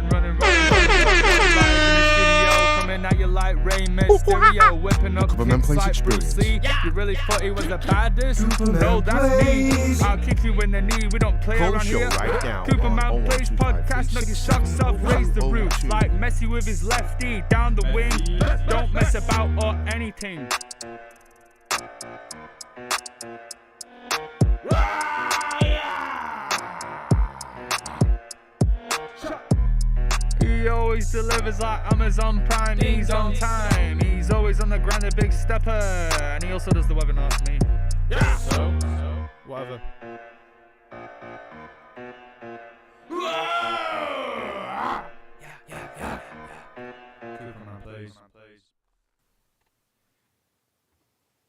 running. Coming at you like Rey Mysterio, whipping up kicks like Bruce Lee. You really thought he was the baddest? No, that's me. I'll kick you in the knee. We don't play around here. Cooperman Plays podcast. Knock your socks off, raise the roof like Messi with his lefty down the wing. Don't mess about or anything. He always delivers like Amazon Prime. He's on time. He's always on the ground, a big stepper. And he also does the webinar for me. Yeah. So whatever. Yeah.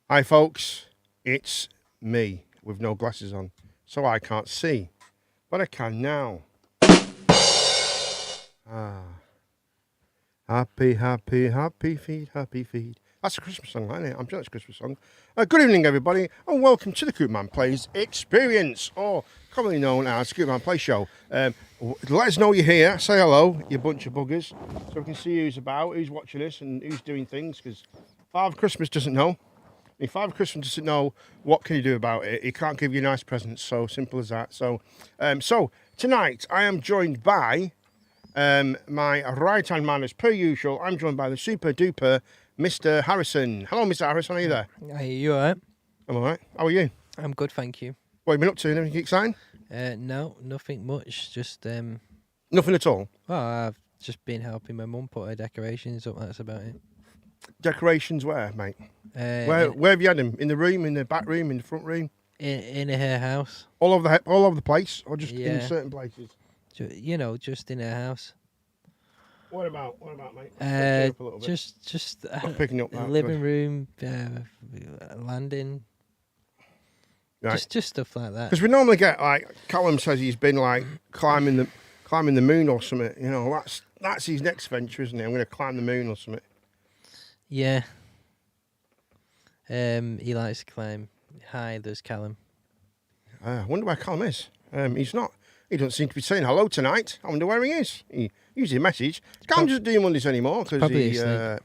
Hi folks, it's me with no glasses on, so I can't see, but I can now. Happy feet. That's a Christmas song, isn't it? I'm sure it's a Christmas song. Good evening, everybody, and welcome to the Cooperman Plays Experience, or commonly known as Cooperman Play Show. Let us know you're here. Say hello, you bunch of buggers, so we can see who's about, who's watching us, and who's doing things. Because Father Christmas doesn't know. If Father Christmas doesn't know, what can you do about it? He can't give you nice presents. So simple as that. So tonight I am joined by my right-hand man, as per usual. I'm joined by the super duper Mr. Harrison. Hello, Mr. Harrison. Are you there? Hey, you alright? I'm all right. How are you? I'm good, thank you. What have you been up to? Anything exciting? No, nothing much. Just Nothing at all. well, I've just been helping my mum put her decorations up. That's about it. Decorations where, mate? Uh, Where have you had them? In the room, in the back room, in the front room? in her house. All over the place, or just in Yeah. certain places? Just in her house. What about, mate? Up a little bit. Just Not picking up that. living room, landing. Right. Just stuff like that. Because we normally get, like, Callum says he's been like climbing the moon or something. You know, that's his next venture, isn't it? I'm going to climb the moon or something. Yeah. He likes to climb high. There's Callum. I wonder where Callum is. He's not. He doesn't seem to be saying hello tonight. I wonder where he is. He usually a message. Callum doesn't do Mondays anymore because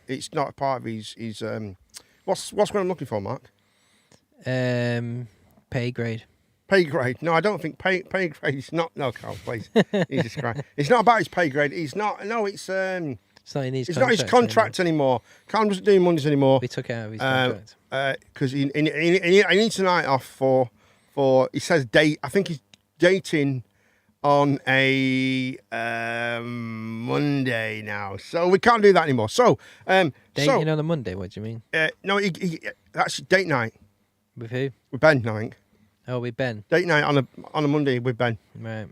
it's not part of his. What's what I'm looking for, Mark? Pay grade. Pay grade. No, I don't think pay grade is not. No, Carl, please. Jesus Christ. It's not about his pay grade. He's not. No, it's It's not in his. It's not his contract anymore. Callum doesn't do Mondays anymore. We took it out of his contract. Because he needs a night off for he says date. I think he's dating on a Monday now, so we can't do that anymore. So Dating on a Monday? What do you mean? No, that's date night With who? with Ben. I think Oh, with Ben. date night on a Monday with Ben. Right.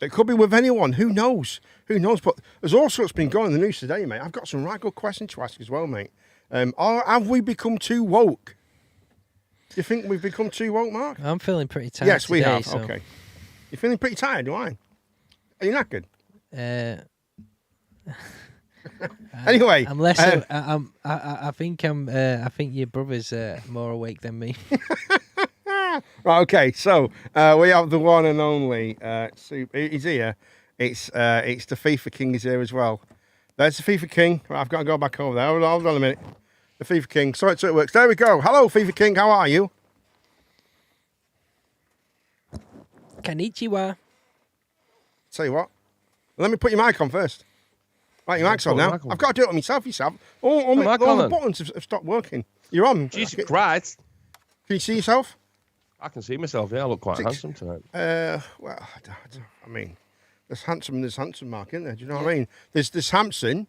It could be with anyone. Who knows? But there's all sorts been going on in the news today, mate. I've got some right good questions to ask as well, mate. Have we become too woke? Do you think we've become too woke, Mark? I'm feeling pretty tired. Yes, we today, have. so, Okay. You're feeling pretty tired, do I? Are you knackered? Anyway, I'm less. I think I think your brother's more awake than me. right. Okay. So we have the one and only. He's here. It's the FIFA King is here as well. There's the FIFA King. Right, I've got to go back over there. Hold on a minute. The FIFA King. So it works. There we go. Hello, FIFA King. How are you? Konnichiwa. Tell you what. Let me put your mic on first. Right, your mic's on now. I've got to do it on myself. All the buttons have stopped working. You're on. Jesus Christ. Can you see yourself? I can see myself, yeah. I look quite handsome tonight. Well, I mean, there's handsome, Mark, isn't there? Do you know what I mean? There's Hampson,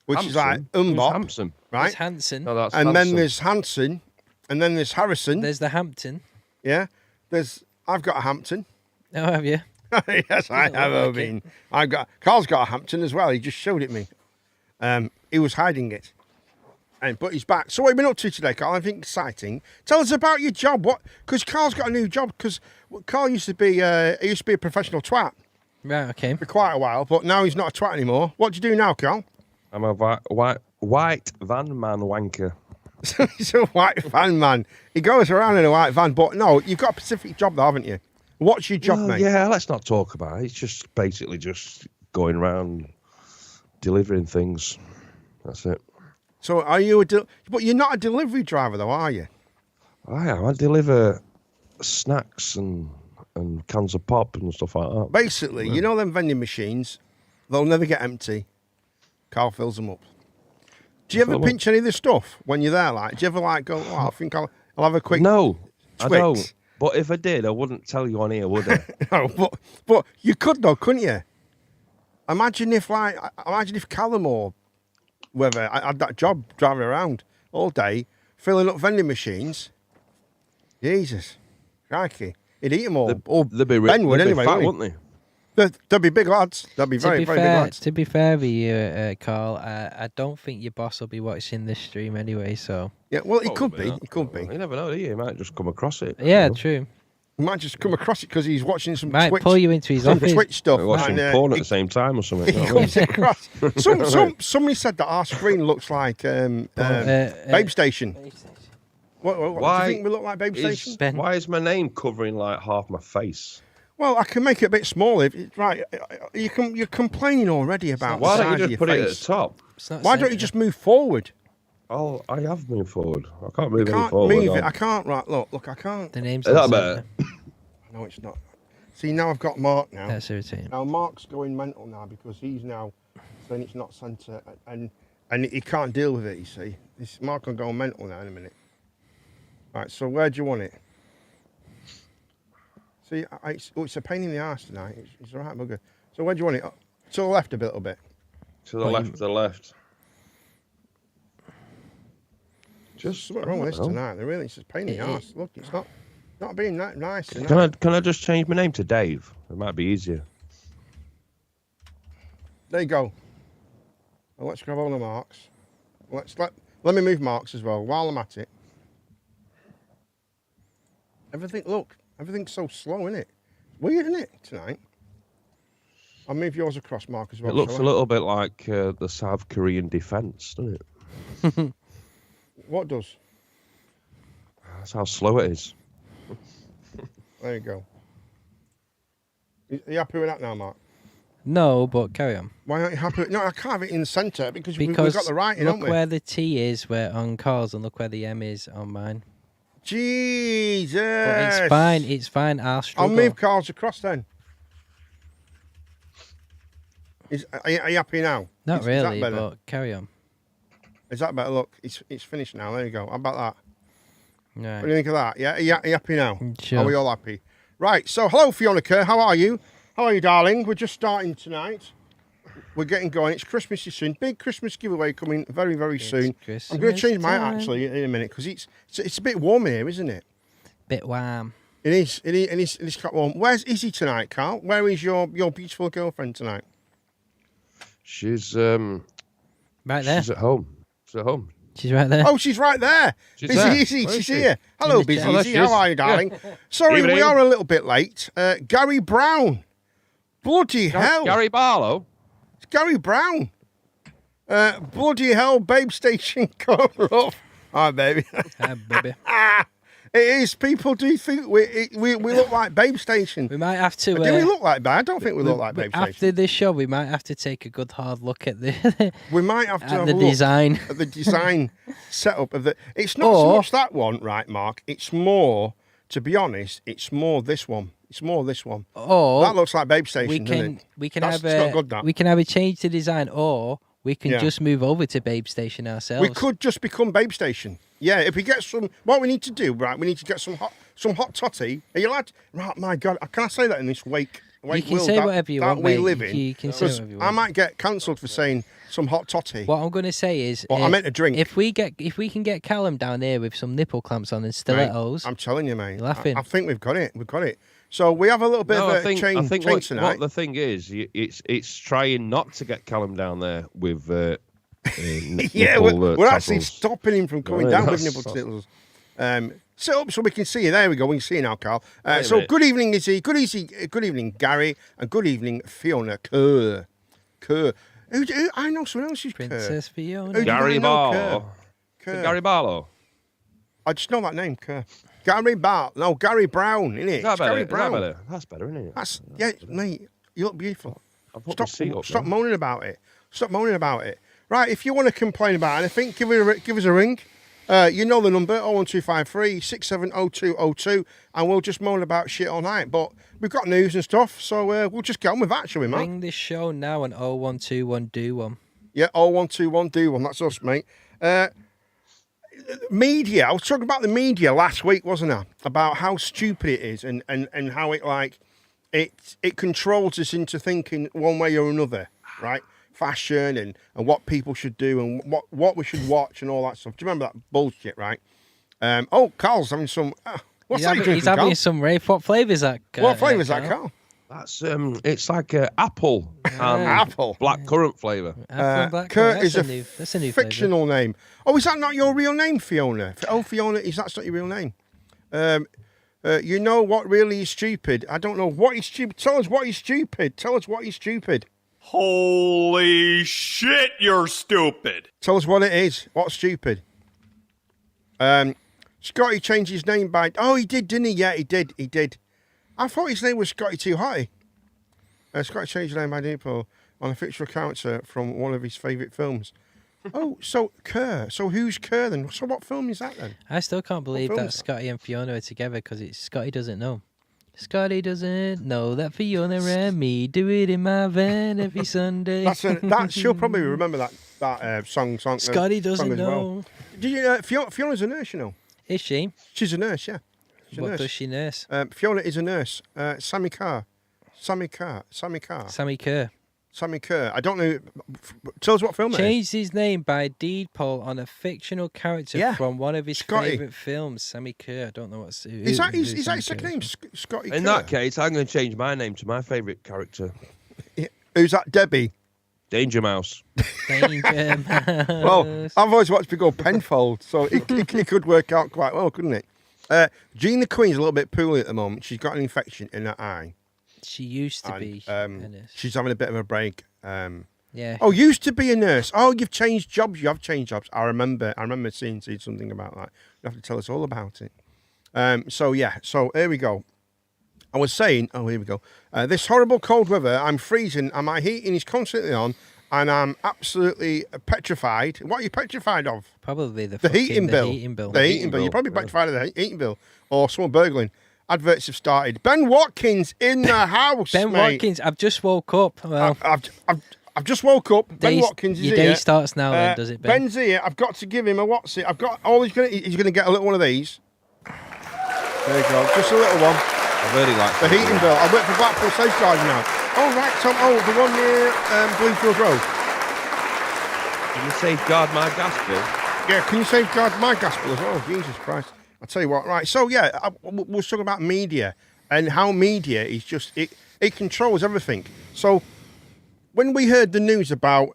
which is like Umbop. Hampson. Right? There's Hanson. No, that's and Hanson. then there's Hanson, and then there's Harrison. There's the Hampton. Yeah. I've got a Hampton. Oh, have you? Yes, I have, Obin. Carl's got a Hampton as well. He just showed it me. He was hiding it. But he's back. So what have you been up to today, Carl? Anything exciting? Tell us about your job. What? Because Carl's got a new job. Because Carl used to be a professional twat Right. Okay. for quite a while, but now he's not a twat anymore. What do you do now, Carl? I'm a white van man wanker. So he's a white van man. He goes around in a white van, but no, you've got a specific job though, haven't you? What's your job, mate? Yeah, let's not talk about it. It's just basically just going around delivering things. That's it. So are you but you're not a delivery driver though, are you? I am. I deliver snacks and cans of pop and stuff like that. Basically, you know them vending machines, they'll never get empty. Carl fills them up. Do you ever pinch any of the stuff when you're there? Like, do you ever like go, I think I'll have a quick No, Twix? I don't. But if I did, I wouldn't tell you on here, would I? No, but you could though, couldn't you? Imagine if Callum or whoever had that job driving around all day, filling up vending machines. Jesus, crikey. He'd eat them all. They'd be Ben would they'd be anyway, fat, wouldn't wouldn't they? They'll be big lads. They'll be very, very big lads. To be fair with you, Carl, I don't think your boss will be watching this stream anyway, so... Yeah, well, it could Probably be. not. It could be. You never know, do you? You might just come across it. Yeah, you know? true. He might just come across it because he's watching some Might Twitch, pull you into his some office. Twitch stuff. Might watch some porn at the same time or something. He you know what I mean? comes across. Somebody said that our screen looks like Babe Station. What do you think we look like Babe Station? Ben. Why is my name covering like half my face? Well, I can make it a bit smaller. Right, you're complaining already about Why the don't size you of just your put it at face. the top? Why don't you just move forward? Oh, I have moved forward. I can't move any Can't forward. move it. no. I can't. Right, look, I can't. The name's Is that not better? centre. No, it's not. See, now I've got Mark now. That's irritating. Now Mark's going mental now because he's now saying it's not centre and he can't deal with it. You see, this Mark will go mental now in a minute. Right, so where do you want it? See, it's a pain in the arse tonight. It's all right, bugger. So where do you want it? To the left a little bit. To the left, to the left. There's something wrong with this tonight. There really, it's a pain in the arse. Look, it's not being that nice tonight. Can I just change my name to Dave? It might be easier. There you go. Well, let's grab all the marks. Let me move marks as well while I'm at it. Everything's so slow, isn't it? Weird, isn't it, tonight? I'll move yours across, Mark, as well. It looks a little bit like the South Korean defence, doesn't it? What does? That's how slow it is. There you go. Are you happy with that now, Mark? No, but carry on. Why aren't you happy? No, I can't have it in the centre because we've got the writing, look haven't we? where the T is on Carl's and look where the M is on mine. Jesus! But it's fine. I'll struggle. I'll move Carl's across then. Are you happy now? Not Is really, that better? but carry on. Is that better? Look, it's finished now. There you go. How about that? Right. What do you think of that? Yeah, are you happy now? Sure. Are we all happy? Right, so hello Fiona Kerr, how are you? How are you, darling? We're just starting tonight. We're getting going. It's Christmassy soon. Big Christmas giveaway coming very, very soon. I'm going to change mine actually in a minute because it's a bit warm here, isn't it? Bit warm. It is. It's quite warm. Where's Izzy tonight, Carl? Where is your beautiful girlfriend tonight? She's Right there. She's at home. She's at home. She's right there. Oh, she's right there. She's Busy there. Izzy, Where is she's she? here. Hello, In the Busy chat. Oh, there Izzy. she How is. are you, darling? Sorry, we Evening. are a little bit late. Gary Brown. Bloody hell. Gary Barlow. It's Gary Brown. Bloody hell, Babe Station cover up. Hi, baby. Hi, baby. It is. People do think we look like Babe Station. We might have to. Do we look like that? I don't think we look like Babe After Station. this show, we might have to take a good hard look at the We might have to have at the a look design. at the design setup of the. It's not so Or- much that one, right, Mark? It's more, to be honest, it's more this one. It's more this one. Or That looks like Babe Station, we doesn't it? can That's- have it's not a good, that. we can have a change to design, or we can Yeah. just move over to Babe Station ourselves. We could just become Babe Station. Yeah, if we get some, what we need to do, right? We need to get some hot toddy. Are you allowed? Right, my God, can I say that in this wake You can world say that, whatever you that want, we mate. live in? You can say Because whatever you I want. might get cancelled for saying some hot toddy. What I'm going to say is, Well, I meant a drink. If we can get Callum down here with some nipple clamps on and Mate, stilettos, I'm telling you, mate. You're laughing. I think we've got it. We've got it. So we have a little bit No, of I a think change what tonight. the thing is, it's trying not to get Callum down there with. Yeah, nipple, we're actually tassels. stopping him from coming Yeah, down with that's- nipple tittles. Sit up so we can see you. There we go. We can see you now, Carl. Wait a So minute. good evening, Izzy. Good evening, Gary. And good evening, Fiona Kerr. Who, I know someone else who's Kerr. Princess Fiona. Who- Gary I know Barlow. Kerr. Gary Barlow. I just know that name, Kerr. Gary Brown, isn't it? Is that It's Gary better? Brown. That's better, isn't it? That's, yeah, mate, you look beautiful. I've put my seat up Stop now. moaning about it. Stop moaning about it. Right, if you want to complain about anything, give us a ring. You know the number, 01253 670202, and we'll just moan about shit all night. But we've got news and stuff, so we'll just get on with that, shall we, Matt? Ring this show now on 0121 do one. Yeah, 0121 do one. That's us, mate. Media. I was talking about the media last week, wasn't I? About how stupid it is and how it controls us into thinking one way or another, right? Fashion and what people should do and what we should watch and all that stuff. Do you remember that bullshit, right? Carl's having some. What's that? He's having some rave. What flavour is that? What flavour is that, Carl? That's it's like apple and Apple. blackcurrant flavour. Kurt is that's a new flavour. fictional name. Oh, is that not your real name, Fiona? Oh, Fiona, that's not your real name. You know what really is stupid? I don't know what is stupid. Tell us what is stupid. Tell us what is stupid. Holy shit, you're stupid. Tell us what it is. What's stupid? Scotty changed his name by... Oh, he did, didn't he? Yeah, he did. I thought his name was Scotty Too Hotty. Scotty changed his name by Deadpool on a fictional character from one of his favourite films. Oh, so Kerr. So who's Kerr then? So what film is that then? I still can't believe film that is that? Scotty and Fiona are together because Scotty doesn't know. Scotty doesn't know that Fiona and me do it in my van every Sunday. She'll probably remember that song. Scotty doesn't song as know. Well. Do you Fiona's a nurse, you know? Is she? She's a nurse, yeah. She's a What nurse. does she nurse? Fiona is a nurse. Sammy Kerr. Sammy Kerr. Sammy Kerr. I don't know. Tell us what film it is. Changed his name by Deadpool on a fictional character Yeah. from one of his Scotty. favourite films. Sammy Kerr. I don't know what's. Is that his second name? Scotty Kerr? In that case, I'm going to change my name to my favourite character, Who's that? Debbie. Danger Mouse. Danger Mouse. Well, I've always watched Big Old Penfold, so it could work out quite well, couldn't it? Jean the Queen's a little bit poorly at the moment. She's got an infection in her eye. She used to be. a nurse. She's having a bit of a break. Yeah. Oh, used to be a nurse. Oh, you've changed jobs. You have changed jobs. I remember seeing something about that. You have to tell us all about it. So here we go. I was saying, here we go. This horrible cold weather, I'm freezing and my heating is constantly on and I'm absolutely petrified. What are you petrified of? Probably the heating bill. The heating bill. The heating bill. You're probably petrified of the heating bill or someone burgling. Adverts have started. Ben Watkins in the house, Ben mate. Watkins, I've just woke up. Well, I've just woke up. Ben Watkins is your here. day starts now, then, does it, Ben? Ben's here. I've got to give him a what's it? He's gonna get a little one of these. There you go. Just a little one. I really like The heating bill. I work for Blackpool Safeguarding now. Oh right, Tom. Oh, the one near Bluefield Road. Can you safeguard my gas bill? Yeah, can you safeguard my gas bill as well? Jesus Christ. I'll tell you what. Right. So yeah, we're talking about media and how media is just it controls everything. So when we heard the news about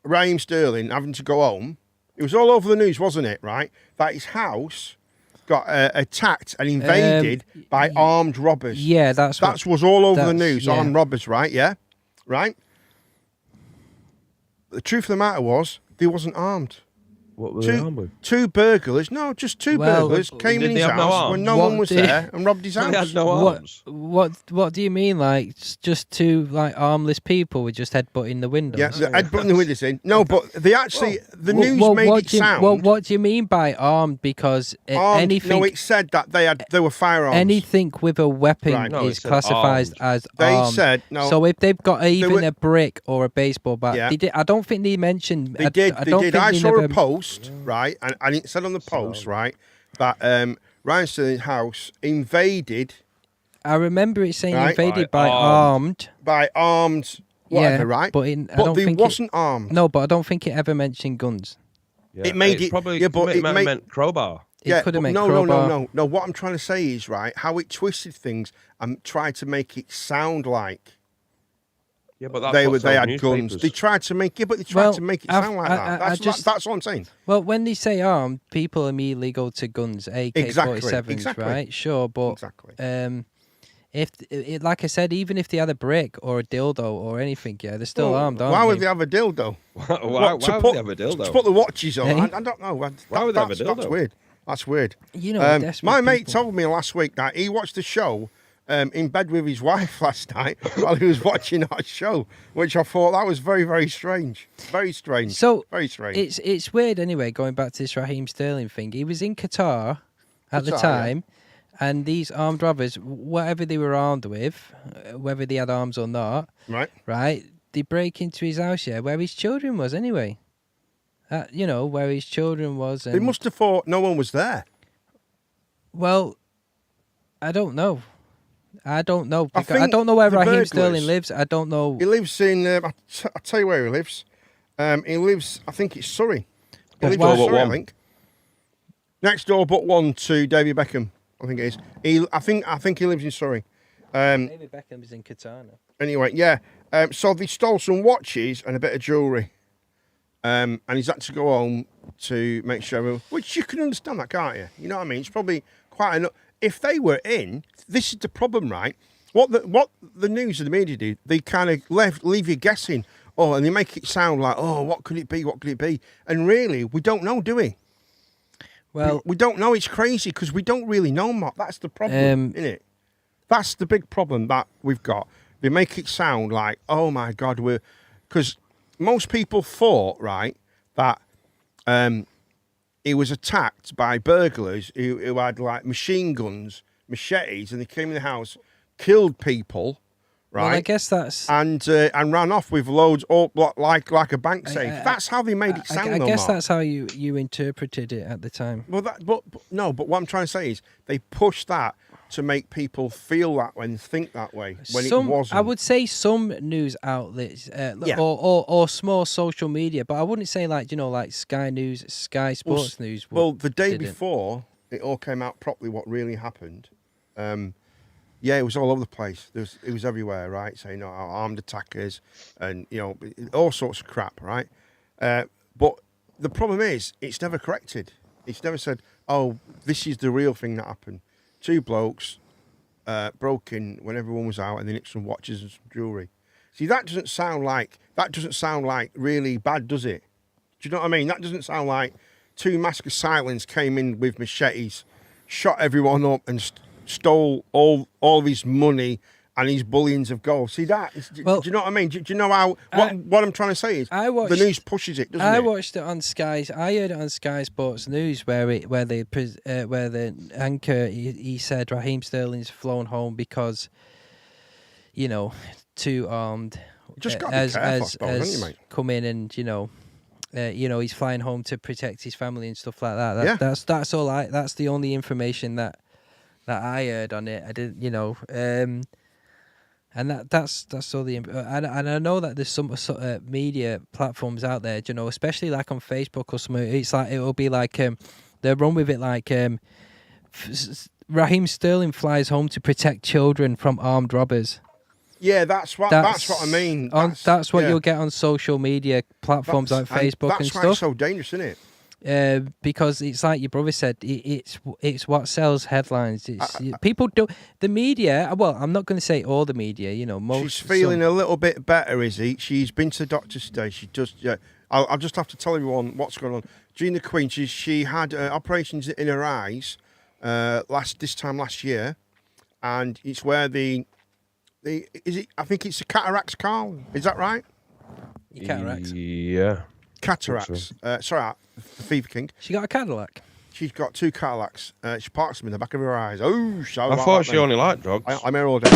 Raheem Sterling having to go home, it was all over the news, wasn't it? Right, that his house got attacked and invaded by armed robbers. Yeah, that was all over the that's- news. yeah. Armed robbers, right? Yeah, right. The truth of the matter was, they wasn't armed. What were they armed with? Two burglars, no, just two Well, burglars came did in they his have no house arms? when no What one was did- there and robbed his house. They had no arms. What do you mean? Like just two like armless people with just headbutting the windows? Yeah, I'd put the windows in. No, but they actually, the news made it do you, sound what do you mean by armed? Because armed. anything, No, it said that they were firearms. anything with a weapon Right. No, it is said classified armed. as They armed. said no. So if they've got even were- a brick or a baseball bat, Yeah. they did, I don't think they mentioned. They did. I They don't did. think I they saw never, a post, right, and it said on the post, right, that Ryan Sterling's house invaded I remember it saying Right. invaded By by armed. by armed whatever, Yeah, right? but I don't they think wasn't armed. No, but I don't think it ever mentioned guns. Yeah, It made it- probably. yeah, but it it might have made- meant crowbar. It could have but meant no, crowbar. no. What I'm trying to say is right how it twisted things and tried to make it sound like Yeah, but that's they what had sells guns. newspapers. They tried to make but they tried Well, to make it I've- sound like I that. just- That's what I'm saying. Well, when they say armed, people immediately go to guns, AK-47s, Exactly. right? Sure, but Exactly. if it, like I said, even if they had a brick or a dildo or anything, yeah, they're still Well, armed, aren't why would they? they have a dildo? why What, to would put- they have a dildo? To put the watches on. Hey? I don't know. Why would they have a That's dildo? weird. That's weird. You know, desperate my mate people. told me last week that he watched the show in bed with his wife last night while he was watching our show, which I thought that was very, very strange. Very strange. So very strange. it's weird anyway, going back to this Raheem Sterling thing. He was in Qatar at the Qatar, time, and these armed robbers, whatever they were armed with, whether they had arms or not, right, they break into his house, where his children was anyway. Where his children was. And, they must have thought no one was there. Well, I don't know. I don't know. I I don't know where the Raheem burglars- Sterling lives. I don't know. He lives in. I'll tell you where he lives. He lives. I think it's Surrey. He lives in Surrey, I think. Next door, but one to David Beckham. I think it is. I think he lives in Surrey. David Beckham is in Qatar now. Anyway, yeah. So they stole some watches and a bit of jewellery. And he's had to go home to make sure, which you can understand that, can't you? You know what I mean? It's probably quite enough. If they were in, this is the problem, right? What the news and the media do, they kind of leave you guessing. Oh, and they make it sound like, oh, what could it be? What could it be? And really, we don't know, do we? Well, we don't know. It's crazy because we don't really know, Mark. That's the problem, isn't it? That's the big problem that we've got. They make it sound like, oh my God, because most people thought, right, that he was attacked by burglars who had like machine guns, machetes, and they came in the house, killed people, right? Well, I guess that's and ran off with loads, like a bank safe. That's how they made it sound. I guess Mark. that's how you interpreted it at the time. Well, but what I'm trying to say is they pushed that to make people feel that way and think that way when it wasn't. I would say some news outlets or small social media, but I wouldn't say like Sky News, Sky Sports News. Well, the day before it all came out properly, what really happened. It was all over the place. It was everywhere, right? Saying armed attackers and all sorts of crap, right? But the problem is, it's never corrected. It's never said, "Oh, this is the real thing that happened." 2 blokes broke in when everyone was out, and they nicked some watches and some jewellery. See, that doesn't sound like really bad, does it? Do you know what I mean? That doesn't sound like 2 mask assailants came in with machetes, shot everyone up, and stole all of his money and his bullions of gold. See that? Do you know what I mean? Do you know how? What I'm trying to say is the news pushes it, doesn't it? I watched it on Sky. I heard it on Sky Sports News where the anchor he said Raheem Sterling's flown home because 2 armed just got to be careful, I suppose, haven't you, mate? Come in and he's flying home to protect his family and stuff like that. That's all. That's the only information that I heard on it. I didn't, and that's all the. And I know that there's some sort of media platforms out there, especially like on Facebook or something. It's like it'll be like they'll run with it like Raheem Sterling flies home to protect children from armed robbers. Yeah, that's what I mean. That's what you'll get on social media platforms like Facebook and stuff. That's why it's so dangerous, isn't it? Because it's like your brother said, it's what sells headlines. People do the media. Well, I'm not going to say all the media. Most. She's feeling a little bit better, is he? She's been to the doctor's today. She just. I'll just have to tell everyone what's going on. Gina Queen, she had operations in her eyes this time last year, and it's where I think it's the cataracts, Carl. Is that right? Cataracts. Yeah. Cataracts. Sorry, the Fever King. She got a Cadillac. She's got 2 Cadillacs. She parks them in the back of her eyes. Oh, I thought she only liked dogs. I'm here all day.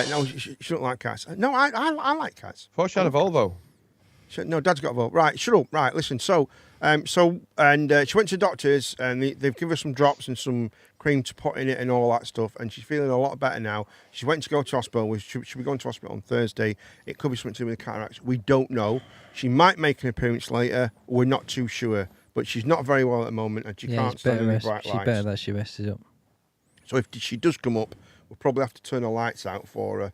No, she don't like cats. No, I like cats. I thought she had a Volvo. No, Dad's got a Volvo. Right, shut up. Right, listen. So she went to the doctors, and they've given her some drops and some cream to put in it and all that stuff, and she's feeling a lot better now. She went to go to hospital. She'll be going to hospital on Thursday. It could be something to do with the cataracts. We don't know. She might make an appearance later. We're not too sure. But she's not very well at the moment, and she can't stand in the bright lights. She better that she rests up. So if she does come up, we'll probably have to turn the lights out for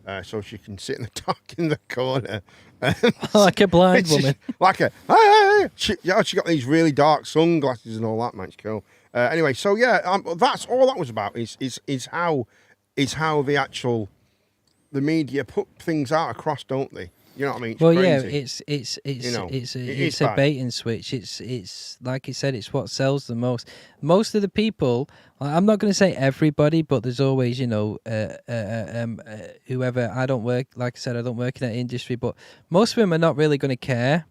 her, so she can sit in the dark in the corner. Like a blind woman. Like a, hey. She got these really dark sunglasses and all that, man. It's cool. Anyway, so yeah, that's all that was about. Is how the media put things out across, don't they? You know what I mean? It's well, crazy. yeah, it's is a bad. bait and switch. It's like you said, it's what sells the most. Most of the people, I'm not going to say everybody, but there's always, whoever. I don't work, like I said, I don't work in that industry, but most of them are not really going to care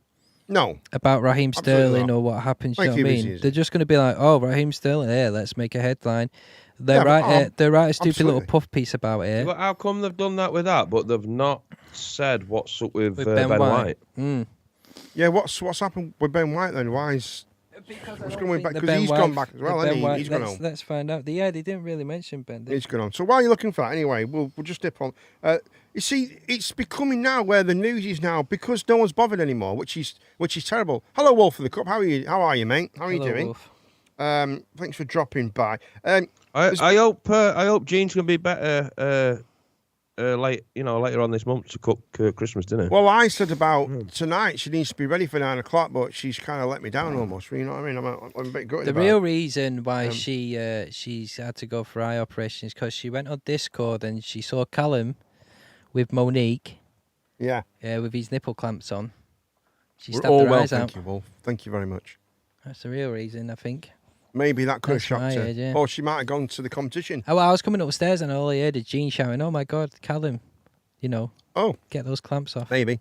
No. about Raheem Absolutely Sterling not. or what happens. You Make know it what I easy, mean? is They're it? just going to be like, "Oh, Raheem Sterling, yeah, let's make a headline." They Yeah, but, write a stupid little absolutely. puff piece about it But how come they've done that with that, but they've not said what's up with, with Ben White? Mm. Yeah, what's happened with Ben White then? Why is what's going back? Because he's gone back as well, hasn't he? He's gone home. Let's find out. Yeah, they didn't really mention Ben. He's gone on. So while you're looking for that, anyway, we'll just dip on. You see, it's becoming now where the news is now because no one's bothered anymore, which is terrible. Hello, Wolf of the Cup. How are you? How are you, mate? How are you doing? Wolf. Thanks for dropping by. I hope Gene's gonna be better later on this month to cook Christmas dinner. Well, I said about tonight she needs to be ready for 9 o'clock, but she's kind of let me down almost. You know what I mean? I'm a bit gutted. The about real it. reason why she's had to go for eye operation is because she went on Discord and she saw Callum with Monique, Yeah. with his nipple clamps on. She We're stabbed all her well, eyes out. thank you, Wolf. Thank you very much. That's the real reason, I think. Maybe that could have That's what shocked I her. heard, yeah. Or she might have gone to the competition. Oh, well, I was coming upstairs and all I heard is Gene shouting, "Oh my God, Callum, Oh, get those clamps off." maybe.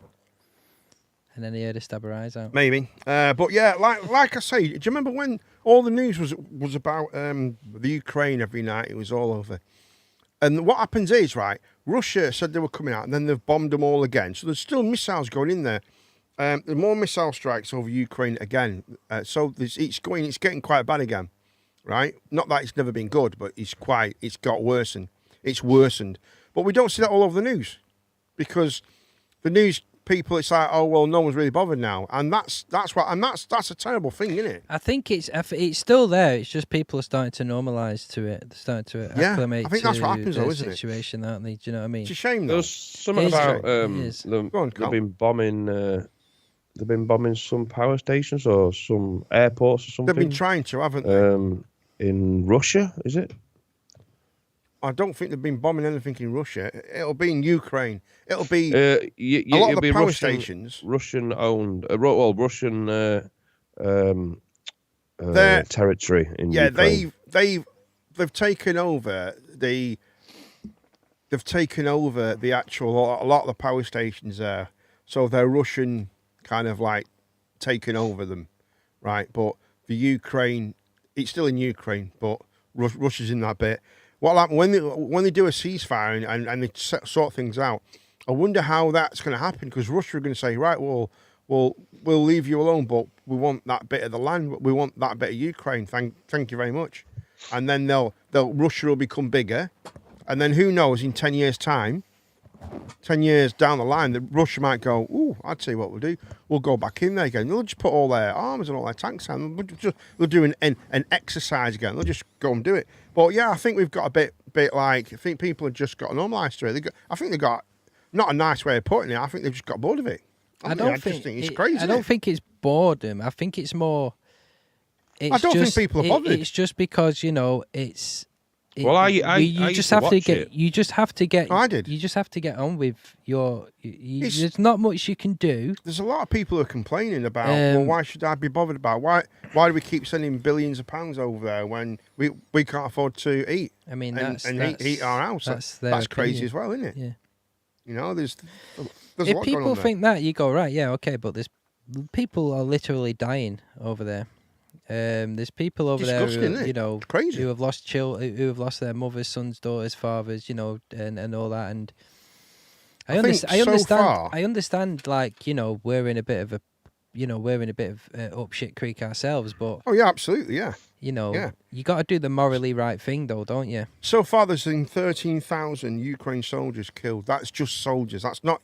And then he heard her stab her eyes out. Maybe, but yeah, like I say, do you remember when all the news was about the Ukraine every night? It was all over, and what happens is Russia said they were coming out, and then they've bombed them all again. So there's still missiles going in there. There's more missile strikes over Ukraine again. So it's getting quite bad again, right? Not that it's never been good, but it's got worsened. It's worsened, but we don't see that all over the news because the news people, it's like, oh well, no one's really bothered now, and that's a terrible thing, isn't it? I think it's still there. It's just people are starting to normalise to it. They're starting to Yeah, acclimate I think that's to what happens the though, isn't it? situation, aren't they? Do you know what I mean? It's a shame though. There's something It is about true. It is. Go on, Carl. they've been bombing. They've been bombing some power stations or some airports or something. They've been trying to, haven't they? In Russia, is it? I don't think they've been bombing anything in Russia. It'll be in Ukraine. It'll be A lot of the power Russian, stations. Russian-owned, Russian They're- territory in Yeah, Ukraine. they've taken over the actual a lot of the power stations there. So they're Russian kind of like taking over them, right? But the Ukraine, it's still in Ukraine, but Russia's in that bit. What happened when they do a ceasefire and they sort things out? I wonder how that's going to happen because Russia are going to say, right, well, we'll leave you alone, but we want that bit of the land. We want that bit of Ukraine. Thank you very much. And then Russia will become bigger, and then who knows? In 10 years' time, 10 years down the line, Russia might go, ooh, I'll tell you what we'll do. We'll go back in there again. They'll just put all their arms and all their tanks down. They'll do an exercise again. They'll just go and do it. But yeah, I think we've got a bit like, I think people have just got normalised to it. I think they've got, not a nice way of putting it, I think they've just got bored of it. I don't just think it's crazy. I don't think it's boredom. I think it's more. I don't think people are bothered. It's just because it's. Well, I you used just to have to watch get. it. You just have to get. I did. You just have to get on with your. It's- There's not much you can do. There's a lot of people who are complaining about, well, why should I be bothered about? Why do we keep sending billions of pounds over there when we can't afford to eat? I mean, and that's heat our house. That's crazy opinion. as well, isn't it? Yeah. You know, there's a If lot going people on there. think that, you go right, yeah, okay, but there's people are literally dying over there. There's people over there Disgusting, who, isn't it? It's crazy. who have lost who have lost their mothers, sons, daughters, fathers, and all that. And I understand, like, we're in a bit of up shit creek ourselves, but Oh yeah, absolutely, yeah. you got to do the morally right thing, though, don't you? So far, there's been 13,000 Ukraine soldiers killed. That's just soldiers. That's not.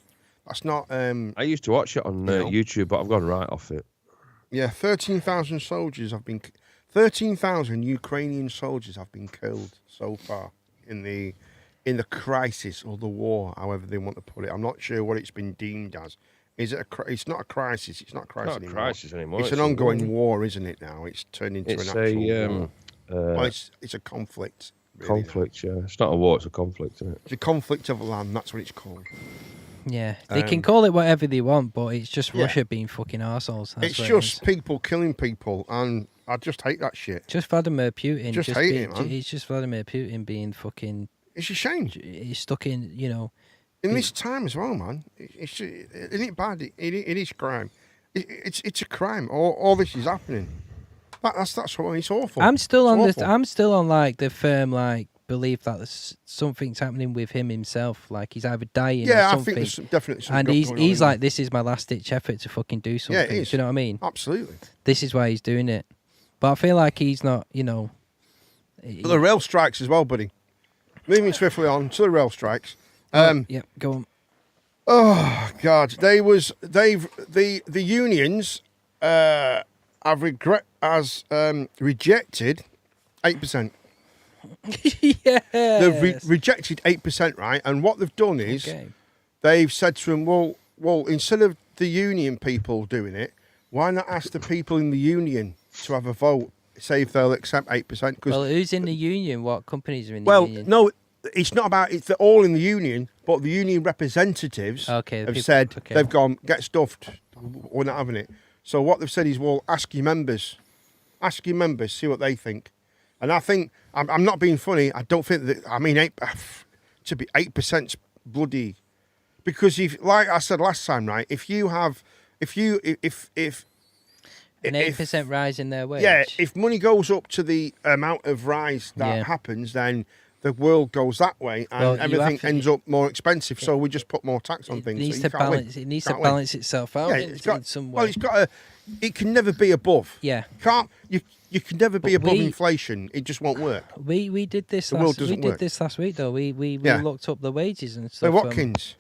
I used to watch it on YouTube, but I've gone right off it. Yeah, 13,000 soldiers have been. 13,000 Ukrainian soldiers have been killed so far in the crisis or the war, however they want to put it. I'm not sure what it's been deemed as. Is it it's not a crisis? It's not a crisis It's not a anymore. crisis anymore. It's an ongoing war, isn't it? Now it's turned into It's an actual a war. Well, it's a conflict. Really, now. conflict. Yeah, it's not a war; it's a conflict, isn't it? It's a conflict of land. That's what it's called. Yeah, they can call it whatever they want, but it's just Yeah. Russia being fucking arseholes. It's just people killing people, and I just hate that shit. Just Vladimir Putin. Just hate being, it, man. It's just Vladimir Putin being fucking. It's a shame. He's stuck in, In this time as well, man. Isn't it bad? It is crime. It's a crime. All this is happening. That's what it's awful. I'm still on It's this. awful. I'm still on like the firm belief that something's happening with him himself. Like he's either dying or Yeah, I something. think there's definitely something and going he's on he's in like, this is my last ditch effort to fucking do something. it is. Do you know what I mean? there. Absolutely. This is why he's doing it. But I feel like he's not. But the rail strikes as well, buddy. Moving swiftly on to the rail strikes. Yeah, go on. Oh God, the unions have rejected 8%. Yeah. They've rejected 8%, right? And what they've done is they've said to them, well, instead of the union people doing it, why not ask the people in the union to have a vote, say if they'll accept 8%? Well, who's in the union? What companies are in the union? No, it's not about it's they're all in the union, but the union representatives have said they've gone, get stuffed, we're not having it. So what they've said is, well, ask your members, see what they think. And I think, I'm not being funny, I don't think that, I mean, to be 8%'s bloody, because if, like I said last time, right, if an 8% rise in their wage. Yeah, if money goes up to the amount of rise that happens, then the world goes that way, and everything ends up more expensive. So we just put more tax on things. It needs so to balance. It needs to balance itself out in some way. Well, it's got to. It can never be above. Yeah. You can never be But above inflation. It just won't work. We did this. The world We doesn't did work. this last week though. We looked up the wages and So stuff. Watkins.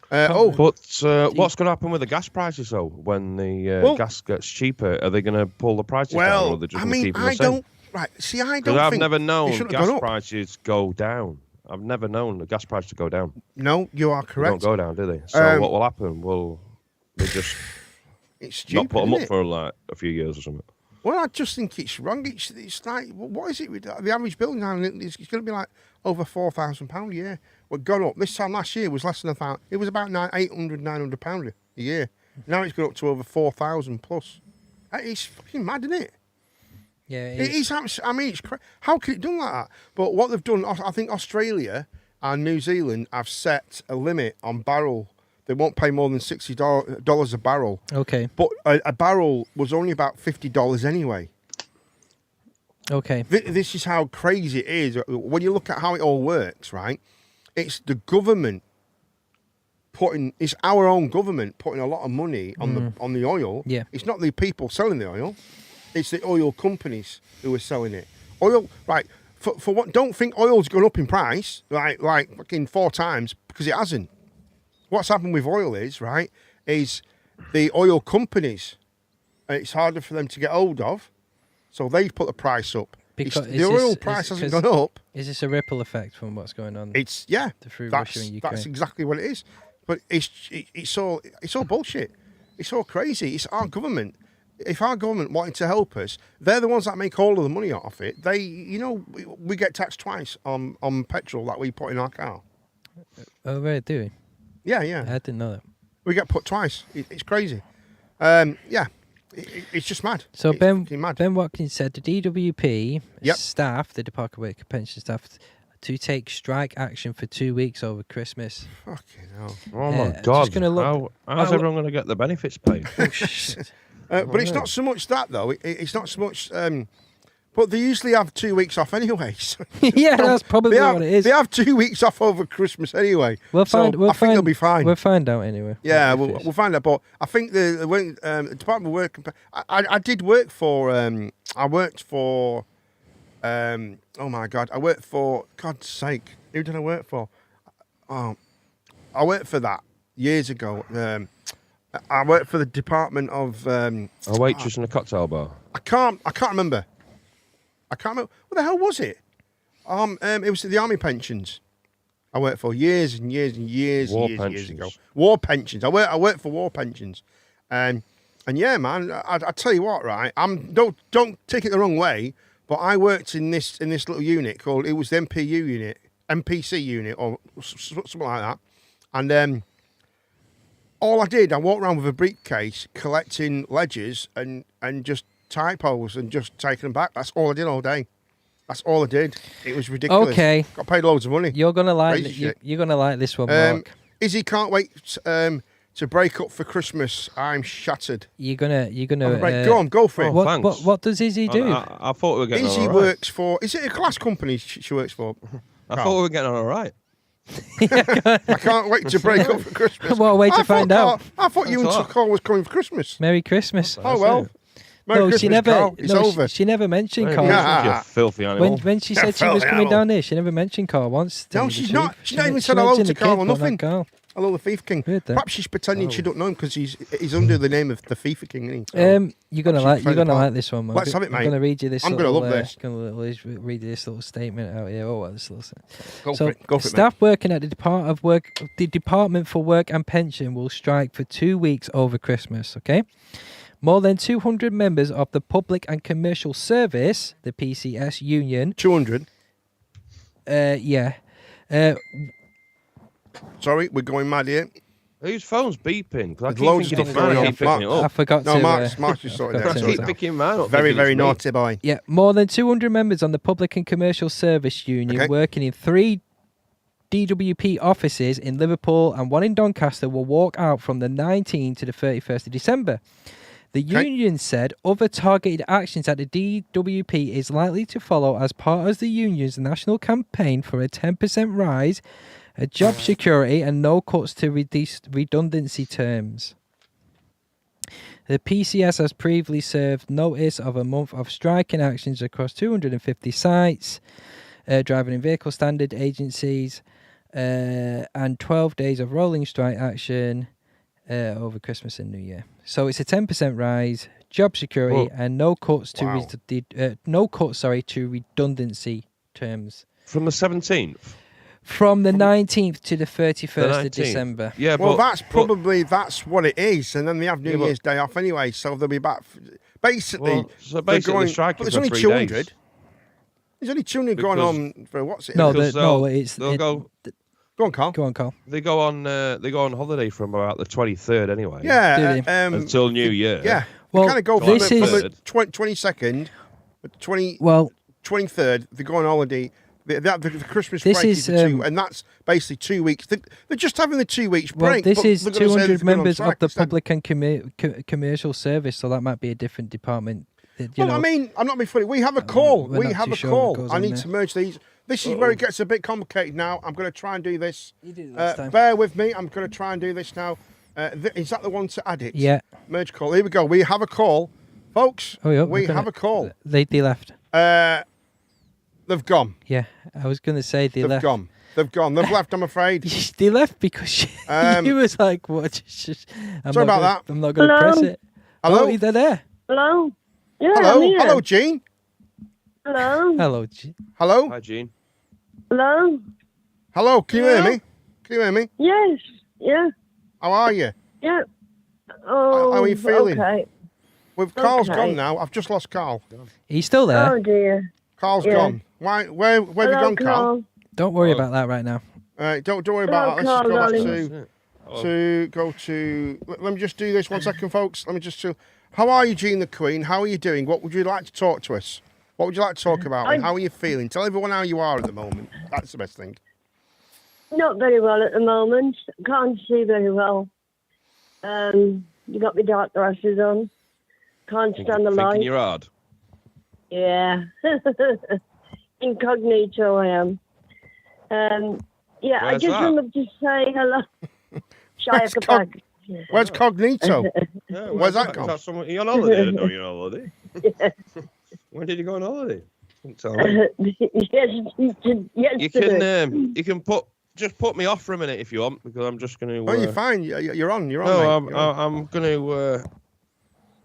But what's going to happen with the gas prices though? When the gas gets cheaper, are they going to pull the prices down, or are they just going to keep them the same? Right. See, I don't. Because I've think never they known shouldn't have gas gone up. prices go down. I've never known the gas prices to go down. No, you are They correct. don't go down, do they? So what will happen? Will they just It's stupid, not put them up isn't it? for like a few years or something? Well, I just think it's wrong. It's like, what is it with the average building now? It's going to be like over £4,000 a year. Well, gone up. This time last year was less than £1,000. It was about £900 a year. Now it's gone up to over 4,000 plus. It's fucking mad, isn't it? Yeah, It is. I mean, it's how can it done like that? But what they've done, I think Australia and New Zealand have set a limit on barrel. They won't pay more than $60 a barrel. Okay. But a barrel was only about $50 anyway. Okay. This is how crazy it is. When you look at how it all works, right? It's the government it's our own government putting a lot of money on the oil. Yeah. It's not the people selling the oil. It's the oil companies who are selling it. Oil, right? For what? Don't think oil's gone up in price like fucking 4 times, because it hasn't. What's happened with oil is the oil companies. It's harder for them to get hold of, so they put the price up. Because The oil price hasn't gone up. Is this a ripple effect from what's going on? It's through Russia and Ukraine. That's exactly what it is. But it's all bullshit. It's all crazy. It's our government. If our government wanted to help us, they're the ones that make all of the money off it. We get taxed twice on petrol that we put in our car. Oh, really? Do we? Yeah. I didn't know that. We get put twice. It's crazy. It's just mad. So It's Ben fucking mad. Watkins said the DWP Yep. staff, the Department of Work Pension staff, to take strike action for 2 weeks over Christmas. Fucking hell. Oh my just God! gonna look- How's everyone going to get the benefits paid? Oh, shit. But it's not so much that though. It's not so much. But they usually have 2 weeks off anyway. So Yeah, that's probably what it is. They have 2 weeks off over Christmas anyway. We'll so find. I think they'll be fine. We'll find out anyway. Yeah, what we'll find out. But I think the Department of Work. I did work for. I worked for. Oh my God! I worked for. God's sake, who did I work for? Oh, I worked for that years ago. I worked for the Department of. A waitress in a cocktail bar. I can't remember. What the hell was it? It was the army pensions. I worked for years and years and years War years pensions. ago. War pensions. I worked for war pensions, and yeah, man. I tell you what, right? Don't take it the wrong way, but I worked in this little unit called, it was the MPC unit or something like that, and all I did, I walked around with a briefcase collecting ledgers and just typos and just taking them back. That's all I did all day. That's all I did. It was ridiculous. Okay. Got paid loads of money. You're gonna like Crazy shit. you're gonna like this one, Mark. Izzy can't wait to break up for Christmas. I'm shattered. You're gonna. Go on, go for it. What does Izzy do? I thought we were getting Izzy on all right. works for. Is it a glass company she works for? I thought we were getting on all right. I can't wait to break up for Christmas. What a way to find out. I thought you and Carl was coming for Christmas. Merry Christmas. Oh well. Merry Christmas, she never. Carl. It's over. She never mentioned Hey, Carl. Nah. You filthy animal. When she said she was Filthy coming animal. down here, she never mentioned Carl once. to No, tell you the she's truth. not. She's not even said mentioned hello to the Carl kid, or but not nothing. Carl. Hello, the Thief King. Heard that. Perhaps she's pretending she don't know him because he's under the name of the FIFA King, isn't he? So You're gonna Perhaps she's like playing this one, Mark. Let's have it, mate. I'm gonna read you this. I'm gonna little, love this. Read this little statement out here. Oh, well, this little. Go So, for it. Go for it, mate. staff working at the Department for Work and Pension will strike for 2 weeks over Christmas. Okay. More than 200 members of the Public and Commercial Service, the PCS union. 200. Yeah. Sorry, we're going mad here. Whose phone's beeping? Because I There's keep loads of thinking it's stuff going mine. on. I keep picking it I up. forgot No, to. Mark's just sorted forgot it to- out. I keep picking mine up. Very, thinking very it's me. naughty boy. Yeah, more than 200 members on the Public and Commercial Service Union Okay. working in 3 DWP offices in Liverpool and 1 in Doncaster will walk out from the 19th to the 31st of December. The Okay. union said other targeted actions at the DWP is likely to follow as part of the union's national campaign for a 10% rise, a job security and no cuts to reduced redundancy terms. The PCS has previously served notice of a month of striking actions across 250 sites, driving and vehicle standard agencies, and 12 days of rolling strike action over Christmas and New Year. So it's a 10% rise, job security, and no cuts to to redundancy terms. From the 17th? From the 19th to the 31st The of 19th. December. Yeah, Well, but that's what it is, and then they have New Year's Day off anyway, so they'll be back. Basically, Well, so basically going, striking but there's for only 3 200. days. There's only 200 going Because- on for what's it? No, Because they'll go Go on, Carl. Go on, Carl. They go on holiday from about the 23rd anyway. Yeah, Do they? Until New Year. yeah. Well, they kind of go this from is- the 22nd, 20, Well, 23rd. They go on holiday. The Christmas This break is, is the 2, and that's basically 2 weeks. They're just having the 2 weeks well, break. this but is they're gonna say 200 they're going on members of strike the instead. Public and Commercial Service, so that might be a different department. You Well, know, I mean, I'm not being funny. We have a call. we're We not have too a sure what call. goes I on need there. to merge these. This is where it gets a bit complicated now. I'm going to try and do this. You did it last time. Bear with me. I'm going to try and do this now. Is that the one to add it? Yeah. Merge call. Here we go. We have a call. Folks, Oh, yeah, we we're gonna- have a call. They left. They've gone. Yeah, I was going to say they They've left. gone. They've gone. They've left, I'm afraid. They left because she was like, "What? I'm Sorry not about I'm not going to Hello? press it." Hello? Oh, they're there. Hello? Yeah, Hello? I'm here. Hello, Jean? Hello? Hello. Hello? Hi, Gene. Hello? Hello? Can you hear Hello? me? Can you hear me? Yes. Yeah. How are you? Yeah. Oh, How are you feeling? Okay. Carl's Okay. gone now. I've just lost Carl. He's still there. Oh, dear. Carl's Yeah. gone. Why? Where have you Hello, gone, Carl? Carl. Don't worry about that right now. Don't worry about that. Hello, Let's just go Carl, back Let me just do this 1 second, folks. Let me just do. How are you, Jean the Queen? How are you doing? What would you like to talk to us? What would you like to talk about? And how are you feeling? Tell everyone how you are at the moment. That's the best thing. Not very well at the moment. Can't see very well. You got me dark glasses on. Can't stand the Thinking light. you're hard. Yeah. Incognito I am. Yeah, I Where's just that? wanted to say hello. Where's Shia Where's Cognito? Yeah, Where's that gone? Is that someone, are you on holiday? I didn't know you're on holiday. When did you go on holiday? Don't tell me. Yesterday. You can put me off for a minute if you want, because I'm just going to. Oh, you're fine. You're on. You're on. No, mate. You're on. I'm going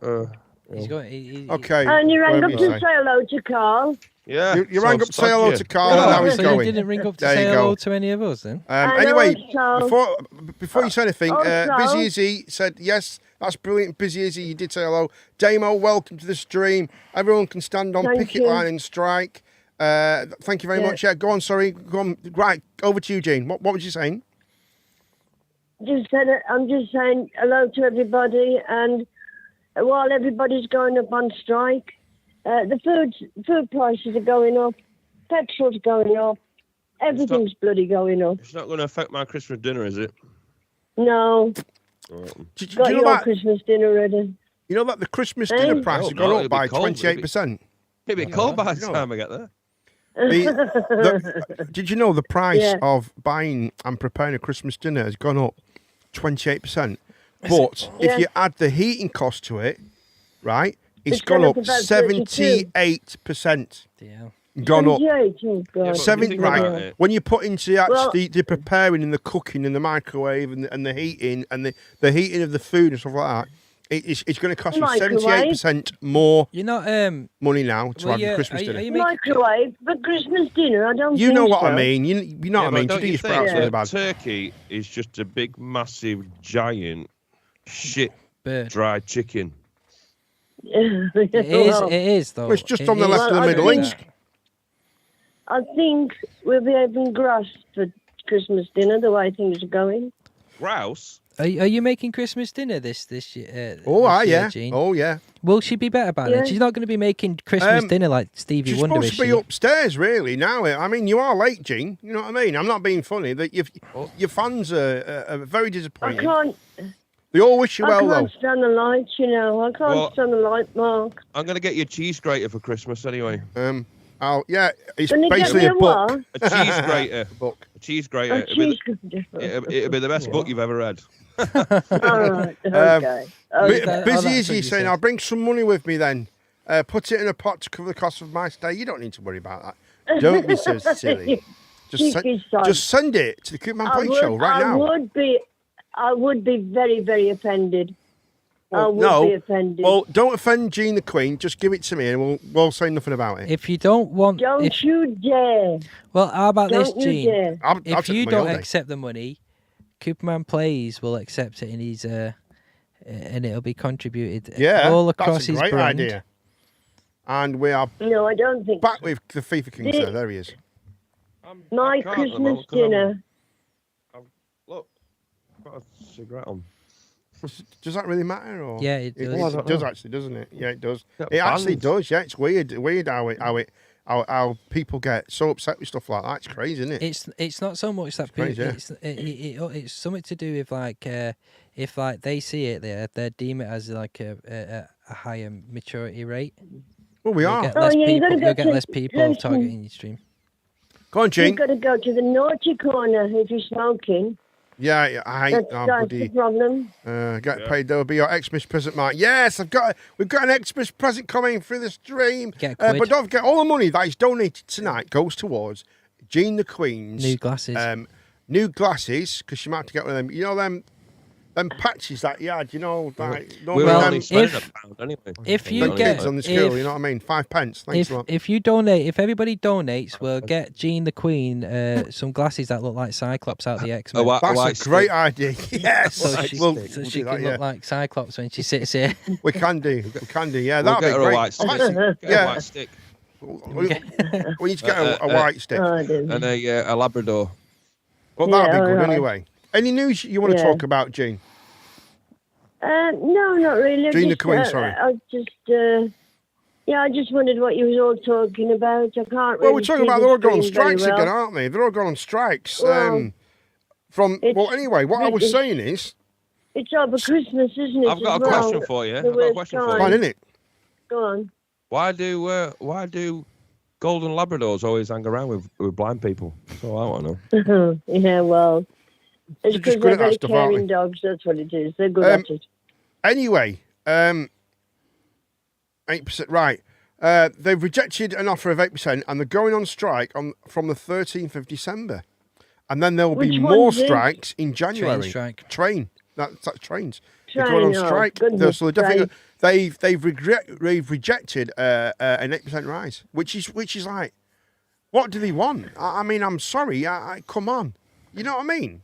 to. He's got. He, Okay. And you rang whatever up you to say. say hello to Carl. Yeah. You rang up to say hello to Carl, Oh, and now he's so going. you didn't ring up to There say you hello go. to any of us then? I Anyway, know, so- before you say anything, Also- Busy Izzy said, yes, that's brilliant. Busy Izzy, you did say hello. Damo, welcome to the stream. Everyone can stand on Thank picket you. line and strike. Thank you very Yeah. much. Yeah, go on, sorry. Go on. Right, over to you, Jane. What was you saying? I'm just saying hello to everybody, and while everybody's going up on strike, the food prices are going up, petrol's going up, everything's bloody going up. It's not going to affect my Christmas dinner, is it? No. Got your Christmas dinner ready. You know that the Christmas dinner price has gone up by 28%? It'll be cold by the time I get there. Did you know the price of buying and preparing a Christmas dinner has gone up 28%? But if you add the heating cost to it, right, it's gone up 78%. Yeah. Gone up. Right. When you put into the preparing and the cooking and the microwave and the heating and the heating of the food and stuff like that, it's going to cost you 78% more money now to have your Christmas dinner. Microwave for Christmas dinner? I don't think You know what so. I mean. You know what I mean. Don't you think turkey is just a big, massive, giant, shit dried chicken? It is, though. Well, it's just on the left of the Middle East. I think we'll be having grouse for Christmas dinner, the way things are going. Grouse? Are you making Christmas dinner this year? Yeah. Jean? Oh, yeah. Will she be better about it? She's not going to be making Christmas dinner like Stevie Wonder. She's supposed to be upstairs, really, now. I mean, you are late, Jean. You know what I mean? I'm not being funny. That your fans are very disappointed. I can't... They all wish you well, though. I can't stand the light, you know. I can't stand the light, Mark. I'm going to get you a cheese grater for Christmas anyway. It's basically a book. A cheese grater. Book. A cheese grater. It'll be the best book you've ever read. All right, okay. Busy is he saying, I'll bring some money with me then. Put it in a pot to cover the cost of my stay. You don't need to worry about that. Don't be so silly. Just send it to the Coop Man Play Show right now. I would be very, very offended. I would be offended. Well, don't offend Jean the Queen. Just give it to me and we'll say nothing about it. If you don't want... Don't you dare. Well, how about this, Jean? If you don't accept the money, Cooperman Plays will accept it, and and it'll be contributed all across his brand. That's a great idea. And we are I don't think back with the FIFA King, sir. There he is. My Christmas dinner. Look, I've got a cigarette on. Does that really matter? Or? Yeah, it does. It does actually, doesn't it? Yeah, it does. It actually does. Yeah, it's weird how people get so upset with stuff like that. It's crazy, isn't it? It's not so much that people. It's something to do with if they see it they deem it as like a higher maturity rate. Well, we are. You'll get less people targeting your stream. Go on, Jean. You've got to go to the naughty corner if you're smoking. Yeah, I hate that's the problem. Get paid. There will be your Xmas present, Mark. Yes, we've got an Xmas present coming through the stream. But don't forget, all the money that is donated tonight goes towards Jean the Queen's new glasses. New glasses, because she might have to get one of them. You know them patches that you had. You know, like we're only spending £1 anyway. If you get on the school, you know what I mean. 5 pence. Thanks a lot. If you donate, if everybody donates, we'll get Jean the Queen some glasses that look like Cyclops out of the X-Men. That's a great idea. Yes, so she can look like Cyclops when she sits here. We can do. Yeah, that'd be great. A white stick. Get a white stick. We need to get a white stick and a Labrador. Well, that'd be good anyway. Any news you want to talk about, Jean? No, not really. Jean the Queen, sorry. I just wondered what you was all talking about. I can't. Well, we're talking about they're all going on strikes again, aren't they? They're all going on strikes. Anyway, what I was saying is, it's over Christmas, isn't it? I've got a question for you. Fine, isn't it? Go on. Why do golden Labradors always hang around with blind people? So I want to know. Yeah, well. It's because they're very caring dogs, that's what it is. They're good at it. Anyway, 8%, right. They've rejected an offer of 8% and they're going on strike from the 13th of December. And then there will be more strikes in January. Train. That's trains. They're going on strike. So they've rejected an 8% rise, which is like, what do they want? I mean, I'm sorry. Come on. You know what I mean?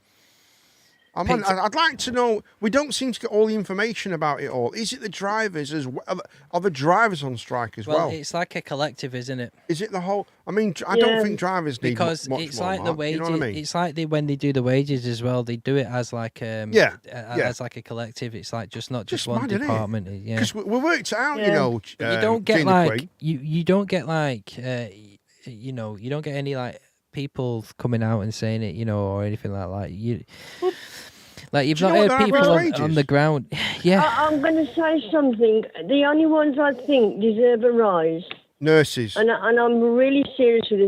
I'd like to know. We don't seem to get all the information about it all. Is it the drivers as well? Are the drivers on strike as well? Well, it's like a collective, isn't it? Is it the whole? I mean, I don't think drivers need because much it's more, like Mark, the wages. You know what I mean? It's like when they do the wages as well. They do it as like as like a collective. It's like just not just one mad, department. Yeah, because we worked it out. You know, you don't get like you don't get like you know, you don't get any like people coming out and saying it, you know, or anything like that. Like you've not heard people on the ground. Yeah. I'm going to say something. The only ones I think deserve a rise. Nurses. And I'm really serious with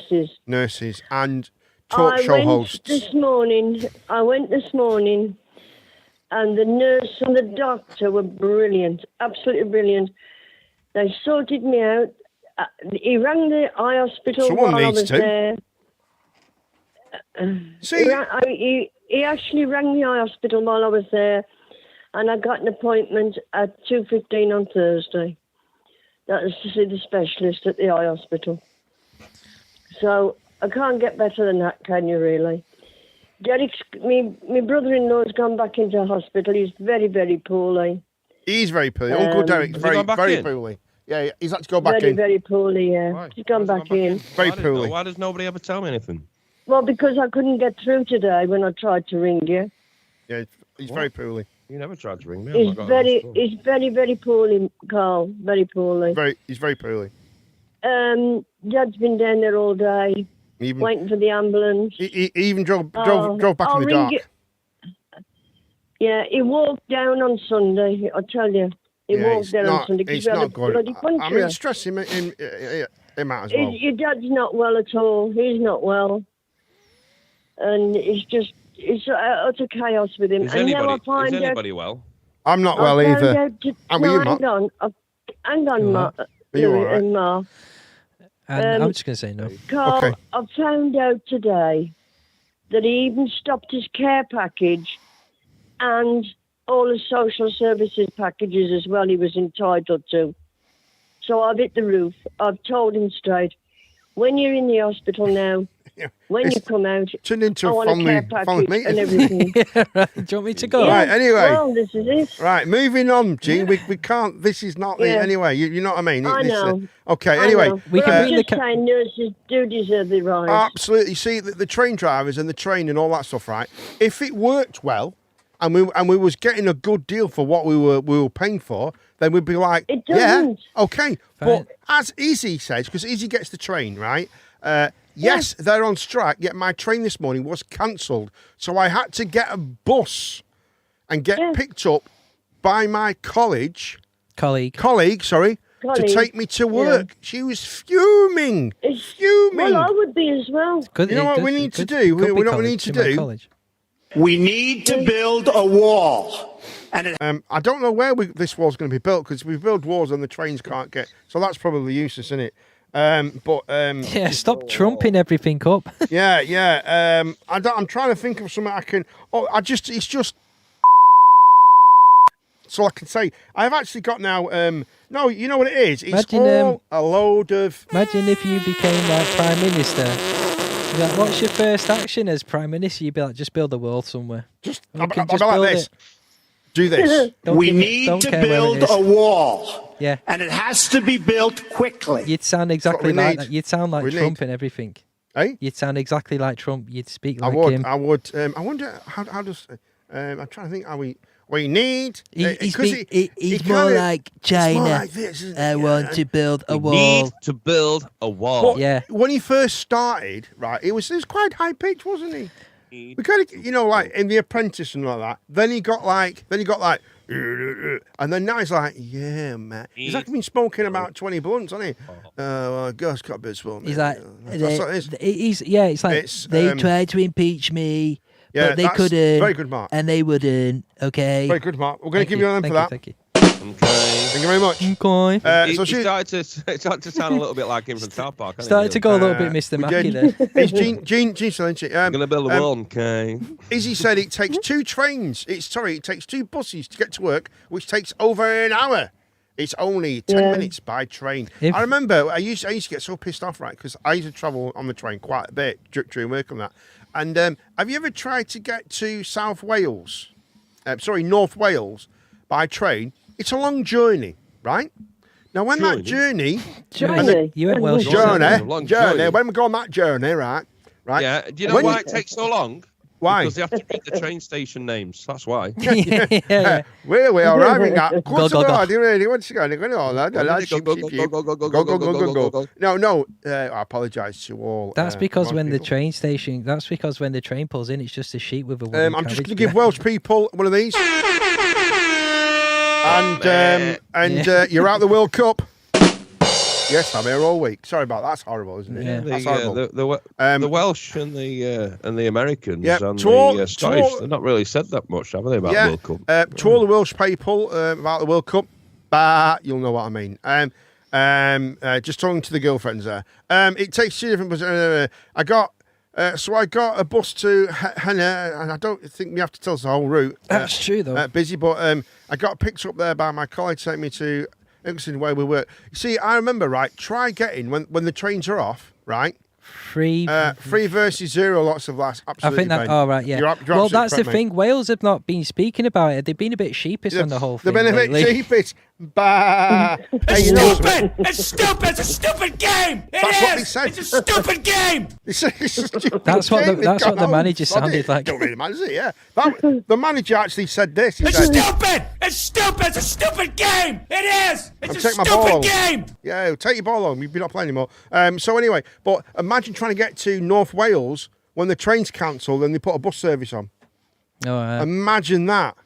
this. Nurses and talk show hosts. I went this morning, and the nurse and the doctor were brilliant, absolutely brilliant. They sorted me out. He rang the eye hospital while I was there. He actually rang the eye hospital while I was there, and I got an appointment at 2:15 on Thursday. That was to see the specialist at the eye hospital. So I can't get better than that, can you really? Derek's, my brother-in-law's gone back into hospital. He's very, very poorly. He's very poorly. Uncle Derek's very poorly. Yeah, he's had to go back in. Very poorly, yeah. Why? He's gone back in. Very poorly. Why does nobody ever tell me anything? Well, because I couldn't get through today when I tried to ring you. Yeah, he's very poorly. You never tried to ring me. He's very, very poorly, Carl. Very poorly. He's very poorly. Dad's been down there all day, waiting for the ambulance. He even drove back in the dark. Yeah, he walked down on Sunday, I tell you. He walked down on Sunday. It's not good. I mean, stress him out as well. Your dad's not well at all. He's not well. And it's utter chaos with him. Is anybody well? I'm not well either. Hang on, Mark. Are you all right? Mark. I'm just going to say no. Carl, okay. I found out today that he even stopped his care package and all the social services packages as well he was entitled to. So I've hit the roof. I've told him straight, when you're in the hospital now, when you come out, turned into I want a care package and everything. Right. Do you want me to go? Right, anyway. Well, this is it. Right, moving on, Jean. We can't, this is not the, anyway, you know what I mean? I know. Okay, anyway. We can bring saying nurses do deserve the rise. Absolutely. See, the train drivers and the train and all that stuff, right? If it worked well, and we was getting a good deal for what we were paying for, then we'd be like, it doesn't. Okay. Fine. But as Izzy says, because Izzy gets the train, right? Yes, they're on strike, yet my train this morning was cancelled. So I had to get a bus and get picked up by my colleague, to take me to work. Yeah. She was fuming. Fuming. Well, I would be as well. You know what we need to do? We know what we need to do? We need to build a wall. And I don't know where this wall's going to be built, because we build walls and the trains can't get. So that's probably useless, isn't it? Yeah, stop trumping everything up. yeah. I'm trying to think of something I can. It's just. So I can say I've actually got now. No, you know what it is. It's all a load of. Imagine if you became like Prime Minister. Like, what's your first action as Prime Minister? You'd be like, just build a wall somewhere. I'll be like this. Do this. We need to build a wall. Yeah. And it has to be built quickly. You'd sound exactly like that. You'd sound like Trump and everything. Hey? You'd sound exactly like Trump. You'd speak like him. I would. I wonder how does. I'm trying to think how we need. He's more like China. More like this, I want to build a wall. Need to build a wall. But when he first started, right, it was quite high pitched, wasn't he? We kind of, like in The Apprentice and like that. Then he got like, and then now he's like, yeah, man. He's like been smoking about 20 blunts, hasn't he? Well, Gus got a bit of smoke. He's like, it's like they tried to impeach me. Yeah, but they couldn't. Very good, Mark. And they wouldn't. Okay. Very good, Mark. We're going to give you an M for that. Thank you. Okay. Thank you very much. Okay. So he started to sound a little bit like him from South Park. Started to go a little bit Mr. Mackey there. It's Gene still, isn't it? I'm going to build a wall, okay. Izzy said it takes 2 trains. It takes 2 buses to get to work, which takes over an hour. It's only 10 minutes by train. I remember I used to get so pissed off, right? Because I used to travel on the train quite a bit during work on that. And have you ever tried to get to North Wales by train? It's a long journey, right? Now, when that journey, you went Welsh. Journey. When we go on that journey, right? Yeah. Do you know why it takes so long? Why? Because they have to read the train station names. That's why. We are arriving at. Go. No. I apologise to all. That's because when the train pulls in, it's just a sheep with a wooden I'm just carriage. going to give Welsh people one of these. And you're out the World Cup. Yes, I'm here all week. Sorry about that. That's horrible, isn't it? Yeah. That's horrible. The Welsh and the Americans and the Scottish, they've not really said that much, have they, about the World Cup? To all the Welsh people about the World Cup, you'll know what I mean. Just talking to the girlfriends there. It takes 2 different buses. I got a bus to Henna, and I don't think we have to tell us the whole route. That's true, though. Busy, but I got picked up there by my colleague to take me to Ilkeston where we work. You see, I remember, right, try getting, when the trains are off, right? Free versus 0, lots of laughs. Absolutely. I think that, yeah. Well, that's the thing. Wales have not been speaking about it. They've been a bit sheepish on the whole thing. They've been a bit sheepish. Bah. It's stupid! It's stupid! It's a stupid game! That's what they said. It's a stupid game! That's what the manager sounded like. Don't really matter, does it? Yeah. The manager actually said this. It's stupid! It's stupid! It's a stupid game! It is! It's a stupid game! Yeah, take your ball home. You've been not playing anymore. So anyway, but imagine trying to get to North Wales when the train's cancelled and they put a bus service on. Oh, imagine that.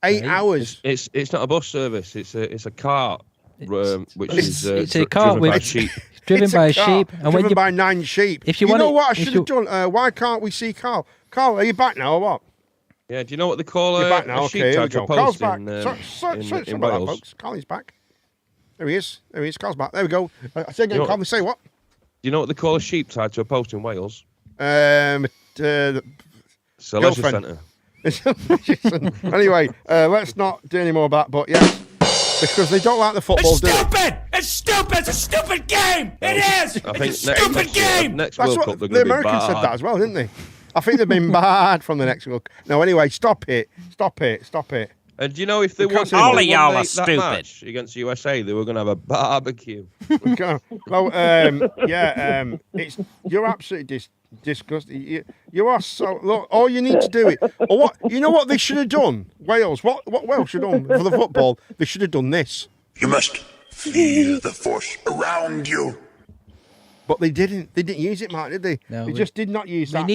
8 hours. It's not a bus service. It's a cart, which is it's a cart driven by sheep. Driven by a sheep, and driven by 9 sheep. If you know what I should have done? Why can't we see Carl? Carl, are you back now or what? Yeah. Do you know what they call You're back now. sheep Okay, tag here we go. post Carl's back. in That, Wales? folks. Carl is back. There he is. Carl's back. There we go. I say again, Carl. Say what? Do you know what they call a sheep tied to a post in Wales? It's a leisure centre. Anyway, let's not do any more of that. But yes, because they don't like the football. It's stupid! It's stupid! It's a stupid game! It is! It's a stupid game! Next That's World what Cup, the Americans said that as well, didn't they? I think they've been bad from the next World Cup. No, anyway, stop it. And do you know if they won all of y'all are that stupid match against USA, they were going to have a barbecue? You're absolutely disgusting. You are so. Look, all you need to do it. Or what? You know what they should have done? Wales. What Wales should have done for the football? They should have done this. You must feel the force around you. But they didn't. They didn't use it, Mark, did they? No, they just did not use that. We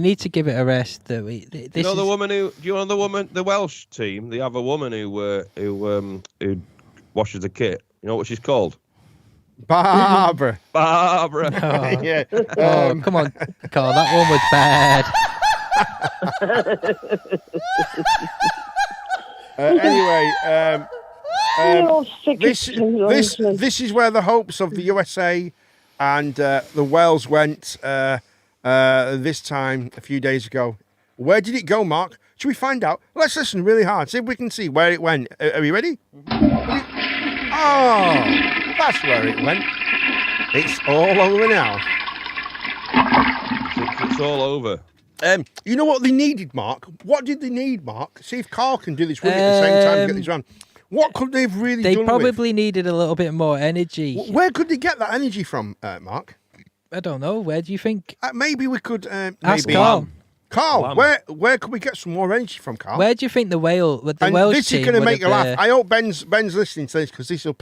need to give it a rest. The Welsh team? They have a woman who washes the kit. You know what she's called? Barbara. Barbara. Oh. Yeah. Come on, Carl. That one was bad. This is where the hopes of the USA and the Wales went this time a few days ago. Where did it go, Mark? Should we find out? Let's listen really hard. See if we can see where it went. Are you ready? Oh, that's where it went. It's all over now. It's all over. You know what they needed, Mark? What did they need, Mark? See if Carl can do this with me at the same time to get this round. What could they have really done? They probably needed a little bit more energy. Where could they get that energy from, Mark? I don't know. Where do you think? Maybe we could. Ask Carl. Carl, where could we get some more energy from, Carl? Where do you think the Welsh team? This is going to make you laugh. I hope Ben's listening to this because this will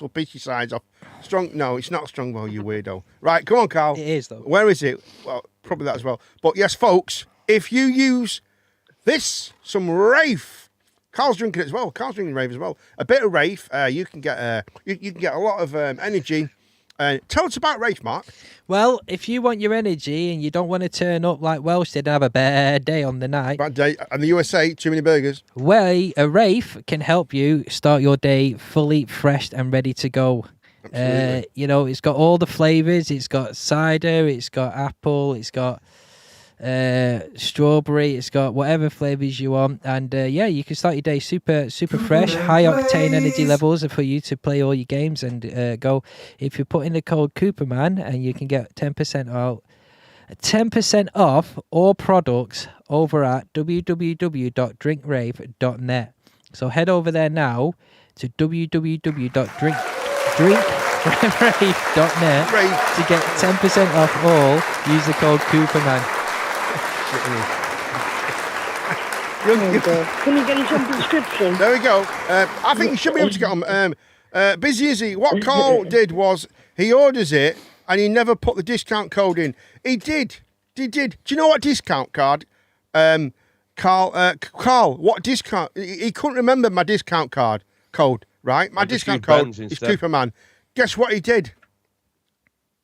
piss your sides off. Strong? No, it's not Strongbow, you weirdo. Right, come on, Carl. It is though. Where is it? Well, probably that as well. But yes, folks, if you use some Rafe. Carl's drinking it as well. Carl's drinking Rafe as well. A bit of Rafe, you can get a lot of energy. Tell us about Rafe, Mark. Well, if you want your energy and you don't want to turn up like Welsh did and have a bad day on the night. Bad day. And the USA, too many burgers. Well, a Rafe can help you start your day fully fresh and ready to go. Absolutely. It's got all the flavours. It's got cider. It's got apple. It's got strawberry. It's got whatever flavors you want, and you can start your day super fresh, high octane energy levels for you to play all your games and go. If you put in the code Cooperman, and you can get 10% out 10% off all products over at www.drinkrave.net. So head over there now to www.drinkrave.net to get 10% off all. Use the code Cooperman. Can you get his own prescription? There we go. I think you should be able to get on. Busy Izzy, what Carl did was he orders it and he never put the discount code in. He did. Do you know what discount card? Carl, what discount? He couldn't remember my discount code, right? My discount code is Cooperman. Guess what he did?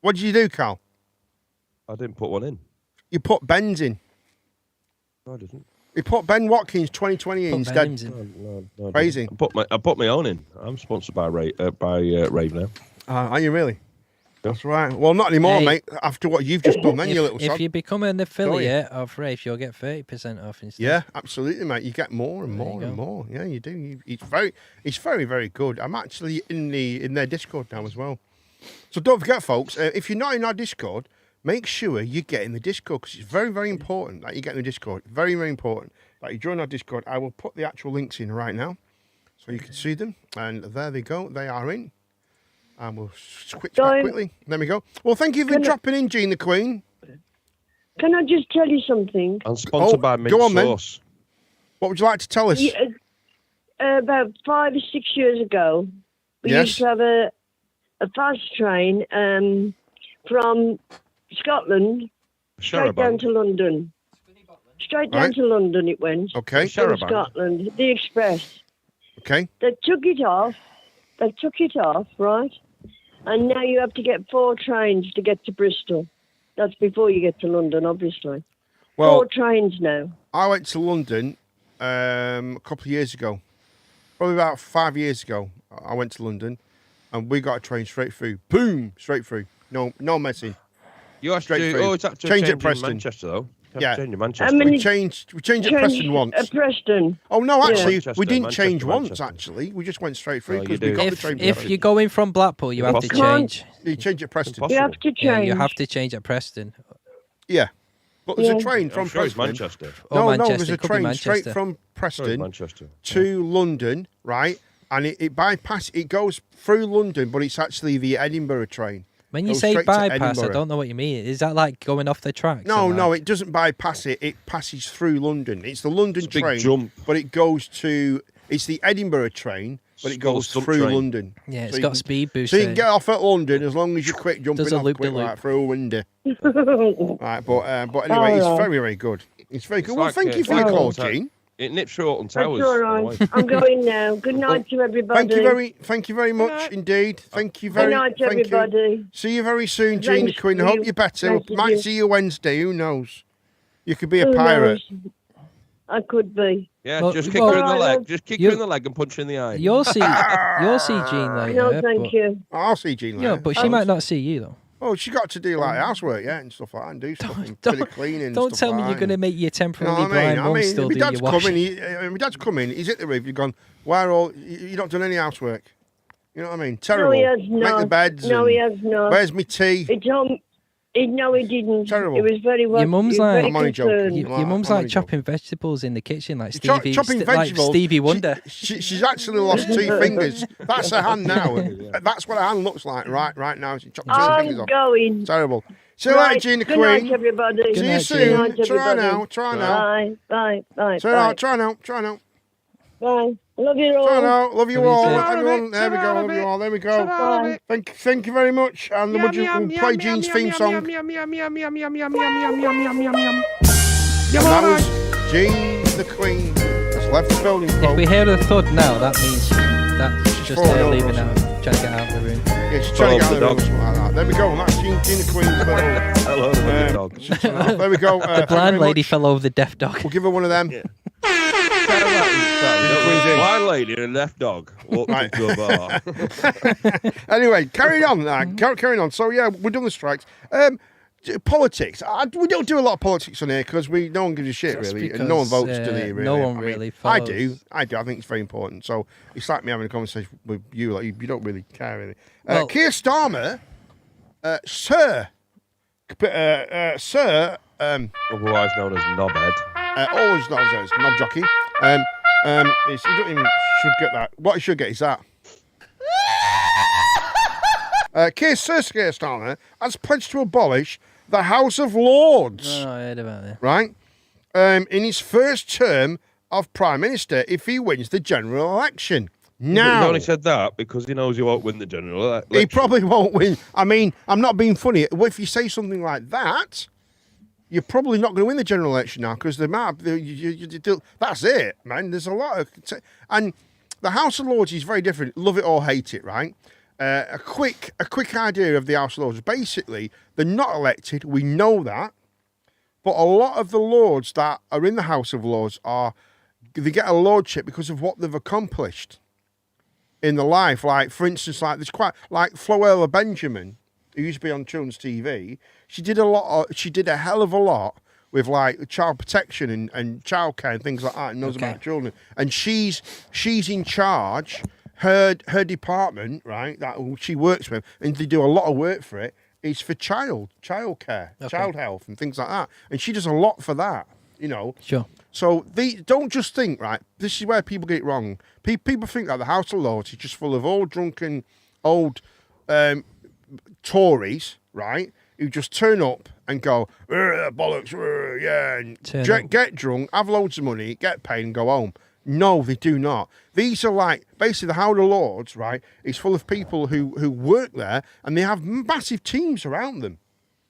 What did you do, Carl? I didn't put one in. You put Ben's in. No, I didn't. He put Ben Watkins 2020 instead. No, Crazy. I put my own in. I'm sponsored by Rave now. Are you really? That's right. Well, not anymore, mate. After what you've just done, then you little. If you become an affiliate of Rave, you'll get 30% off instead. Yeah, absolutely, mate. You get more and more and more. Yeah, you do. It's very, very good. I'm actually in their Discord now as well. So don't forget, folks. If you're not in our Discord, make sure you get in the Discord because it's very, very important that you get in the Discord. Very, very important that you join our Discord. I will put the actual links in right now so you can see them. And there they go. They are in. And we'll switch back quickly. There we go. Well, thank you for dropping in, Jean the Queen. Can I just tell you something? I'm sponsored by Mint Sauce. What would you like to tell us? Yeah, about 5 or 6 years ago, we used to have a fast train from Scotland straight down to London. Straight down to London it went. Okay. From Scotland. The Express. Okay. They took it off, right? And now you have to get 4 trains to get to Bristol. That's before you get to London, obviously. Well, 4 trains now. I went to London a couple of years ago. Probably about 5 years ago. I went to London and we got a train straight through. Boom! Straight through. No messing. You have to do, it's actually change at Preston. Manchester, though. Yeah. Change at Manchester. We changed at Preston once. At Preston. Oh, no, actually, Manchester, we didn't Manchester, change once, Manchester. actually. We just went straight through Well, because you we got do. the train. If you're going from Blackpool, you have to change. You change at Preston. You have to change. Yeah, you have to change at Preston. Yeah. But there's a train from sure it's Preston. Manchester. Or No, Manchester. there's a It could be train Manchester. straight from Preston Manchester. to London, right? And it goes through London, but it's actually the Edinburgh train. When you Goes say straight to bypass, I Edinburgh. don't know what you mean. Is that like going off the tracks? No, it doesn't bypass it. It passes through London. It's the London It's a big train, jump. but it goes to. It's the Edinburgh train, but it goes Stump through train. London. Yeah, it's So you got can- speed boost. So you can get off at London as long as you're quick jumping Does a off loop quick de loop. right through a window. Right, but anyway, it's very, very good. It's very good. Well, like, thank you it's for your like call, Alton Gene. It nips through Alton That's Towers. all right. I'm going now. Good night to everybody. Thank you very much indeed. Thank you very Good night, thank everybody. You. See you very soon, Gene the Thank Queen. I hope you. you're better. Thank Might you. see you Wednesday. Who knows? You could be a Who pirate. knows? I could be. Yeah, Well, just kick well- her in the leg. Alright, Just kick you- her in the leg and punch her in the eye. You'll see Jean later. No, thank but, you. I'll see Gene later. Yeah, but she might not see you though. Oh, she got to do like housework, yeah, and stuff like that, and do stuff, and bit of cleaning. and Don't stuff tell me like you're that, going to and- make your You know temporarily what blind I mum mean? still My do dad's your washing. coming. My dad's coming. He's at the roof. You've gone. Why are all? You not done any housework? You know what I mean? Terrible. No, he has Make the not. beds. No, and he has not. Where's my tea? No, he didn't. Terrible. It was very well. Your mum's he was like- very I'm only joking. concerned. Your mum's I'm like only chopping vegetables in the kitchen, like Cho- Stevie, chopping like vegetables. Stevie Wonder. She's actually lost 2 fingers. That's her hand now. That's what her hand looks like right now. She chopped 2 fingers I'm off. going. Terrible. See you later, Right. Gina Good night, Queen. everybody. See you night, soon. Good night, Try everybody. now. Try now. Bye. Try now. Try now. Bye. Love you all. Try now. Love you all. too. Everyone. There we go. Love you all. There we go. Bye. Thank you very much. And we'll play Gene's theme song. And that was Gene the Queen has left the building. If folks. we hear the thud now, that means that's just falling her over leaving or out, trying to get out of the room. Yeah, she's trying to get out of the Follow room or something like that. There we go. And that's Gene the Queen's Hello, the dog. There we go. The blind lady fell over the deaf dog. We'll give her one of them. Blind lady and a deaf dog walked Right. into a bar. Anyway, carrying on. Carrying on. So yeah, we're done the strikes. Politics. We don't do a lot of politics on here because no one gives a shit That's really, and no one because, votes, do they? Really? no one I mean, really I follows. do. I think it's very important. So it's like me having a conversation with you. Like you don't really care really. Well- Keir Starmer, Sir Sir, otherwise known as Knobhead, always known as Knob Jockey. He should get that. What he should get is that. Keir Starmer has pledged to abolish the House of Lords. Oh, I heard about that. Right? In his first term of Prime Minister, if he wins the general election. Now, he only said that because he knows he won't win the general election. He probably won't win. I mean, I'm not being funny. If you say something like that, you're probably not going to win the general election now because the map. That's it, man. There's a lot of, and the House of Lords is very different. Love it or hate it, right? A quick idea of the House of Lords. Basically, they're not elected. We know that, but a lot of the lords that are in the House of Lords they get a lordship because of what they've accomplished in the life. Like, for instance, like Floella Benjamin, who used to be on children's TV. She did a hell of a lot with like child protection and childcare and things like that, and knows about children. And she's in charge. Her department, right, that she works with, and they do a lot of work for it, is for childcare, child health, and things like that. And she does a lot for that, you know. Sure. So don't just think, right, this is where people get it wrong. People think that the House of Lords is just full of old drunken, old Tories, right, who just turn up and go, bollocks, yeah, and get drunk, have loads of money, get paid and go home. No, they do not. These are like, basically the House of Lords, right, is full of people who work there, and they have massive teams around them.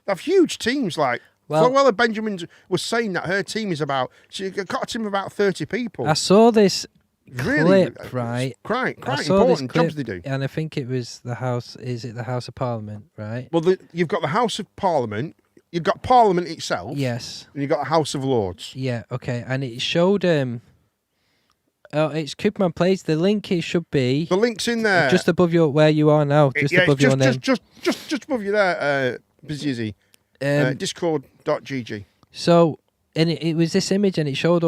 They have huge teams, like, Floella Benjamin was saying that her team is she got a team of about 30 people. I saw this really, clip, right? Quite important jobs they do. And I think it was the House of Parliament, right? Well, you've got the House of Parliament, you've got Parliament itself. Yes. And you've got the House of Lords. Yeah, okay. And it showed... it's Coopman Place. The link should be... The link's in there. Just above where you are now. Above your name. Just above you there, Bizzy. Discord.gg. So, and it was this image, and it showed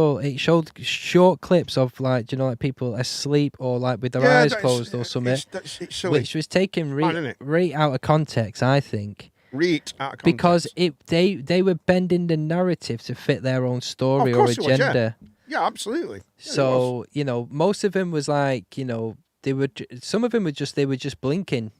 short clips of like people asleep or like with their eyes closed or something, it's silly. Which was taken right out of context, I think. Right out of context. Because they were bending the narrative to fit their own story or agenda. Yeah, absolutely. Yeah, so most of them was like some of them were just blinking,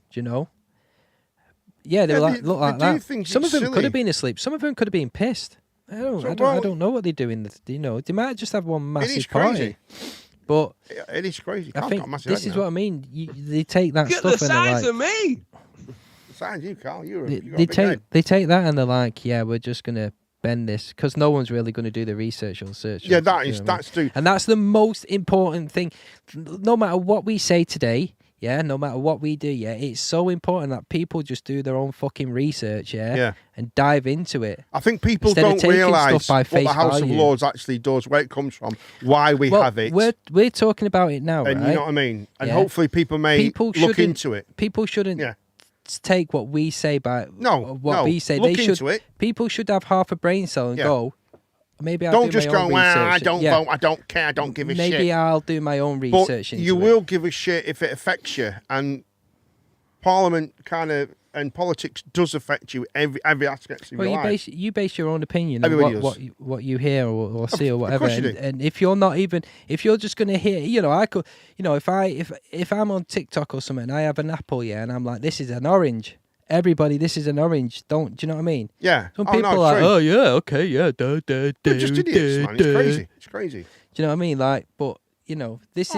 Yeah, they look like that. Some of them could have been asleep. Some of them could have been pissed. I don't know what they do they might just have one massive party. But it is crazy. I think this is what I mean. They take that Get stuff the and size they're of me. The size of you, Carl. They take that and they're like, yeah, we're just gonna bend this because no one's really going to do the research or search. Yeah, that's true. And that's the most important thing. No matter what we say today, no matter what we do, it's so important that people just do their own fucking research, and dive into it. I think people don't realise what the House of Lords actually does, where it comes from, why we have it. We're talking about it now, and right? You know what I mean? And hopefully people may look into it. People shouldn't take what we say we say. Look into it. People should have half a brain cell and go, maybe I'll don't do just my go, own well, research. I don't vote, I don't care, I don't give a shit. Maybe I'll do my own research but into you it. will give a shit if it affects you, and Parliament and politics does affect you every aspect of your life. You base your own opinion on what you hear or see or whatever. And if you're not even, if you're just going to hear, I could, if I'm on TikTok or something and I have an apple, and I'm like, this is an orange. Everybody, this is an orange. Do you know what I mean? Yeah. Some people are like, oh yeah, okay, yeah. They're just idiots, man. It's crazy. It's crazy. Do you know what I mean? Like, but this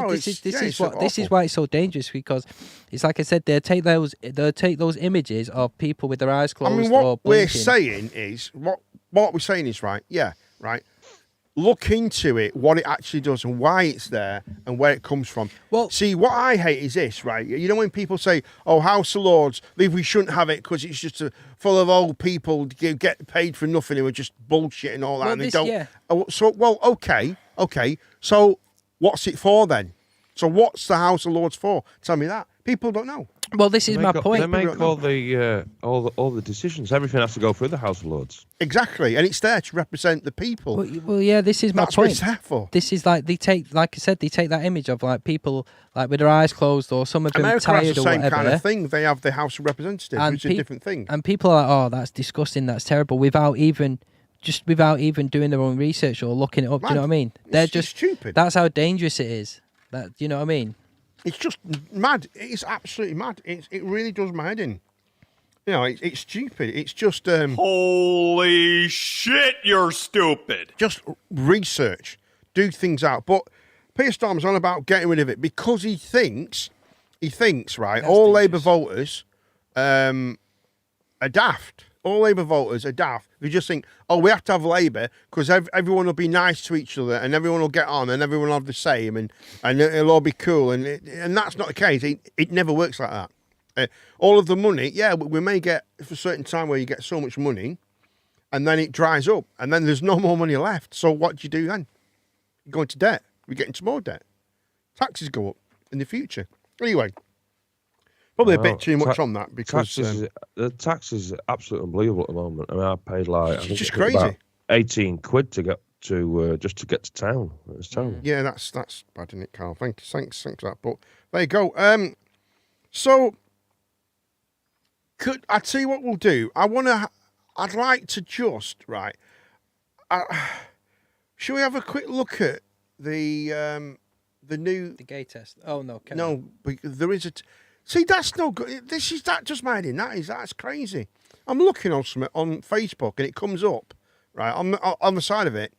is why it's so dangerous, because it's like I said, they'll take those images of people with their eyes closed. I mean, what we're saying is right. Yeah, right. Look into it, what it actually does and why it's there and where it comes from. Well, see, what I hate is this, right? You know when people say, oh, House of Lords, we shouldn't have it because it's just full of old people get paid for nothing who are just bullshit and all that. And they don't. Yeah. Okay. So what's it for then? So what's the House of Lords for? Tell me that. People don't know. Well, this is my point. They make all the decisions. Everything has to go through the House of Lords. Exactly, and it's there to represent the people. Well, yeah, this is my point. That's what it's there for. This is like they take that image of like people like with their eyes closed or some of them America tired has the or same whatever. kind of thing. They have the House of Representatives, which is a different thing. And people are like, oh, that's disgusting, that's terrible, without even doing their own research or looking it up. Do you know what I mean? They're just stupid. That's how dangerous it is. That, you know what I mean? It's just mad. It's absolutely mad. It really does my head in. You know, it's stupid. It's just holy shit, you're stupid. Just research, do things out. But Peter Storm's on about getting rid of it because he thinks, right, all Labour voters are daft. All Labour voters are daft. They just think, oh, we have to have Labour because everyone will be nice to each other and everyone will get on and everyone will have the same and it'll all be cool. And that's not the case. It never works like that. All of the money, yeah, we may get for a certain time where you get so much money and then it dries up and then there's no more money left. So what do you do then? You go into debt. We get into more debt. Taxes go up in the future. Anyway. Probably a bit too much on that because the tax is absolutely unbelievable at the moment. I mean, I paid like it's just crazy. About 18 quid to get to just to get to town. It's terrible. Yeah, that's bad, isn't it, Carl? Thanks for that. But there you go. So I tell you what we'll do? I'd like to just right. Shall we have a quick look at the gay test? Oh no, no, but there is a. See, that's no good. That just made in. That's crazy. I'm looking on Facebook and it comes up right on the side of it.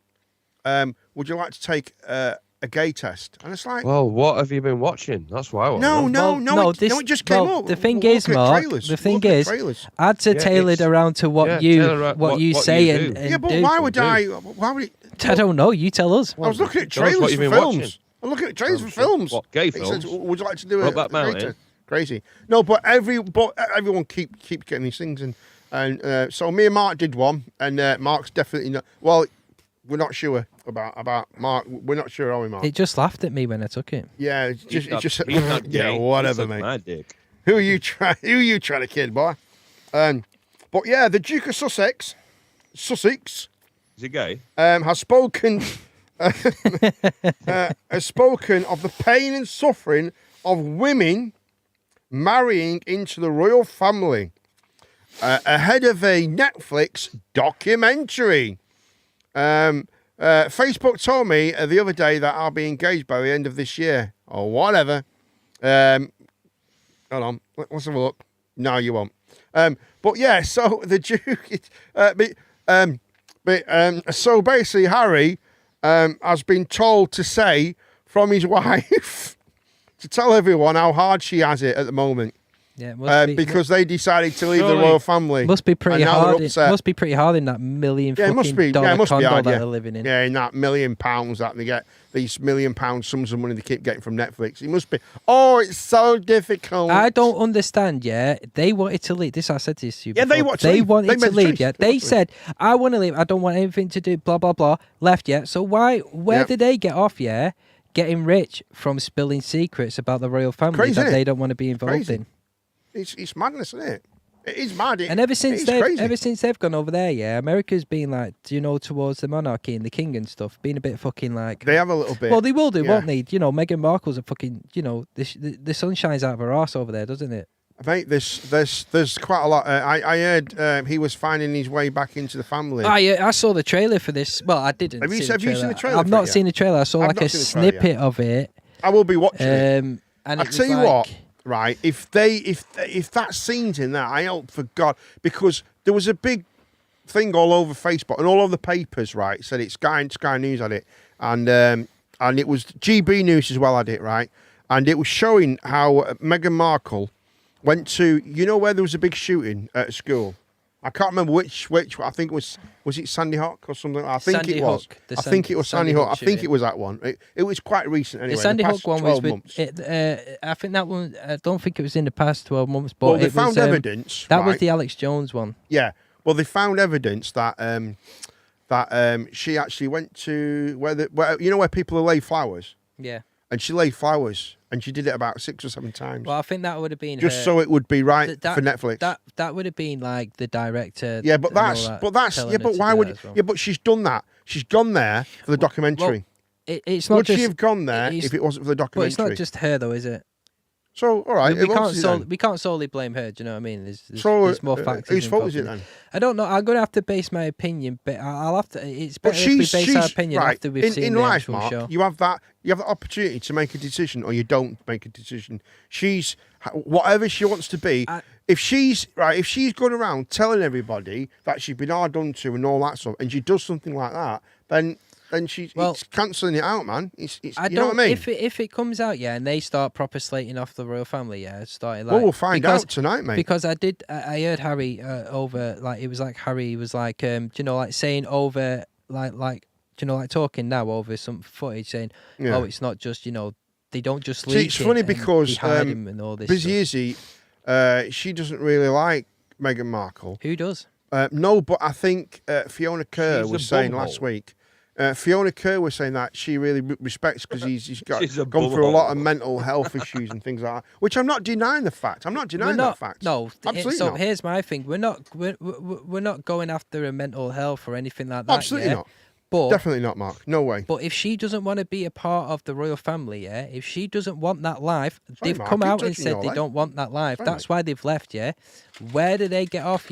Would you like to take a gay test? And it's like, well, what have you been watching? That's why I want to know. No. It just came up. The thing is, Mark. The thing is, I had to tailor it around to what you say and but do. why would I? Why would it? I don't know. You tell us. I was looking at trailers for films. I'm looking at trailers for films. What, gay films? Says, would you like to do a gay test? Crazy. No, but everyone keep getting these things, and so me and Mark did one, and Mark's definitely not. Well, we're not sure about Mark. We're not sure, are we, Mark? It just laughed at me when I took it. Yeah, it's just yeah, whatever, mate. My dick. Who are you trying to kid, boy? But yeah, the Duke of Sussex, is he gay? Has spoken of the pain and suffering of women marrying into the royal family ahead of a Netflix documentary. Facebook told me the other day that I'll be engaged by the end of this year or whatever. Hold on, let's have a look. No, you won't. But yeah, so the Duke, so basically Harry has been told to say from his wife to tell everyone how hard she has it at the moment. Yeah, because they decided to leave the royal family. Must be pretty hard. It must be pretty hard in that $1 million dollar condo that they're living in. Yeah, in that £1 million that they get, these £1 million sums of money they keep getting from Netflix. It must be. Oh, it's so difficult. I don't understand. Yeah, they wanted to leave. This I said this to you. Yeah, before. they wanted to leave. Yeah, they said, "I want to leave. I don't want anything to do." Blah blah blah. Left. Yeah. So where did they get off? Yeah. Getting rich from spilling secrets about the royal family that they don't want to be involved in. It's madness, isn't it? It is mad. And ever since they've gone over there, yeah, America's been like, towards the monarchy and the king and stuff, being a bit fucking like. They have a little bit. Well, they will do, won't they? Meghan Markle's a fucking, the sun shines out of her arse over there, doesn't it? Mate, there's quite a lot. I heard he was finding his way back into the family. I saw the trailer for this. Well, I didn't. Have you seen the trailer? I've not seen the trailer. I saw like a snippet of it. I will be watching it. And I tell you what, right? If that scene's in there, I hope for God, because there was a big thing all over Facebook and all over the papers, right? Said it. Sky News had it, and it was GB News as well had it, right? And it was showing how Meghan Markle went to, where there was a big shooting at a school. I can't remember which. I think it was it Sandy Hook or something? I think Sandy it was. Hook, I think it was Sandy Hook. I think it was that one. It was quite recent anyway. The Sandy Hook one was months. I think that one. I don't think it was in the past 12 months. But well, they found evidence. That was the Alex Jones one. Yeah. Well, they found evidence that she actually went to where people lay flowers. Yeah. and she laid flowers, and she did it about 6 or 7 times. Well, I think that would have been just her, so it would be right for Netflix. That would have been like the director. Yeah, but why would? Well. Yeah, but she's done that. She's gone there for the documentary. Well, it's not would just, she have gone there if it wasn't for the documentary? But it's not just her, though, is it? So, all right, we can't solely blame her. Do you know what I mean? There's more factors. Whose fault is it then? I don't know. I'm going to have to base my opinion, but I'll have to. It's better if we base our opinion after we've seen the actual Mark, show. You have the opportunity to make a decision, or you don't make a decision. She's whatever she wants to be. If she's going around telling everybody that she's been hard done to and all that stuff, and she does something like that, then it's cancelling it out, man. You know what I mean? If it comes out, and they start proper slating off the royal family, starting like. Well, we'll find out tonight, mate. Because I heard Harry over, like, it was like Harry was like, like saying over, like talking now over some footage saying, oh, it's not just, they don't just leak. See, it's funny because him and all this Busy Izzy, she doesn't really like Meghan Markle. Who does? No, but I think Fiona Kerr was saying last week. Fiona Kerr was saying that she really respects because he's gone through a lot of mental health issues and things like that. Which I'm not denying the fact. I'm not denying that fact. No, absolutely so not. Here's my thing: we're not going after a mental health or anything like that. Absolutely not. But definitely not, Mark. No way. But if she doesn't want to be a part of the royal family, if she doesn't want that life, they've Mark, come out and said they don't want that life. That's why they've left. Where do they get off?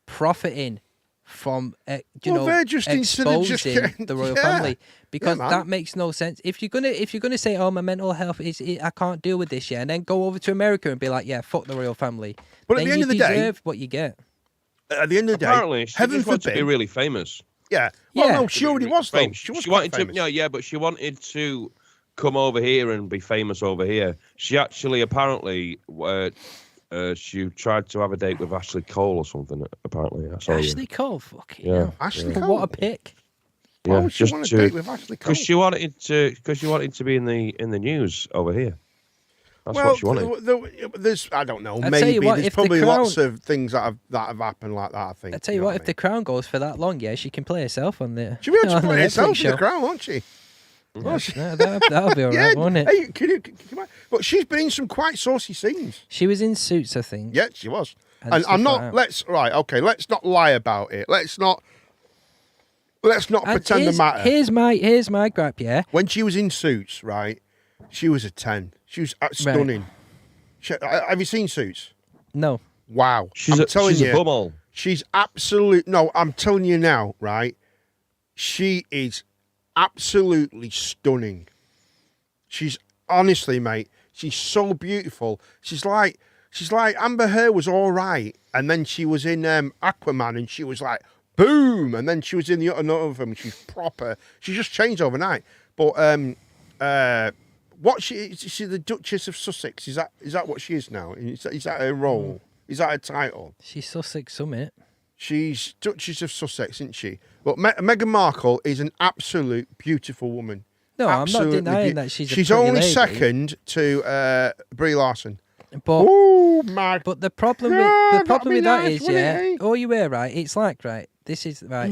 Profiting from they're just exposing the royal family, because that makes no sense. If you're gonna say, oh, my mental health I can't deal with this, and then go over to America and be like, fuck the royal family. But at the end of the day, deserve what you get. At the end of the day, apparently, she just wants to be really famous. Yeah. Well, no, she already was though. She wanted to. But she wanted to come over here and be famous over here. She actually apparently. She tried to have a date with Ashley Cole or something. Apparently, Ashley Cole, fucking hell. Ashley Cole, what a pick! Why would she want to date with Ashley Cole? Because she wanted to be in the news over here. That's what she wanted. There's, I don't know. Maybe there's probably lots of things that have happened like that. I think. I tell you what, if the Crown goes for that long, she can play herself on there. She will play herself in the Crown, won't she? That'll be all right, won't it? Hey, can you, but she's been in some quite saucy scenes. She was in Suits, I think. Yeah, she was. And I'm not. Let's not lie about it. Let's not pretend the matter. Here's my gripe. Yeah. When she was in Suits, right, she was a 10. She was stunning. Right. Have you seen Suits? No. Wow. She's a bumhole. She's absolute. No, I'm telling you now, right. She is absolutely stunning. She's honestly, mate, she's so beautiful. She's like Amber Heard was all right, and then she was in Aquaman, and she was like boom, and then she was in another film. She's proper. She just changed overnight. But what she's the Duchess of Sussex? Is that what she is now? Is that her role? Is that her title? She's Sussex Summit. She's Duchess of Sussex, isn't she? But Meghan Markle is an absolute beautiful woman. No, absolutely, I'm not denying that she's a she's only lady. Second to Brie Larson. But the problem with that is, oh, you were right. It's like This is right.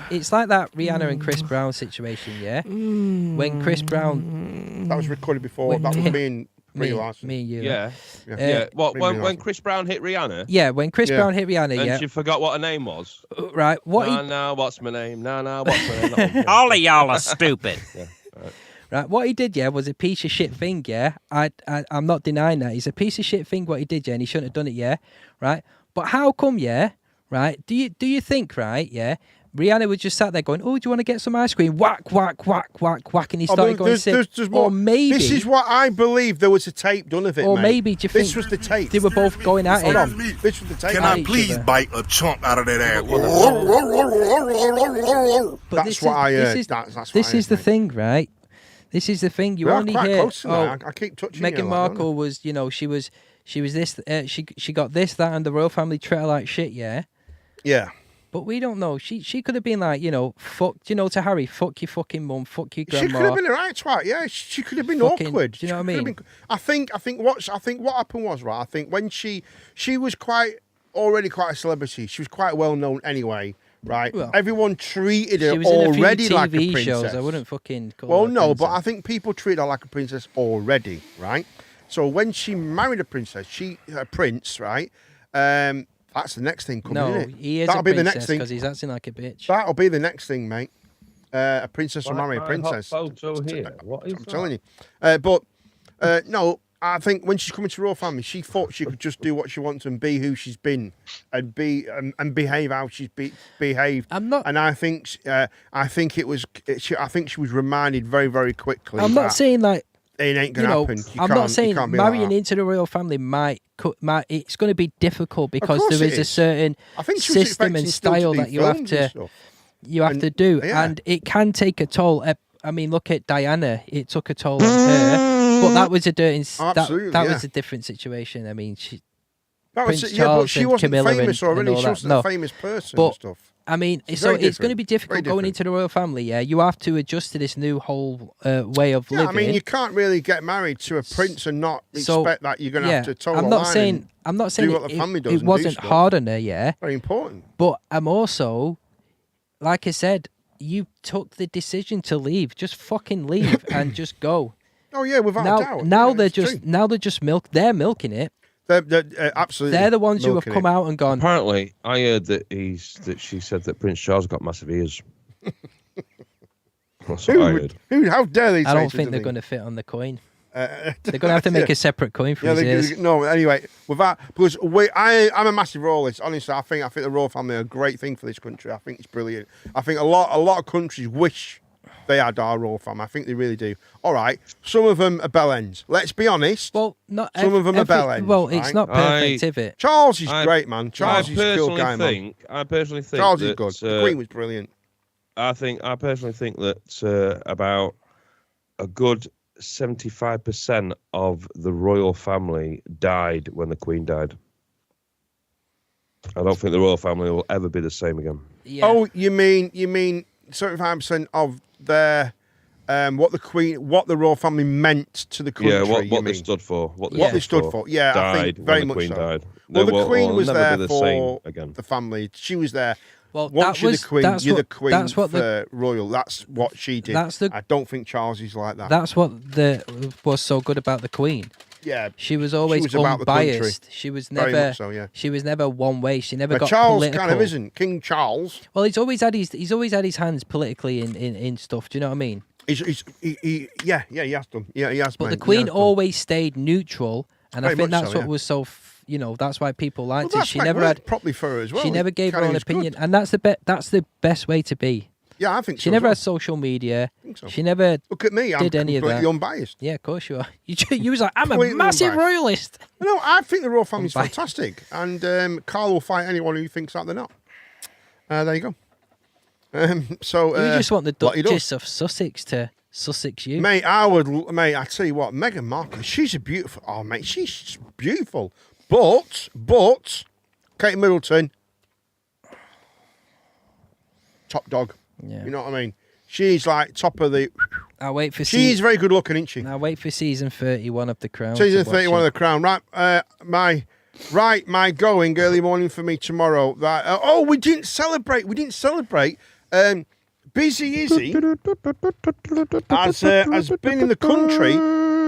It's like that Rihanna and Chris Brown situation, When Chris Brown, that was recorded before. That was me and Brie Larson. Me and you. Yeah. What when Chris Brown hit Rihanna? Yeah, when Chris Brown hit Rihanna. And she forgot what her name was. Right. What? No, what's my name? No, what's my name? All of y'all are stupid. Right, what he did, was a piece of shit thing, I'm not denying that. It's a piece of shit thing what he did, and he shouldn't have done it, right? But how come, right? Do you think, right, Rihanna was just sat there going, oh, do you want to get some ice cream? Whack, whack, whack, whack, whack, and he started going sick. Or maybe... This is what I believe there was a tape done of it, Or maybe, do you think... This was the tape. They were both going at it. Hold on, this was the tape. Can I please bite a chunk out of that ass? But that's what I heard. This is the thing, right? This is the thing. You only hear. I keep touching Meghan Markle was, she was this. She got this, that, and the royal family treat her like shit. Yeah. But we don't know. She could have been like, fuck, to Harry, fuck your fucking mum, fuck your grandma. She could have been a right twat. Yeah, she could have been awkward. Do you know what I mean? I think what happened was, right. I think when she was already quite a celebrity. She was quite well known anyway. right? Well, Everyone treated her She was in a few already like a TV princess. shows. I wouldn't fucking call Well, her a no, but princess. I think people treat her like a princess already, right? So when she married a princess, a prince, right? That's the next thing coming, No, isn't it? he is That'll a be the princess next thing. because he's acting like a bitch. That'll be the next thing, mate. A princess will marry a My princess. hot photo here. What is I'm that? telling you. No, I think when she's coming to the royal family, she thought she could just do what she wants and be who she's been and be and behave how she's behaved. I'm not. And I think it was. I think she was reminded very, very quickly. I'm not saying like. It ain't gonna happen. I'm not saying can't be marrying like that. into the royal family might. It's going to be difficult because course there it is a is. certain I think she was system and expecting still to style do that you have films and to stuff. do, yeah. and it can take a toll. I mean, look at Diana; it took a toll on her, but that was a Absolutely, that yeah. was a different situation. I mean, That was, Prince yeah, but Charles she and wasn't Camilla famous and already. all She that. wasn't No. a famous person But- and stuff. I mean, It's so very it's going to different, be very difficult going different. into the royal family. Yeah, you have to adjust to this new whole way of Yeah, living. I mean, you can't really get married to a prince and not So, expect that you're going to have to toe I'm the not line saying and I'm not saying do what the family does and it do wasn't stuff. hard on her, yeah. Very important. But I'm also, like I said, you took the decision to leave. Just fucking leave and just go. Oh yeah, without a Now, doubt. now Yeah, they're it's just true. they're milking it. They're absolutely. They're the ones who have milking come it. out and gone. Apparently, I heard that she said that Prince Charles got massive ears. That's what I heard. How dare they? I say don't such think a they're thing? going to fit on the coin. They're They're going to have to make a separate coin for Yeah, his ears. no. Anyway, with that, because I'm a massive royalist. Honestly, I think the royal family are a great thing for this country. I think it's brilliant. I think a lot of countries wish they had our royal family. I think they really do. All right, some of them are bell ends. Let's be honest. Well, not Some of them are bell ends, Well, it's right? not perfect, is it? Charles is I- great, man. Charles is a cool guy, man. I personally think Charles is that, good. The Queen was brilliant. I personally think that about a good 75% of the royal family died when the Queen died. I don't think the royal family will ever be the same again. Yeah. Oh, you mean 75% of their what the royal family meant to the country? Yeah, what you they mean? stood for. What they stood for. Yeah, died I think very when the much Queen so. died. Well, They the Queen will was never there be the for same again. the family. She was there. Well, Once you're the Queen, that's you're the what- Queen that's what for royal. That's what she did. I don't think Charles is like that. That's what was so good about the Queen. Yeah, She was always was about the country. unbiased. She was Very never. much so, yeah. She was never one way. She never But got Charles political. kind of isn't. King Charles. Well, he's always had his hands politically in stuff. Do you know what I mean? He has done. Yeah, he has. But mate, the he Queen has done. always stayed neutral, and I Very think much that's so, what yeah. was so. That's why people Well, liked her. that's She why it never worked had. properly for her as well. She never It gave her kinda own was good. opinion, and that's the best way to be. Yeah, I think She so. never as had social media. I think so. She never Look at me. I'm did any of completely that. unbiased. Yeah, of course you are. You was like, I'm a Completely massive unbiased. royalist. No, I think the royal family's Unbiased. fantastic, and Carl will fight anyone who thinks that they're not. There you go. So You just want the what he does. Duchess of Sussex to Sussex you. Mate, I tell you what, Meghan Markle, she's a beautiful. Oh, mate, she's beautiful. But Kate Middleton, top dog. Yeah. You know what I mean? She's like top of the. I'll wait for She's very good looking, isn't she? I'll wait for season 31 of The Crown. Season to watch 31 it. of The Crown. Right, my going early morning for me tomorrow. Right, we didn't celebrate. Busy Izzy has been in the country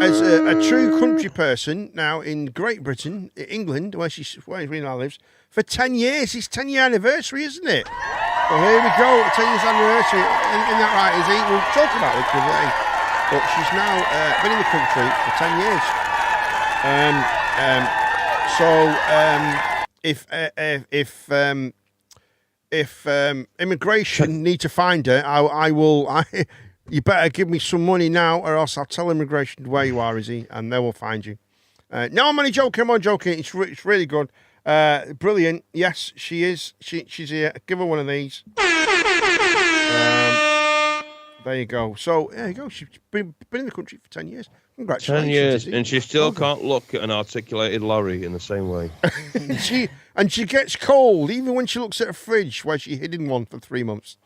as a true country person now in Great Britain, England, where she now lives, for 10 years. It's 10-year anniversary, isn't it? Well, here we go, 10 years anniversary. Isn't that right, Izzy? We'll talk about it today. But she's now been in the country for 10 years. If immigration need to find her, I will. You better give me some money now, or else I'll tell immigration where you are, Izzy, and they will find you. No, I'm only joking. I'm only joking. It's really good. Brilliant. Yes, she is. She's here. Give her one of these. There you go. So there you go. She's been in the country for 10 years. Congratulations. 10 years, Izzy. and she still can't look at an articulated lorry in the same way. she gets cold even when she looks at a fridge where she hid in one for 3 months,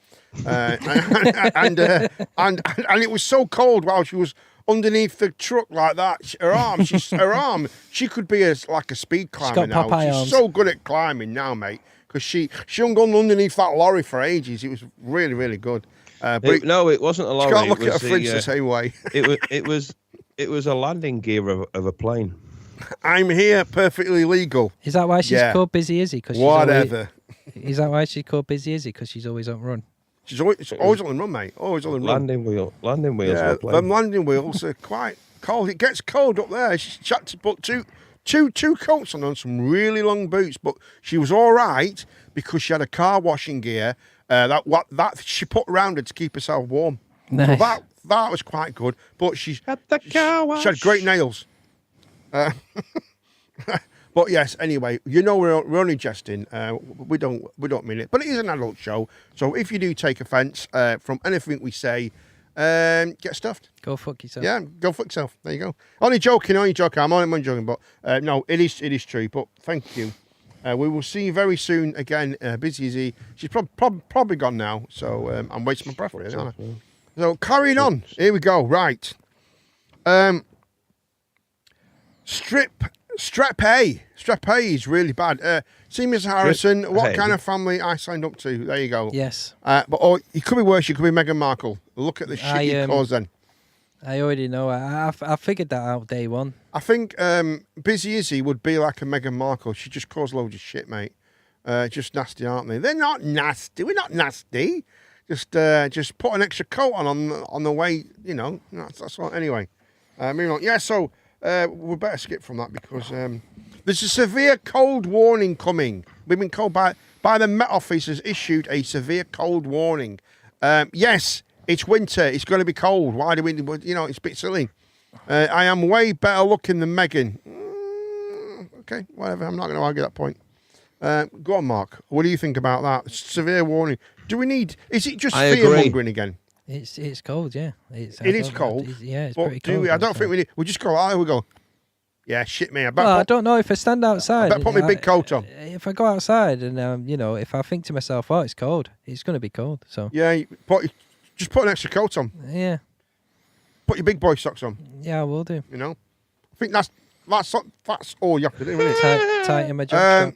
and it was so cold while she was underneath the truck like that. Her arm, she could be like a speed climber got now. Popeye She's arms. so good at climbing now, mate. because she hung on underneath that lorry for ages. It was really, really good. No, it wasn't a lorry. You can't look it at was her fridge the same way. it was a landing gear of a plane. I'm here, perfectly legal. Is that why she's called Busy Izzy? Cause whatever. Is that why she's called Busy Izzy? Because she's always on run. She's always on the run, mate. Always on the run. Landing wheels. Yeah, them landing wheels are quite cold. It gets cold up there. She had to put two coats on some really long boots, but she was all right because she had a car washing gear that she put around her to keep herself warm. Nice. So that was quite good. But she had great nails. But yes, anyway, we're only jesting. We don't mean it, but it is an adult show. So if you do take offence from anything we say, get stuffed. Go fuck yourself. Yeah, go fuck yourself. There you go. Only joking. I'm only joking. But no, it is true. But thank you. We will see you very soon again. Busy Izzy. She's probably gone now. So I'm wasting my breath really, aren't I? So carrying on. Here we go. Right. Strep A is really bad. See, Mr. Harrison, what kind of family I signed up to? There you go. Yes. But it could be worse. You could be Meghan Markle. Look at the shit you caused then. I already know. I figured that out day one. I think Busy Izzy would be like a Meghan Markle. She just caused loads of shit, mate. Just nasty, aren't they? They're not nasty. We're not nasty. Just put an extra coat on the way. You know. That's all. Anyway, moving on. Yeah. So. We better skip from that because there's a severe cold warning coming. We've been told by the Met Office has issued a severe cold warning. Yes, it's winter. It's going to be cold. Why do we? It's a bit silly. I am way better looking than Meghan. Okay, whatever. I'm not going to argue that point. Go on, Mark. What do you think about that? Severe warning. Do we need? Is it just fear mongering again? It's cold, yeah. It is cold. It's pretty cold. I don't think we need. We just go out. We go. Yeah, shit me. I don't know if I stand outside. I better put my big coat on. If I go outside and if I think to myself, oh, it's cold, it's going to be cold. So yeah, just put an extra coat on. Yeah. Put your big boy socks on. Yeah, I will do. I think that's all you have to do, isn't it? Tight in my job.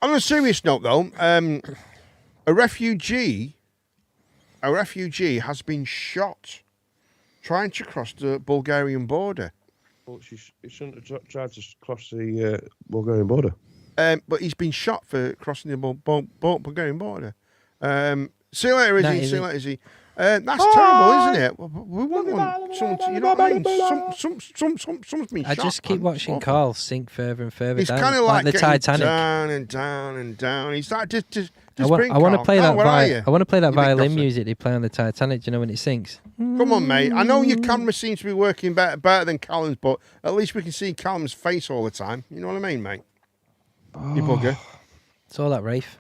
On a serious note, though, a refugee has been shot trying to cross the Bulgarian border. Well, she shouldn't have tried to cross the Bulgarian border. But he's been shot for crossing the Bulgarian border. See you later, Izzy. See you later, Izzy. That's terrible, isn't it? We want someone to, you know what I mean? Someone's been shot. I just keep watching Carl sink further and further He's down. kind of like the Titanic. Down and down and down. He's like, just I want to play that. I want to play that violin gossip. music they play on the Titanic. Do you know when it sinks? Come on, mate. I know your camera seems to be working better than Callum's, but at least we can see Callum's face all the time. You know what I mean, mate? You bugger. It's all that Rafe.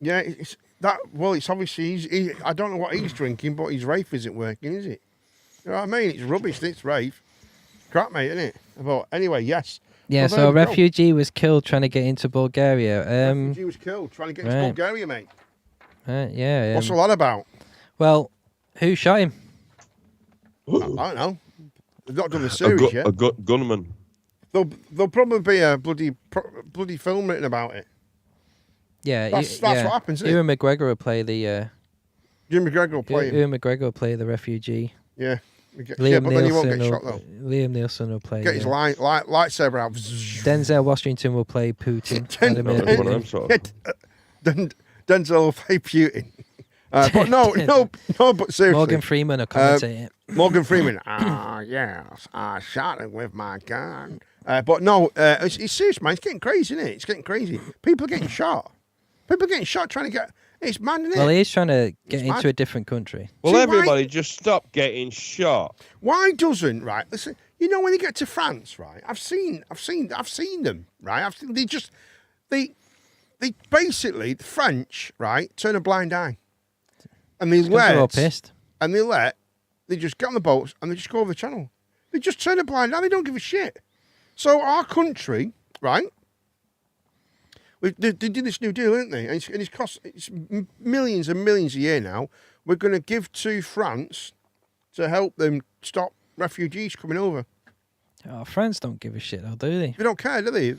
Yeah, it's that. Well, it's obviously I don't know what he's drinking, but his Rafe isn't working, is it? You know what I mean? It's rubbish. It's Rafe. Crap, mate, isn't it? But anyway, yes. Yeah, so a refugee was killed trying to get into Bulgaria. Refugee was killed trying to get into Bulgaria, mate. Yeah. What's all that about? Well, who shot him? I don't know. They've not done the series yet. A gunman. There'll probably be a bloody film written about it. Yeah, that's what happens. Isn't Ewan McGregor will play the. Ewan McGregor will play him. Ewan McGregor will play the refugee. Yeah. But then he won't get shot though. Liam Neeson will play. Get his lightsaber out. Denzel Washington will play Putin. Denzel will play Putin. But no. But seriously, Morgan Freeman will commentate it. Morgan Freeman. Yes, I shot him with my gun. But no, it's serious, man. It's getting crazy, isn't it? It's getting crazy. People are getting shot. People are getting shot trying to get. It's mad, isn't it? Well, he's trying to get into a different country. Well, everybody just stop getting shot. Why doesn't, right? Listen, when they get to France, right? I've seen them, right? They basically, the French, right, turn a blind eye. And they they're all pissed. And they just get on the boats and they just go over the channel. They just turn a blind eye. They don't give a shit. So our country, right? They did this new deal, didn't they? And it's millions and millions a year now. We're going to give to France to help them stop refugees coming over. Oh, France don't give a shit, though, do they? They don't care, do they?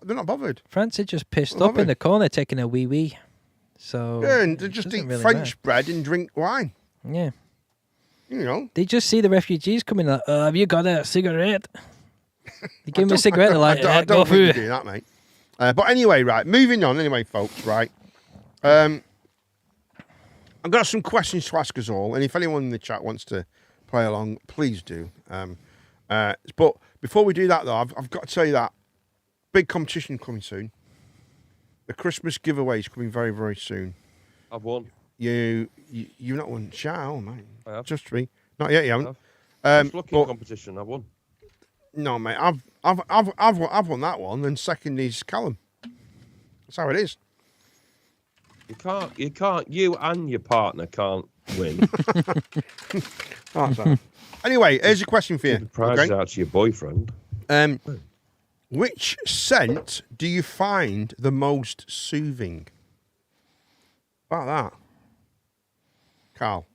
They're not bothered. France are just pissed Not up in bothered. the corner taking a wee. So Yeah, and they it just doesn't eat really French bread and drink wine. matter. Yeah. You know. They just see the refugees coming like, have you got a cigarette? They give them a cigarette, they're like, I go don't through. think you do that, mate. But anyway, right, moving on anyway, folks, right. I've got some questions to ask us all, and if anyone in the chat wants to play along, please do. But before we do that, though, I've got to tell you that big competition coming soon. The Christmas giveaway is coming very, very soon. I've won. You've not won. Shout out, mate. I have. Just me. Not yet, you haven't. It's lucky but- competition. I've won. No, mate. I've won that one, and second is Callum. That's how it is. You can't. You and your partner can't win. Anyway, here's a question for you. The prize is out to your boyfriend. Which scent do you find the most soothing? About that, Carl.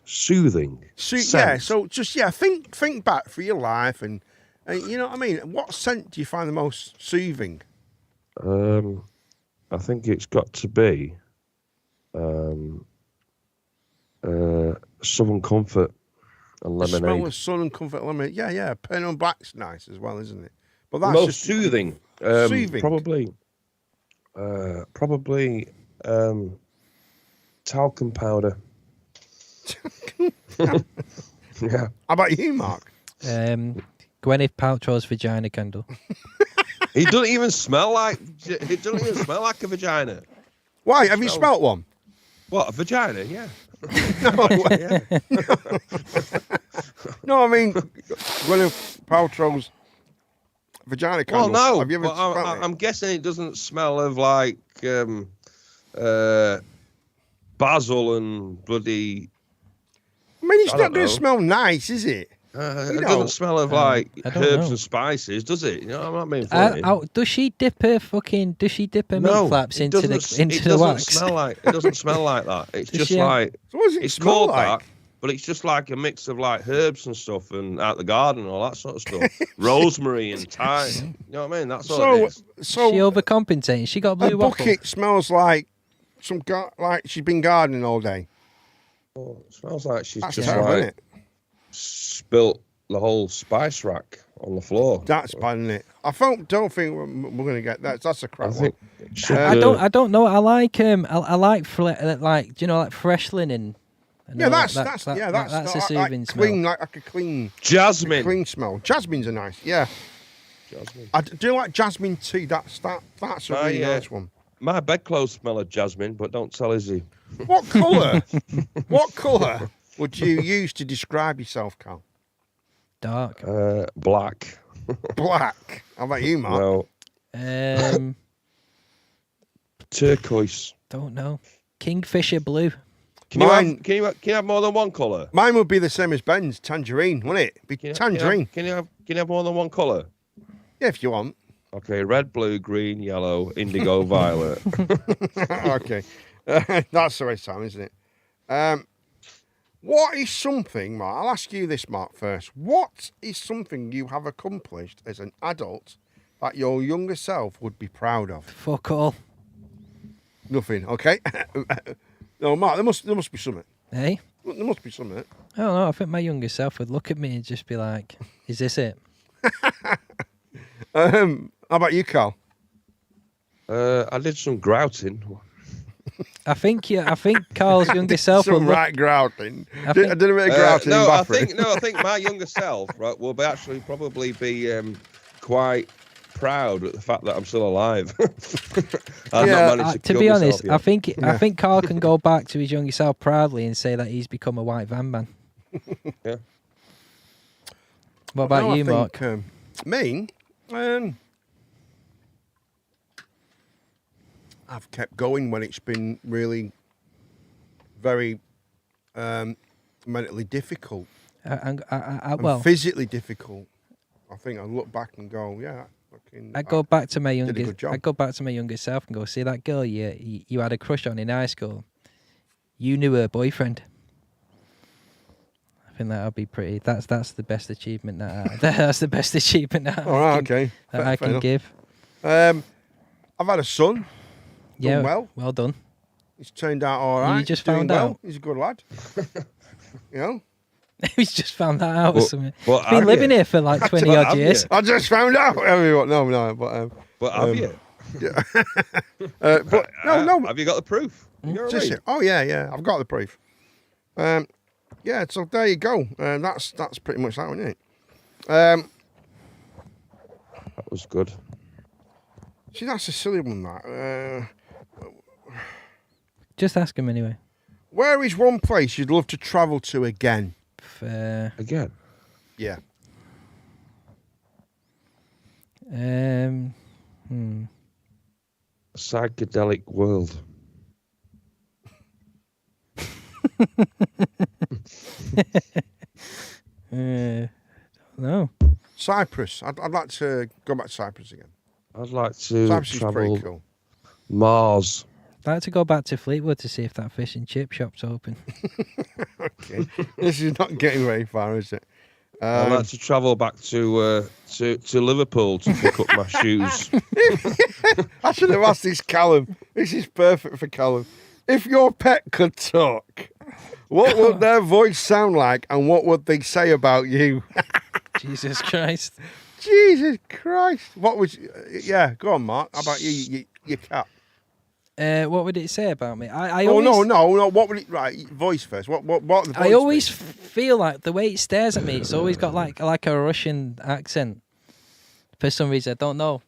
Soothing. Yeah. So just think back through your life, and you know what I mean. What scent do you find the most soothing? I think it's got to be Southern Comfort and The smell lemonade. of Sun and Comfort lemonade. Yeah. Pearl and Black's nice as well, isn't it? But that's Most just soothing. Soothing. Probably talcum powder. Yeah. How about you, Mark? Gwyneth Paltrow's vagina candle. It doesn't even smell like a vagina. Why? Have you smelt one? What, a vagina? Yeah. No, I mean Gwyneth Paltrow's vagina candle. Well, no. Have you ever But smelt it? I'm guessing it doesn't smell of like basil and bloody. I mean, it's I not don't going to know. smell nice, is it? It know, doesn't smell of like I don't herbs know. and spices, does it? You know, I'm not being funny. Does she dip her No, meat flaps it into the doesn't- into it the doesn't wax? Smell like it doesn't smell like that. It's Does just she have- like So what does it it's smell called like? that, but it's just like a mix of like herbs and stuff and out the garden and all that sort of stuff. Rosemary and thyme. You know what I mean? That's all it is. So She overcompensating. She got a blue waffle. bucket smells like like she's been gardening all day. Oh, it smells like she's That's just terrible, like isn't it? spilt the whole spice rack on the floor. That's bad, isn't it? Don't think we're going to get that. That's a crap I think one. it should, I don't know. I like I like like do you know like fresh linen. I Yeah, know that's a soothing like smell. clean, like a clean jasmine. smell. Jasmine's a nice, yeah. Jasmine. I do like jasmine tea. That's a really nice one. My bedclothes smell of jasmine, but don't tell Izzy. What colour? What colour would you use to describe yourself, Carl? Dark. Black. Black. How about you, Mark? No, turquoise. Don't know. Kingfisher blue. Can you Mine- have more than one colour? Mine would be the same as Ben's, tangerine, wouldn't it? Be tangerine. Can you have more than one colour? Yeah, if you want. Okay, red, blue, green, yellow, indigo, violet. Okay. That's the right time, isn't it? What is something, Mark? I'll ask you this, Mark, first. What is something you have accomplished as an adult that your younger self would be proud of? Fuck all. Nothing, okay? No, Mark, there must be something. Hey? There must be something. I don't know. I think my younger self would look at me and just be like, "Is this it?" How about you, Carl? I did some grouting. I think Carl's younger self would Some look. right grouting. I I did a bit of grouting in I Bathurst. think my younger self right will be actually probably be quite proud at the fact that I'm still alive. I've not managed to To kill be myself honest, yet. I think Carl can go back to his younger self proudly and say that he's become a white van man. Yeah. What about No, I you, think, Mark? Me? I've kept going when it's been really very mentally difficult Well, and physically difficult. I think I look back and go, yeah, I go back to my did a younger. good job. I go back to my younger self and go, see that girl you had a crush on in high school. You knew her boyfriend. I think that'll be pretty. That's the best achievement that's the best achievement that I can give. I've had a son. Yeah, well done. He's turned out all right. You just He's doing found out. well. He's a good lad. You know. He's just found that out or something. But He's been living here for like 20 odd years. I just found out. No, but have you? Yeah. But no. Have you got the proof? Oh yeah. I've got the proof. Yeah. So there you go. That's pretty much that one, isn't it? That was good. See, that's a silly one. That. Just ask him anyway. Where is one place you'd love to travel to again? Again? Yeah. Psychedelic world. No. Cyprus. I'd like to go back to Cyprus again. I'd like to Cyprus travel is pretty cool. Mars. I'd like to go back to Fleetwood to see if that fish and chip shop's open. Okay. This is not getting very far, is it? I'd like to travel back to Liverpool to pick up my shoes. I should have asked this Callum. This is perfect for Callum. If your pet could talk, what would their voice sound like and what would they say about you? Jesus Christ. Jesus Christ. What was... Yeah, go on, Mark. How about you, your cat? What would it say about me? No. What would it... Right, voice first. What the voice I always feel like the way it stares at me, it's always got like a Russian accent. For some reason, I don't know.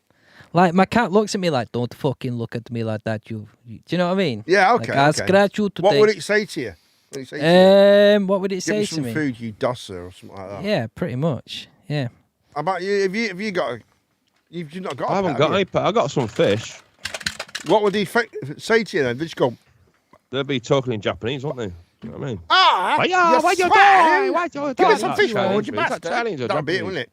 Like, my cat looks at me like, don't fucking look at me like that, you. Do you know what I mean? Yeah, okay. Like, I'll scratch you today. What would it say to you? What would it say to me? Give me some food, you dosser, or something like that. Yeah, pretty much. Yeah. How about you? Have you got you've not got I haven't got any pet. I got some fish. What would he say to you then? They just go... They'd be talking in Japanese, won't they? You know what I mean? What you doing? Give me some fish, would you bastard? That'd be it, wouldn't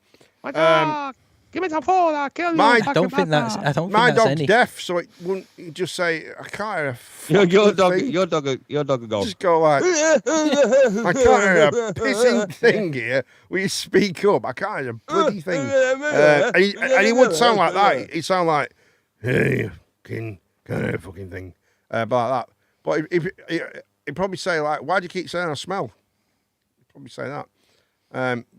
it? Give me some food, I'll kill you. I don't think that's my dog's any. deaf, so it wouldn't. He'd just say, "I can't hear a your dog will go. Just go like, I can't hear a pissing thing here. Will you speak up? I can't hear a bloody thing. And he wouldn't sound like that. He'd sound like, hey, can't hear a fucking thing, but like that. But he'd probably say like, why do you keep saying I smell? He'd probably say that.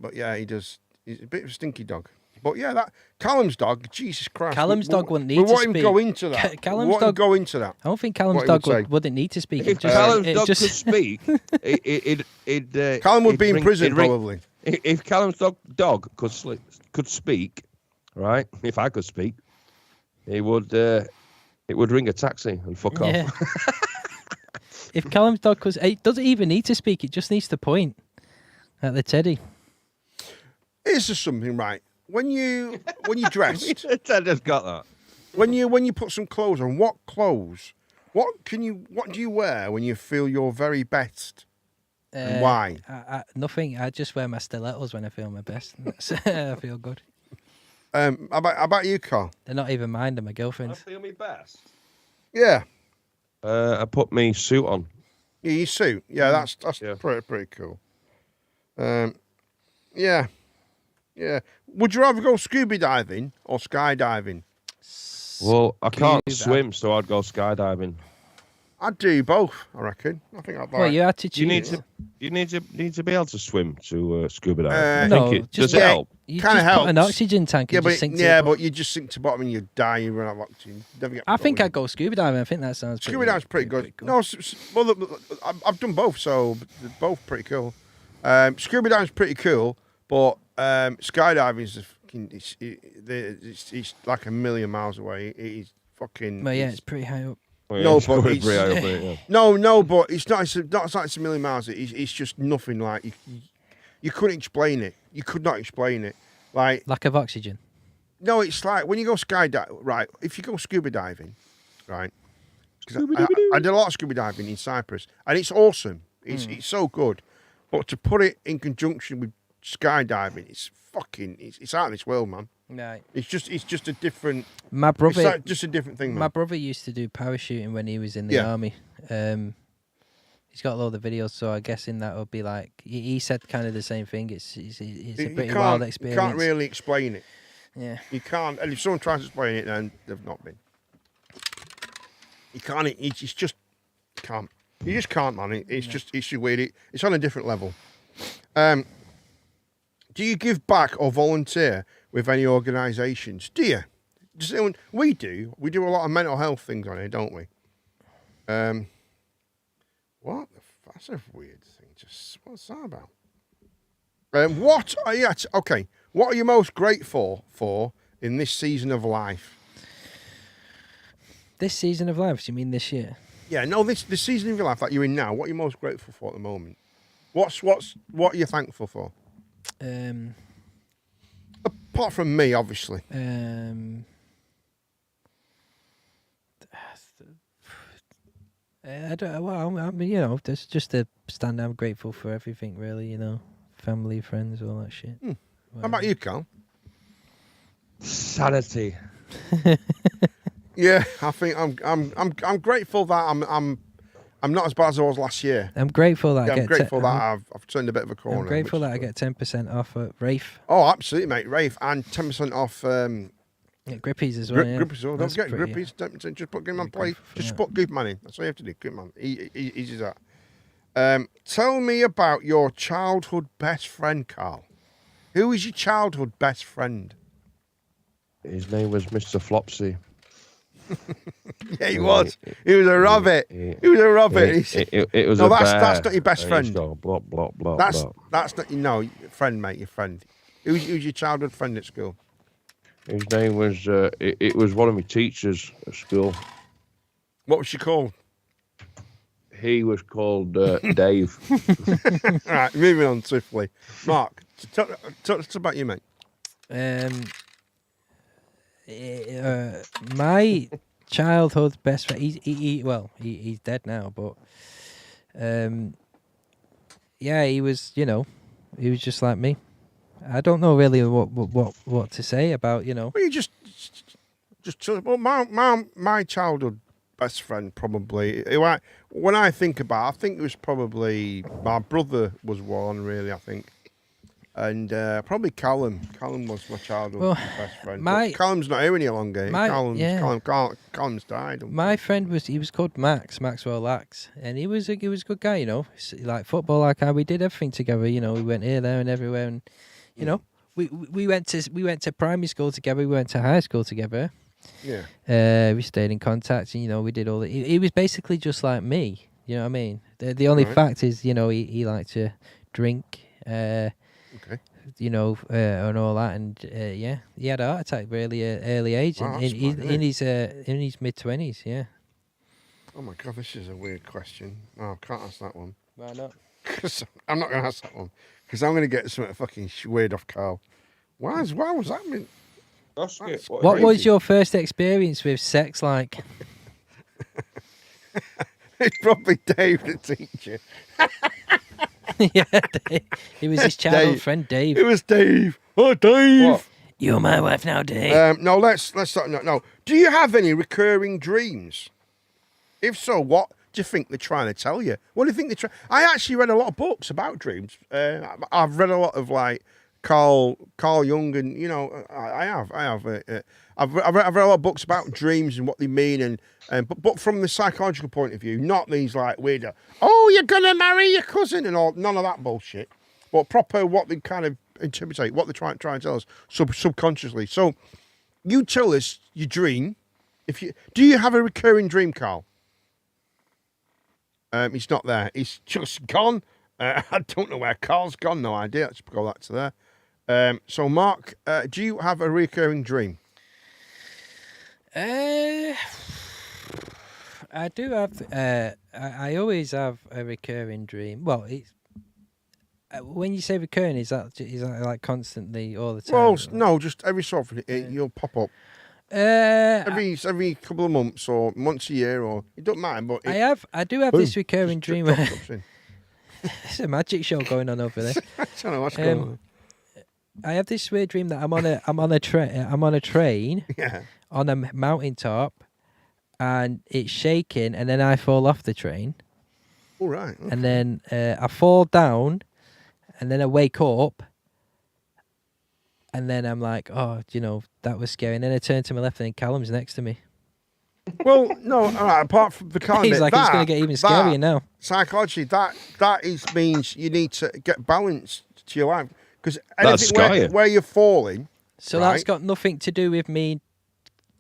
But yeah, he does. He's a bit of a stinky dog. But yeah, that Callum's dog, Jesus Christ. Callum's dog wouldn't need to speak. We won't go into that. Callum's dog go into that. I don't think Callum's dog wouldn't need to speak. If Callum's dog could speak, Callum would be in prison probably. If Callum's dog could speak, right? If I could speak, it would ring a taxi and fuck off. If Callum's dog could, it doesn't even need to speak. It just needs to point at the teddy. Is there something right? When you dressed, I just got that. When you put some clothes on, what do you wear when you feel your very best? And why? Nothing. I just wear my stilettos when I feel my best. I feel good. How about you, Carl? They're not even mine. They're my girlfriend's. I feel my best. Yeah. I put my suit on. Yeah, your suit. Yeah, that's pretty cool. Yeah. Yeah. Would you rather go scuba diving or skydiving? Well, I can't swim, so I'd go skydiving. I'd do both, I reckon. I think I'd like... Well, you had to choose. You need to be able to swim to scuba dive. Does it help? You kind of help. Put an oxygen tank and just sink to the bottom. But you just sink to the bottom and you die. You run out of oxygen. I think I'd go scuba diving. I think that sounds scuba diving's pretty good. Cool. No, well, I've done both, so they're both pretty cool. Scuba diving's pretty cool, but skydiving is it's like a million miles away. It is fucking. Well, yeah, it's pretty high up. Well, yeah, no, but but it's pretty high up, yeah. No, but it's not. It's not like it's a million miles. It's just nothing. Like you couldn't explain it. You could not explain it. Like lack of oxygen. No, it's like when you go skydiving. Right, if you go scuba diving, right. I did a lot of scuba diving in Cyprus, and it's awesome. It's so good, but to put it in conjunction with skydiving, it's out of this world, man. Right. It's just a different. My brother, it's just a different thing, man. My brother used to do parachuting when he was in the army. He's got a load of videos, so I'm guessing that would be like he said kind of the same thing. It's a pretty wild experience. You can't really explain it. Yeah. You can't, and if someone tries to explain it, then they've not been. You can't. It's just can't. You just can't, man. It's just weird. It's on a different level. Do you give back or volunteer with any organisations? Do you? We do. We do a lot of mental health things on here, don't we? What? That's a weird thing. Just what's that about? What are you? Okay. What are you most grateful for in this season of life? This season of life? Do you mean this year? Yeah. No. This season of your life that you're in now. What are you most grateful for at the moment? What are you thankful for? Apart from me, obviously. I don't. Well, I mean, there's just a stand. I'm grateful for everything, really. Family, friends, all that shit. How about you, Carl? Sanity. Yeah, I think I'm grateful that I'm not as bad as I was last year. I'm grateful that I'm grateful that I've turned a bit of a corner. I'm grateful that I get 10% off at Rafe. Oh, absolutely, mate. Rafe and 10% off. Grippies as well. Grippies as well. Don't forget Grippies. Just put Goodman Play. Just put Goodman in. That's all you have to do. Goodman. Easy as that. Tell me about your childhood best friend, Carl. Who is your childhood best friend? His name was Mr. Flopsy. Yeah, he was. He was a rabbit. He was a rabbit. It was no, a that's bear. that's not your best friend. Go, blah, blah, blah, that's blah. that's not your friend, mate. Your friend. Who's your childhood friend at school? His name was. It was one of my teachers at school. What was she called? He was called Dave. All right, moving on swiftly. Mark, talk us about you, mate. My childhood best friend. He's dead now, but yeah, he was. He was just like me. I don't know really what to say about. Well, you just well, my childhood best friend probably. When I think about it, I think it was probably my brother was one really. I think. And probably Callum. Callum was my childhood best friend. Callum's not here any longer. Callum's died. My friend was called Maxwell Lax, and he was a good guy. Like football, like how we did everything together. We went here, there, and everywhere, and we went to primary school together. We went to high school together. Yeah. We stayed in contact, and we did all that. He was basically just like me. You know what I mean? The only fact is, he liked to drink. Okay. And all that, and he had a heart attack really early age, wow, in his mid-20s. Yeah. Oh my God, this is a weird question. No, I can't ask that one. Why not? Because I'm not going to ask that one. Because I'm going to get something fucking weird off Carl. Why was that mean? What was your first experience with sex like? It's probably Dave, the teacher. Yeah, Dave. It was his childhood friend, Dave. It was Dave. Oh, Dave. What? You're my wife now, Dave. No, let's start. No. Do you have any recurring dreams? If so, what do you think they're trying to tell you? What do you think they're trying? I actually read a lot of books about dreams. I've read a lot of like Carl Jung, and I have. I've read a lot of books about dreams and what they mean, but from the psychological point of view, not these like weird. Oh, you're gonna marry your cousin and all. None of that bullshit. But proper what they kind of interpret, what they're trying to tell us subconsciously. So, you tell us your dream. Do you have a recurring dream, Carl? He's not there. He's just gone. I don't know where Carl's gone. No idea. Let's go back to there. So, Mark, do you have a recurring dream? I do have. I always have a recurring dream. Well, it's when you say recurring, is that like constantly all the time? Well, no, just every so often you'll pop up. Every couple of months or once a year, or it don't matter. But I do have this recurring dream. It's a magic show going on over there. I don't know what's going on. I have this weird dream that I'm on a train on a mountaintop, and it's shaking, and then I fall off the train. All right. Okay. And then I fall down, and then I wake up, and then I'm like, oh, that was scary. And then I turn to my left, and then Callum's next to me. Well, no, all right, apart from the calendar, He's like, it's going to get even scarier now. Psychologically, that means you need to get balance to your life. Because anything where you're falling... So that's got nothing to do with me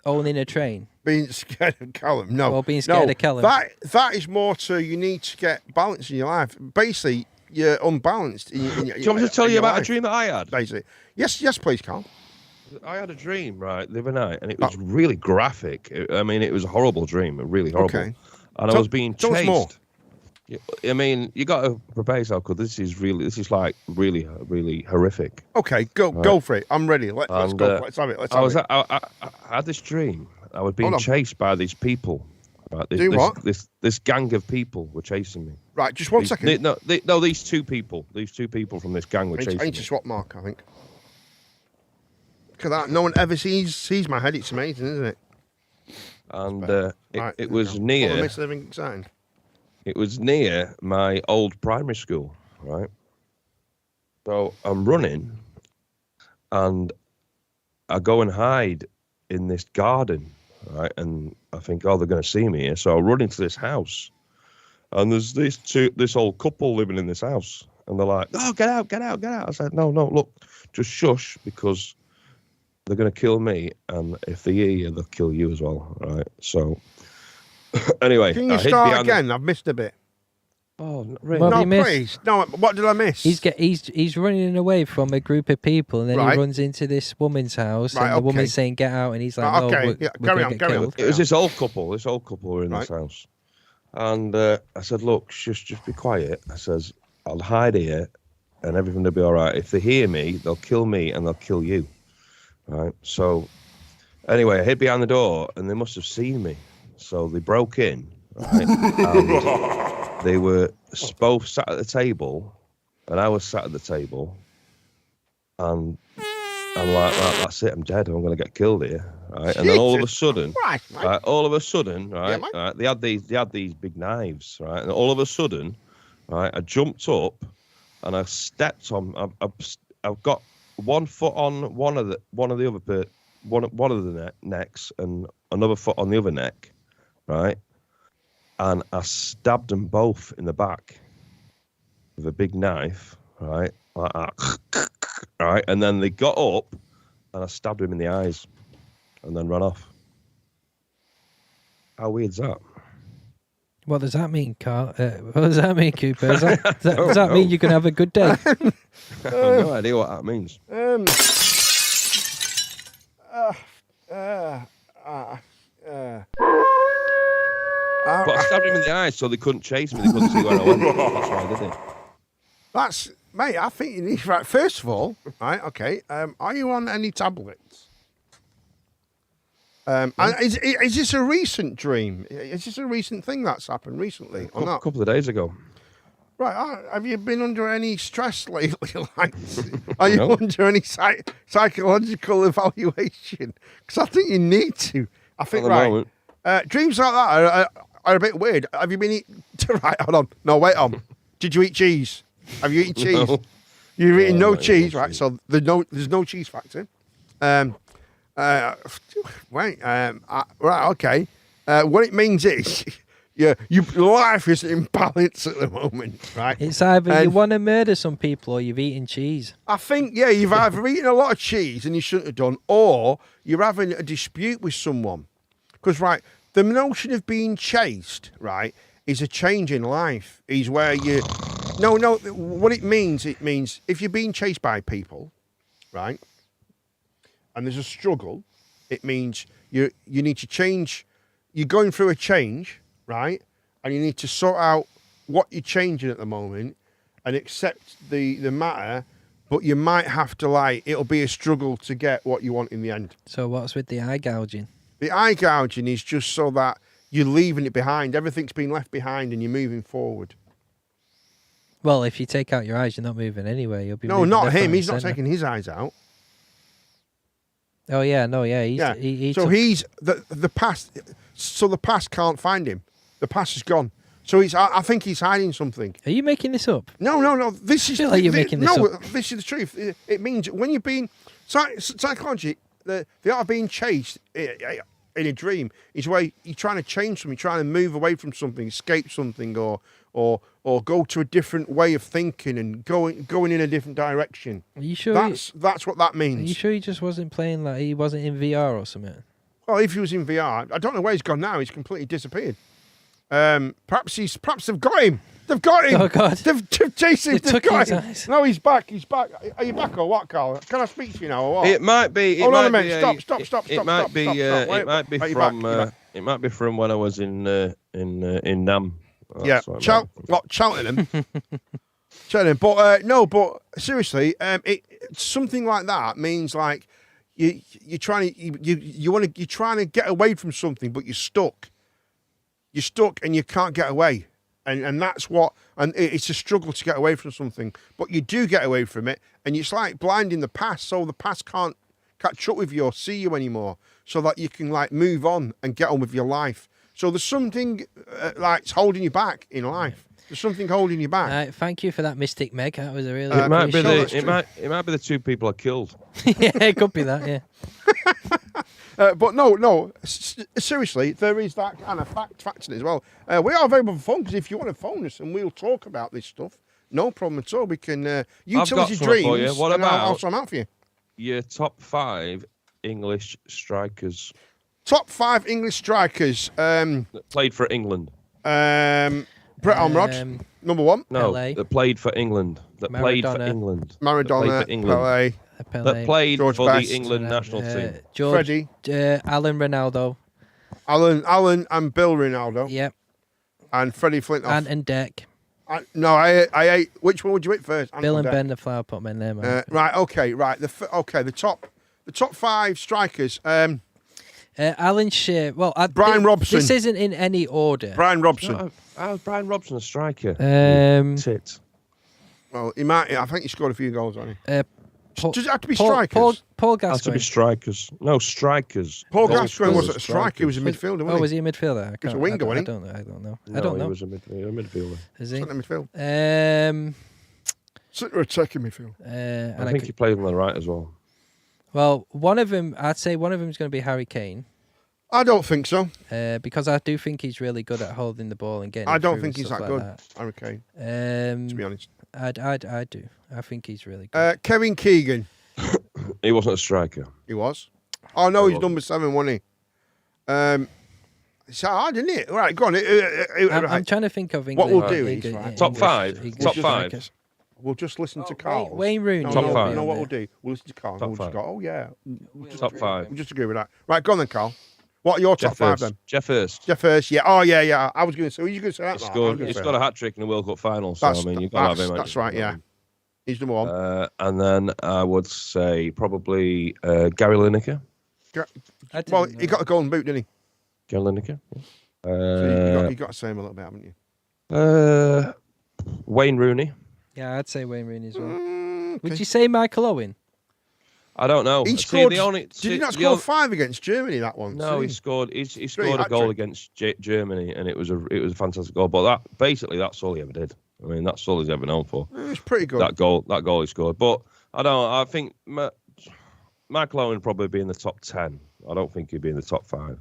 owning a train? Being scared of Callum, no. Or being scared of Callum. That is more to, you need to get balance in your life. Basically, you're unbalanced. Do you want me to tell you about a dream that I had? Basically. Yes, please, Carl. I had a dream, right, the other night, and it was really graphic. It was a horrible dream, really horrible. Okay. And I was being chased. More. I mean, you got to prepare yourself, because this is like really, really horrific. Okay, go for it. I'm ready. Let's go. Let's have it. I had this dream. I was being chased by these people. Right, this gang of people were chasing me. Right, just one second. These two people from this gang were chasing me. I need to swap Mark, I think. Look at that. No one ever sees my head. It's amazing, isn't it? And it was near. It was near my old primary school, right? So I'm running, and I go and hide in this garden, right? And I think, they're going to see me here. So I run into this house, and there's this old couple living in this house, and they're like, "Oh, get out, get out, get out!" I said, "No, look, just shush, because they're going to kill me, and if they hear you, they'll kill you as well, right?" So anyway, can you start again? I've missed a bit. Oh, really? No, please. No, what did I miss? He's running away from a group of people, and then he runs into this woman's house, and the woman's saying, "Get out," and he's like, "No, we're carry on." It was this old couple were in this house, and I said, "Look, just be quiet." I says, "I'll hide here, and everything will be all right. If they hear me, they'll kill me, and they'll kill you." Right. So anyway, I hid behind the door, and they must have seen me. So they broke in, right? And they were both sat at the table, and I was sat at the table, and I'm like, that's it, I'm dead, I'm going to get killed here, right? And then all of a sudden, right, they had these big knives, right? And all of a sudden, right, I jumped up, and I stepped on. I've got one foot on one of the necks, and another foot on the other neck, right? And I stabbed them both in the back with a big knife, right? Like that, right? And then they got up, and I stabbed him in the eyes, and then ran off. How weird's that? What does that mean, Carl? What does that mean, Cooper? Does that mean you can have a good day? I have no idea what that means. But I stabbed him in the eyes, so they couldn't chase me. They couldn't see where I went. That's why I did it. Mate, I think you need... Right, first of all, right, okay, are you on any tablets? And is this a recent dream? Is this a recent thing that's happened recently or not? A couple of days ago. Right, have you been under any stress lately? Are you under any psychological evaluation? Because I think you need to. I think, dreams like that are a bit weird. Have you been eating... Right, hold on. No, wait on. Did you eat cheese? Have you eaten cheese? No. You've eaten no cheese, right? Cheese. So there's no cheese factor. Right, okay. What it means is... Yeah, your life is in balance at the moment, right? It's either you want to murder some people or you've eaten cheese. I think, you've either eaten a lot of cheese and you shouldn't have done, or you're having a dispute with someone. Because, right, the notion of being chased, right, is a change in life. Is where you... No, what it means if you're being chased by people, right, and there's a struggle, it means you need to change... You're going through a change... Right, and you need to sort out what you're changing at the moment and accept the matter, but you might have to it'll be a struggle to get what you want in the end. So what's with the eye gouging? The eye gouging is just so that you're leaving it behind. Everything's been left behind and you're moving forward. Well, if you take out your eyes, you're not moving anyway. You'll be no, not him. He's not taking his eyes out. Oh yeah, no, yeah. So he's the past. So the past can't find him. The past is gone. So I think he's hiding something. Are you making this up? No. This is. I feel like you're making this up. This is the truth. It means when you're being psychology, the art of being chased in a dream is where you're trying to change something, trying to move away from something, escape something, or go to a different way of thinking and going in a different direction. Are you sure? That's what that means. Are you sure he just wasn't playing like he wasn't in VR or something? Well, if he was in VR, I don't know where he's gone now. He's completely disappeared. Perhaps they've got him. They've got him. Oh God! They've chased him. They've got him. Eyes. No, he's back. He's back. Are you back or what, Carl? Can I speak to you now or what? It might be. Hold on a minute. Stop. It might be. It might be from. It might be from when I was in Nam. That's Cheltenham. Cheltenham. But no. But seriously, something like that means like you're trying to get away from something, but you're stuck. You're stuck and you can't get away. And that's what, and it's a struggle to get away from something, but you do get away from it, and it's like blinding the past, so the past can't catch up with you or see you anymore, so that you can like move on and get on with your life. So there's something like it's holding you back in life. There's something holding you back. Thank you for that, Mystic Meg. That was a really. It might be the two people I killed. Yeah, it could be that. Yeah. But no. Seriously, there is that kind of fact in it as well. We are available for phone because if you want to phone us and we'll talk about this stuff, no problem at all. We can. You tell us your dreams. For you. What about? I'll sort them out for you. Your top 5 English strikers. Top 5 English strikers. That played for England. Brett Ormerod, number 1. No, Pelé. that played for England. Maradona, Pelé. That played George for Best, the England national team. Freddie, Alan Ronaldo, Alan and Bill Ronaldo. Yep. And Freddie Flintoff. And Deck. I ate. Which one would you eat first? Bill and Ben the Flower Pot Men there, man. Right. Okay. Right. The top 5 strikers. Alan Shearer. Well, Brian Robson. This isn't in any order. Brian Robson. How's Brian Robson a striker? Tit. Well, he might. I think he scored a few goals on him. Does it have to be strikers? Paul Gascoigne. Has to be strikers. No, strikers. Paul Gascoigne wasn't a striker. He was a midfielder, wasn't he? Oh, was he a midfielder? He was a winger, wasn't he? I don't know. He was a midfielder. Is he? Centre midfield. Centre attacking midfield. I think he played on the right as well. Well, one of them, I'd say one of them is going to be Harry Kane. I don't think so. Because I do think he's really good at holding the ball and getting. I don't think he's that good, Harry Kane. To be honest, I do. I think he's really good. Kevin Keegan. He wasn't a striker. He was. Oh no, he's number 7, wasn't he? It's hard, isn't it? Right, go on. I'm trying to think of English. What we'll do is top 5. Top 5. We'll just listen to Carl. Wayne Rooney. Top 5. You know what we'll do? We'll listen to Carl. Top 5. Go, oh yeah. Top 5. We'll just agree with that. Right, go on then, Carl. What are your top 5 then? Jeff Hurst. Jeff Hurst, yeah. Oh, yeah. I was going to say, were you going to say that? He scored a hat-trick in the World Cup final, so you've got to have him. That's right, yeah. He's number 1. And then I would say probably Gary Lineker. Well, he got a golden boot, didn't he? Gary Lineker, yeah. So you got to say him a little bit, haven't you? Wayne Rooney. Yeah, I'd say Wayne Rooney as well. Okay. Would you say Michael Owen? I don't know. He scored. Did he not score 5 against Germany that one? No, he scored. He scored a goal against Germany, and it was a fantastic goal. But that's all he ever did. I mean, that's all he's ever known for. It was pretty good. That goal he scored. But I think Michael Owen would probably be in the top 10. I don't think he'd be in the top 5.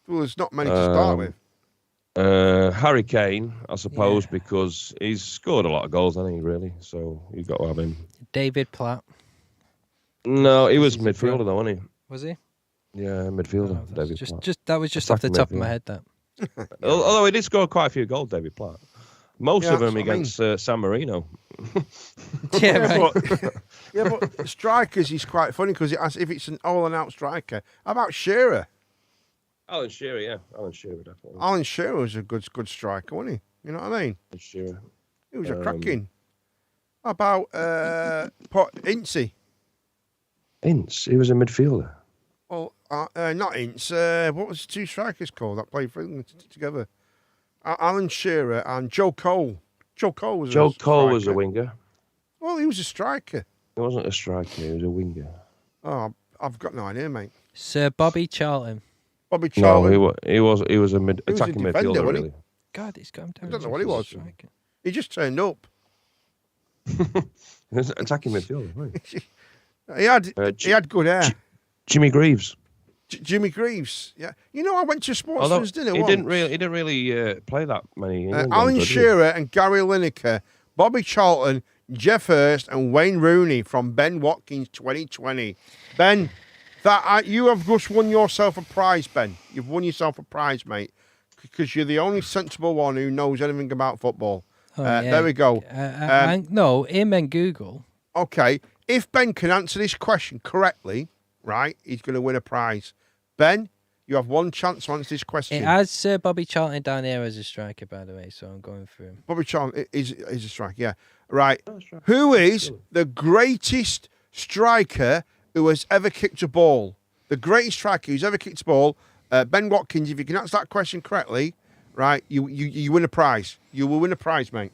Well, there's not many to start with. Harry Kane, I suppose, because he's scored a lot of goals, hasn't he? Really, so you've got to have him. David Platt. No, he was midfielder though, wasn't he? Was he? Yeah, midfielder. David Platt. That was just off the top of my head. That. Although he did score quite a few goals, David Platt. Most of them against San Marino. Yeah, right. But strikers is quite funny because if it's an all-and-out striker, how about Shearer? Alan Shearer, yeah. Alan Shearer, definitely. Alan Shearer was a good striker, wasn't he? You know what I mean? Shearer. He was a cracking. How about Ince? Ince? He was a midfielder. Well, not Ince. What was the 2 strikers called that played for England together? Alan Shearer and Joe Cole. Joe Cole was a winger. Well, he was a striker. He wasn't a striker. He was a winger. Oh, I've got no idea, mate. Sir Bobby Charlton. Bobby Charlton. No, he was a attacking midfielder, really. God, it's gone down. I don't know what he was. He just turned up. Attacking midfielder. Right? He had good hair. Jimmy Greaves. Jimmy Greaves. Yeah. You know, I went to a sportsman's dinner once. He didn't really play that many. Alan Shearer and Gary Lineker, Bobby Charlton, Jeff Hurst, and Wayne Rooney from Ben Watkins 2020. Ben, you have just won yourself a prize, Ben. You've won yourself a prize, mate, because you're the only sensible one who knows anything about football. There we go. No, him and Google. Okay. If Ben can answer this question correctly, right, he's going to win a prize. Ben, you have one chance to answer this question. It has Bobby Charlton down here as a striker, by the way, so I'm going for him. Bobby Charlton is a striker, yeah. Right. Who is the greatest striker who has ever kicked a ball? The greatest striker who's ever kicked a ball. Ben Watkins, if you can answer that question correctly, right, you win a prize. You will win a prize, mate.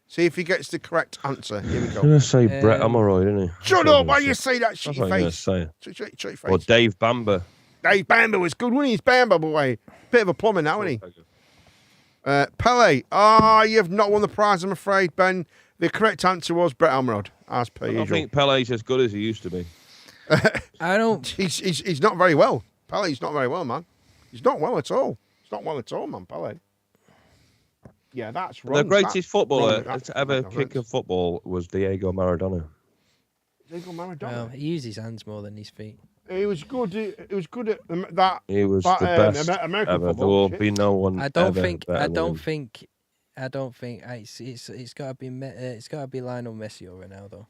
See if he gets the correct answer. Here we go. I'm going to say Brett Amoroy, didn't he? Shut up, why you say that shit your face? Say. Or Dave Bamber. Dave Bamber was good, wasn't he? He's Bamber boy. Bit of a plumber now, isn't he? Pele. You have not won the prize, I'm afraid, Ben. The correct answer was Brett Amrod, as per usual. I think Pele's as good as he used to be. I don't... He's not very well. Pele's not very well, man. He's not well at all. He's not well at all, man, Pele. Yeah, that's wrong. The greatest footballer to ever kick a football was Diego Maradona. Diego Maradona? Well, he used his hands more than his feet. He was good. He was good at that. He was the best American ever. football. There will be no one. I don't think. It's got to be. It's got to be Lionel Messi or Ronaldo.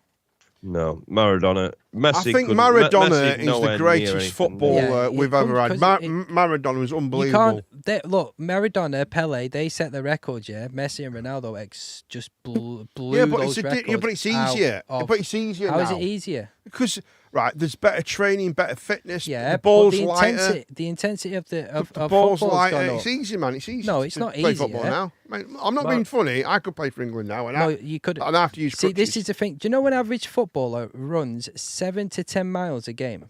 No, Maradona. Messi. I think Maradona is the greatest footballer we've ever had. Maradona was unbelievable. Look, Maradona, Pele, they set the record, yeah. Messi and Ronaldo just blew those records. Yeah, but it's easier. But it's easier now. How is it easier? Because there's better training, better fitness. Yeah, the ball's lighter. The intensity of the ball's lighter. It's easy, man. It's easy. No, it's not play easy. Football now. Mate, I'm not being funny. I could play for England now, and you could. I'd have to use crutches. See, this is the thing. Do you know an average footballer runs 7 to 10 miles a game?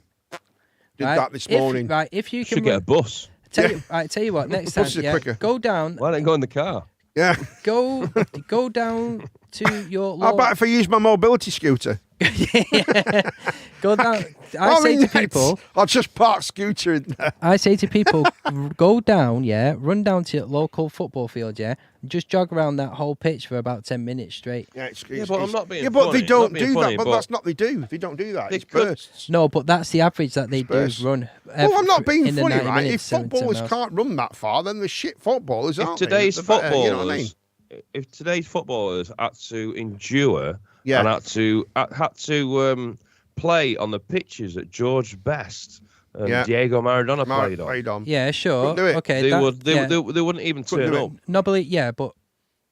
Did that this morning. If you can get a bus. Tell you what. Next time, go down. Why don't you go in the car? Yeah. Go down to your. How about if I use my mobility scooter? Go down. I say to people, I'll just park scooter in there. I say to people, go down, run down to your local football field, just jog around that whole pitch for about 10 minutes straight. But I'm not being. Yeah, but funny. they don't do that. But that's not they do. They don't do that. It's bursts. No, but that's the average that they do run. Well, I'm not being funny, right? Minutes, if footballers can't run that far, then the shit footballers aren't. Today's footballers, you know what I mean? If today's footballers had to endure and had to play on the pitches that George Best and Diego Maradona played on. Yeah, sure. Okay, they wouldn't even turn up. No, but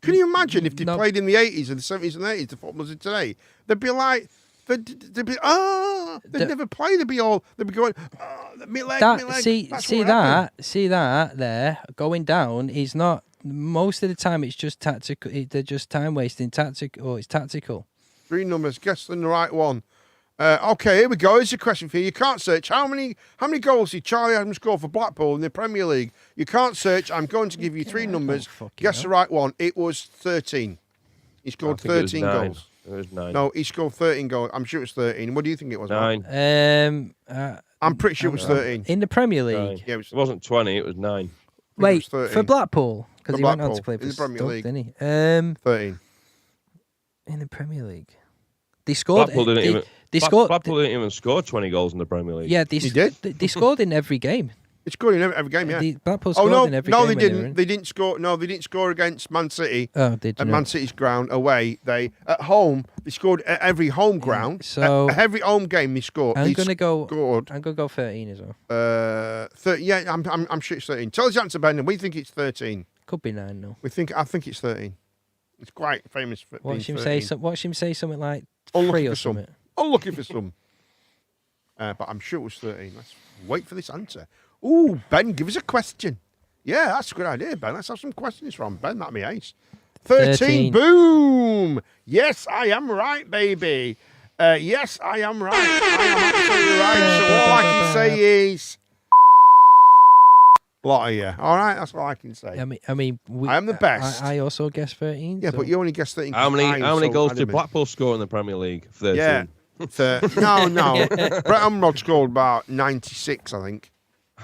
can you imagine if they played in the 80s and the 70s and 80s, the footballers of today? They'd be like, they'd never play. They'd be going, me leg. See that there going down is not. Most of the time, it's just tactical. They're just time wasting tactical. It's tactical. 3 numbers. Guess the right one. Okay, here we go. Here's a question for you. You can't search. How many goals did Charlie Adams score for Blackpool in the Premier League? You can't search. I'm going to give you 3 numbers. Guess the right one. It was 13. He scored 13 goals. It was 9. No, he scored 13 goals. I'm sure it was 13. What do you think it was? 9. I'm pretty sure it was 13. In the Premier League? 9. Yeah, it wasn't 20. It was 9. Wait, for Blackpool? Because he went on to play for the Premier League, didn't he? 13. In the Premier League. They scored. Blackpool didn't even score 20 goals in the Premier League. Yeah, they did. They scored in every game. They scored in every game, yeah. Blackpool scored in every game. No, they didn't. They didn't score. No, they didn't score against Man City. Oh, did at Man City's ground away. At home, they scored at every home ground. So at every home game, they scored. I'm gonna go 13 as well. 30. Yeah, I'm sure it's 13. Tell us the answer, Ben. We think it's 13. Could be 9, though. I think it's 13. It's quite famous for being 13. Watch him say something like 3 or something. I'm looking for some. But I'm sure it was 13. Let's wait for this answer. Ooh, Ben, give us a question. Yeah, that's a good idea, Ben. Let's have some questions from Ben. That'd be ace. 13. Boom. Yes, I am right, baby. Yes, I am right. I am absolutely right. So all I can say is... A lot of you. All right, that's all I can say. I mean, I am the best. I also guessed 13. Yeah, so. but you only guessed 13. How many goals did Blackpool score in the Premier League? 13. Yeah. No. Brett Umrod scored about 96, I think.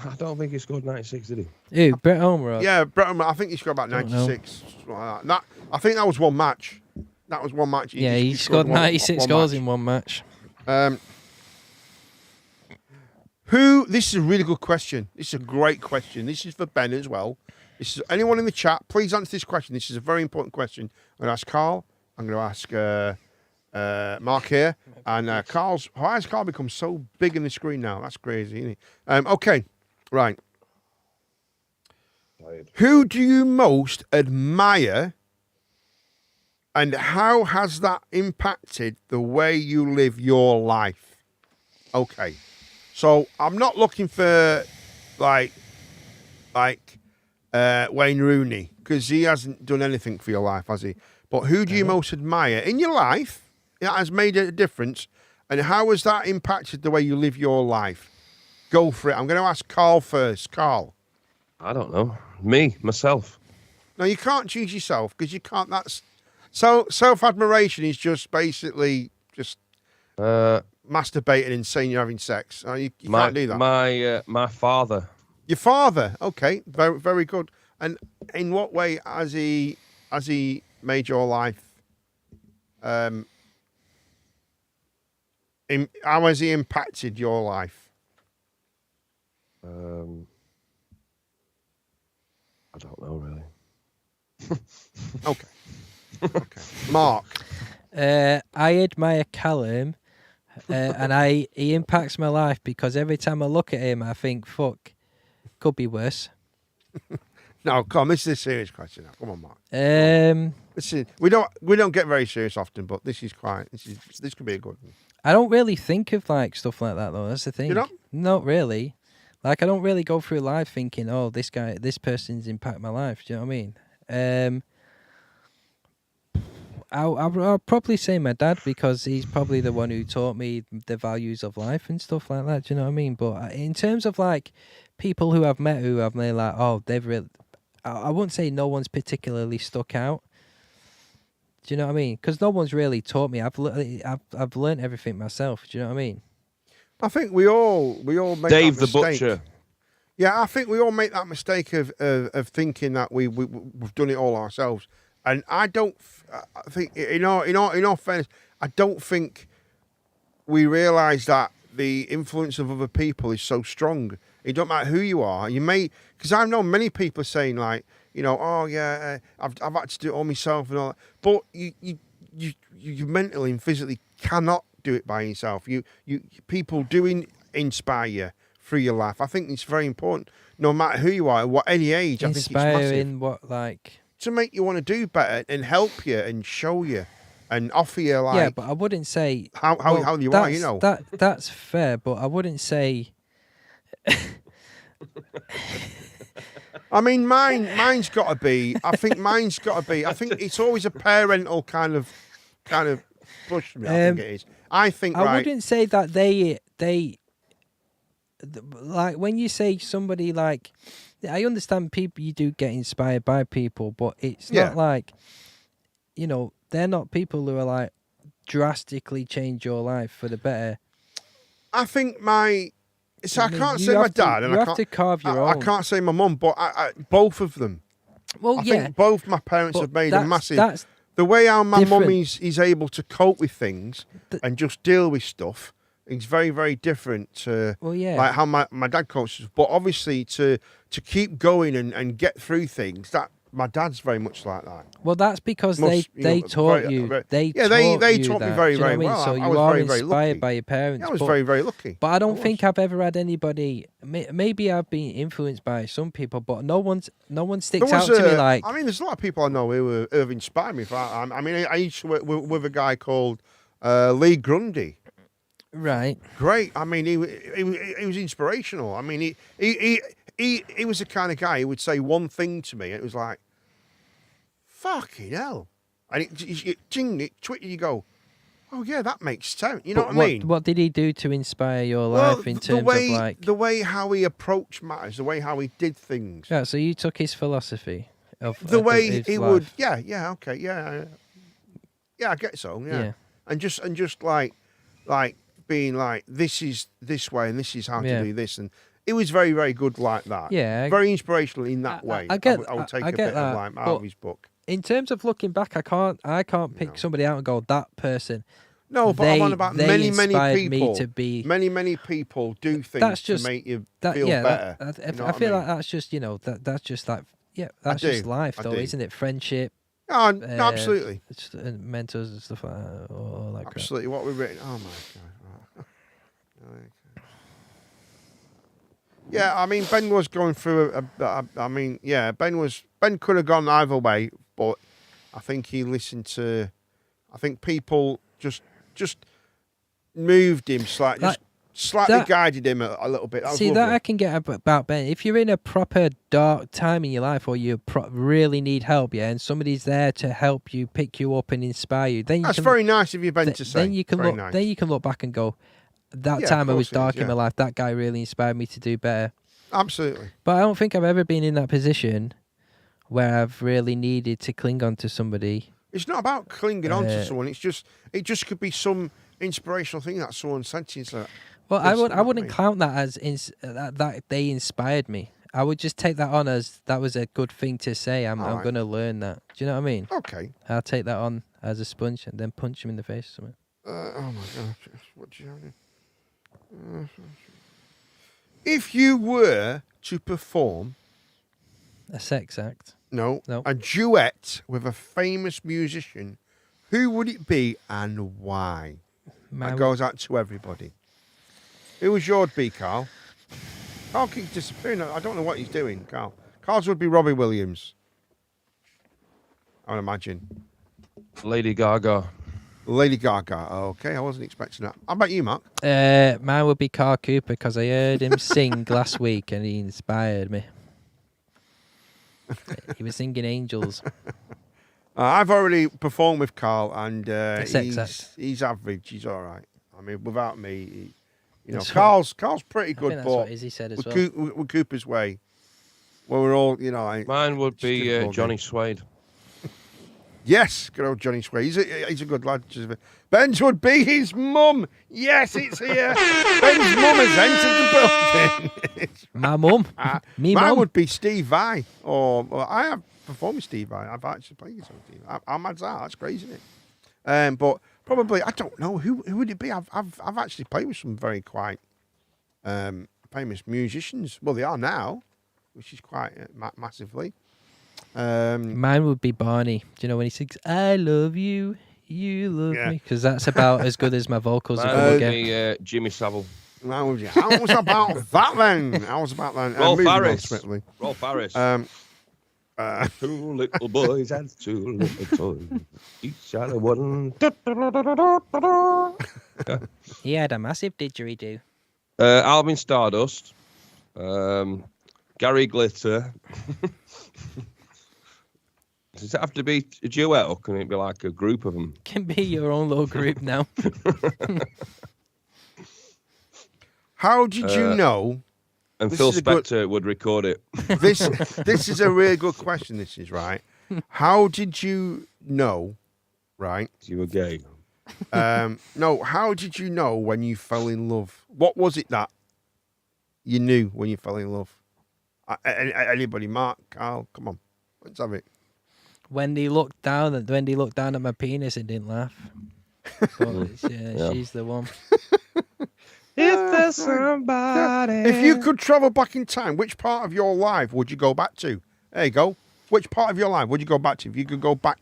I don't think he scored 96, did he? Who? Brett Umrod? Yeah, Brett Umrod. I think he scored about 96. Like that. I think that was one match. That was one match. He scored 96 goals in one match. This is a really good question. This is a great question. This is for Ben as well. This is anyone in the chat. Please answer this question. This is a very important question. I'm going to ask Carl. I'm going to ask Mark here. And why has Carl become so big in the screen now? That's crazy, isn't he? Okay, right. Who do you most admire, and how has that impacted the way you live your life? Okay. So I'm not looking for like Wayne Rooney, because he hasn't done anything for your life, has he? But who do you most admire in your life that has made a difference, and how has that impacted the way you live your life? Go for it. I'm going to ask Carl first. Carl. I don't know. Myself. No, you can't choose yourself, because you can't. That's so self-admiration is just basically just masturbating and saying you're having sex. You can't do that. My father. Your father, okay, very very good. And in what way has he made your life? How has he impacted your life? I don't know really. Okay. Mark. I admire Callum, and he impacts my life because every time I look at him, I think, fuck, could be worse. No, come on, this is a serious question now. Come on, Mark. Listen, we don't get very serious often, but this could be a good one. I don't really think of like stuff like that though. That's the thing. You don't? Not really. Like I don't really go through life thinking, oh, this person's impacted my life. Do you know what I mean? I'll probably say my dad, because he's probably the one who taught me the values of life and stuff like that. Do you know what I mean? But in terms of like people who I've met who I've made like, oh, they've really, I wouldn't say no one's particularly stuck out. Do you know what I mean? Because no one's really taught me. I've learned everything myself. Do you know what I mean? I think we all make Dave that mistake. the Butcher. Yeah, I think we all make that mistake of thinking that we've done it all ourselves. And I don't I think, in all fairness, I don't think we realise that the influence of other people is so strong. It don't matter who you are. You may, because I've known many people saying like, you know, oh yeah, I've had to do it all myself and all that. But you mentally and physically cannot do it by yourself. People do inspire you through your life. I think it's very important, no matter who you are, at any age. I think it's massive. In what, like? To make you want to do better and help you and show you and offer you like. Yeah, but I wouldn't say how you are. You know that's fair, but I wouldn't say. I mean, mine's got to be. I think it's always a parental kind of push me. I think it is. I wouldn't say that they like when you say somebody like. I understand people. You do get inspired by people, but it's not like, you know, they're not people who are like drastically change your life for the better. I think I can't say my dad, and I can't to carve your own. I can't say my mum, but both of them. Well, I think both my parents have made a massive. The way how my mum is able to cope with things and just deal with stuff is very, very different to like how my dad copes. But obviously to keep going and get through things, that my dad's very much like that. Well, that's because they taught you. They taught me very, very well. So you are inspired by your parents. I was very, very lucky. But I don't think I've ever had anybody. Maybe I've been influenced by some people, but no one sticks out to me like. I mean, there's a lot of people I know who have inspired me. I mean, I used to work with a guy called Lee Grundy. Right. Great. I mean, he was inspirational. I mean, he was the kind of guy who would say one thing to me, and it was like, fucking hell. And it twitched, you go, Oh yeah, that makes sense. You know what I mean? What did he do to inspire your life in terms of like the way how he approached matters, the way how he did things? Yeah, so you took his philosophy of the way his he life. would. Yeah, okay, yeah, I get so. Yeah, and just like being like, this is this way and this is how to do this, and it was very, very good like that. Yeah, very inspirational in that way. I would take a bit of like out of his book. In terms of looking back, I can't pick somebody out and go, that person. No, but I'm on about many people. Me to be, many people do things to make you feel better. I feel like that's just that's just like that's just life though, isn't it? Friendship. Oh, no, absolutely. Mentors and stuff like that. All that absolutely. Crap. What we've written. Oh my god. Yeah, I mean Ben was going through Ben could have gone either way, but I think he listened to. I think people just moved him slightly, just slightly guided him a little bit. That I can get about Ben. If you're in a proper dark time in your life, or you really need help, and somebody's there to help you, pick you up, and inspire you, then that's very nice of you, Ben, to say. Then you can look. Nice. Then you can look back and go, that time I was dark in my life. That guy really inspired me to do better. Absolutely. But I don't think I've ever been in that position where I've really needed to cling on to somebody. It's not about clinging on to someone. It just could be some inspirational thing that someone said to you. So well, I wouldn't count that as that they inspired me. I would just take that on as that was a good thing to say. I'm going to learn that. Do you know what I mean? Okay. I'll take that on as a sponge and then punch him in the face or something. Oh my gosh! What do you have? If you were to perform a sex act. No, a duet with a famous musician, who would it be and why? That goes out to everybody. Who was yours be, Carl? Carl keeps disappearing. I don't know what he's doing, Carl. Carl's would be Robbie Williams, I would imagine. Lady Gaga. Lady Gaga. Okay, I wasn't expecting that. How about you, Mark? Mine would be Carl Cooper, because I heard him sing last week and he inspired me. He was singing Angels. I've already performed with Carl, and he's average. He's all right. I mean, without me, Carl's pretty good. That's what Izzy said as well. With Cooper's Way, where we're all, Mine would be Johnny Suede. Yes, good old Johnny Suede. He's a good lad. Ben's would be his mum. Yes, it's here. Ben's mum has entered the building. My mum. Mine would be Steve Vai. Or I have performed with Steve Vai. I've actually played with Steve Vai. How mad's that? That's crazy, isn't it? But probably, I don't know. Who would it be? I've actually played with some very quite famous musicians. Well, they are now, which is quite massively. Mine would be Barney. Do you know when he sings "I love you, you love me"? Because that's about as good as my vocals are going to get. Jimmy Savile. How was about that then? How was about that? Rolf Harris. Rolf Harris. Two little boys and two little toys. Each had a one. He had a massive didgeridoo. Alvin Stardust. Gary Glitter. Does it have to be a duet, or can it be like a group of them? Can be your own little group now. How did you know? And Phil Spector would record it. This is a really good question. This is right. How did you know? Right. You were gay. No. How did you know when you fell in love? What was it that you knew when you fell in love? Anybody? Mark, Carl, come on, let's have it. When he looked down at my penis and didn't laugh. She's the one. If there's somebody. If you could travel back in time, which part of your life would you go back to? There you go. Which part of your life would you go back to? If you could go back,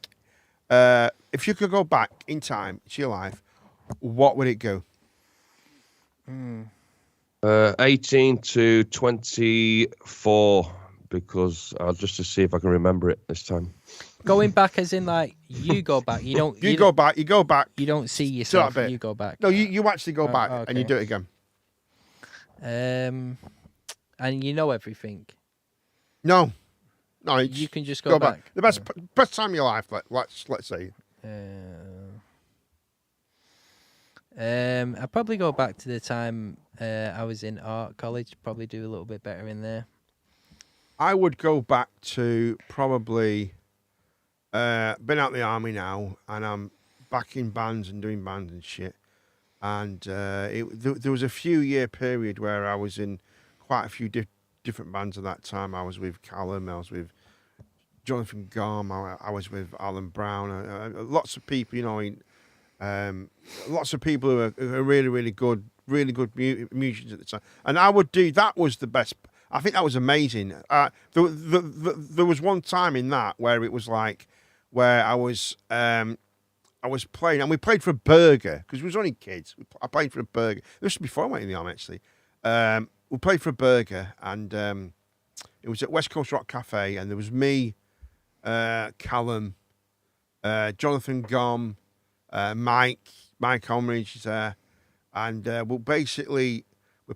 in time to your life, what would it go? 18 to 24, because I'll just to see if I can remember it this time. Going back as in like you go back. You don't. You go back. You don't see yourself. You go back. No, you actually go back and you do it again. And you know everything. No, you can just go back. The best time of your life. Let's say. I'd probably go back to the time I was in art college. Probably do a little bit better in there. I would go back to probably been out the army now, and I'm back in bands and doing bands and shit. And there was a few year period where I was in quite a few different bands at that time. I was with Callum, I was with Jonathan Gorm, I was with Alan Brown, lots of people, lots of people who are really good musicians at the time. And I would do, that was the best. I think that was amazing. There was one time in that where it was like, where I was playing, and we played for a burger, because we was only kids. I played for a burger. This was before I went in the army, actually. We played for a burger, and it was at West Coast Rock Cafe, and there was me, Callum, Jonathan Gorm, Mike Omridge is there, and we're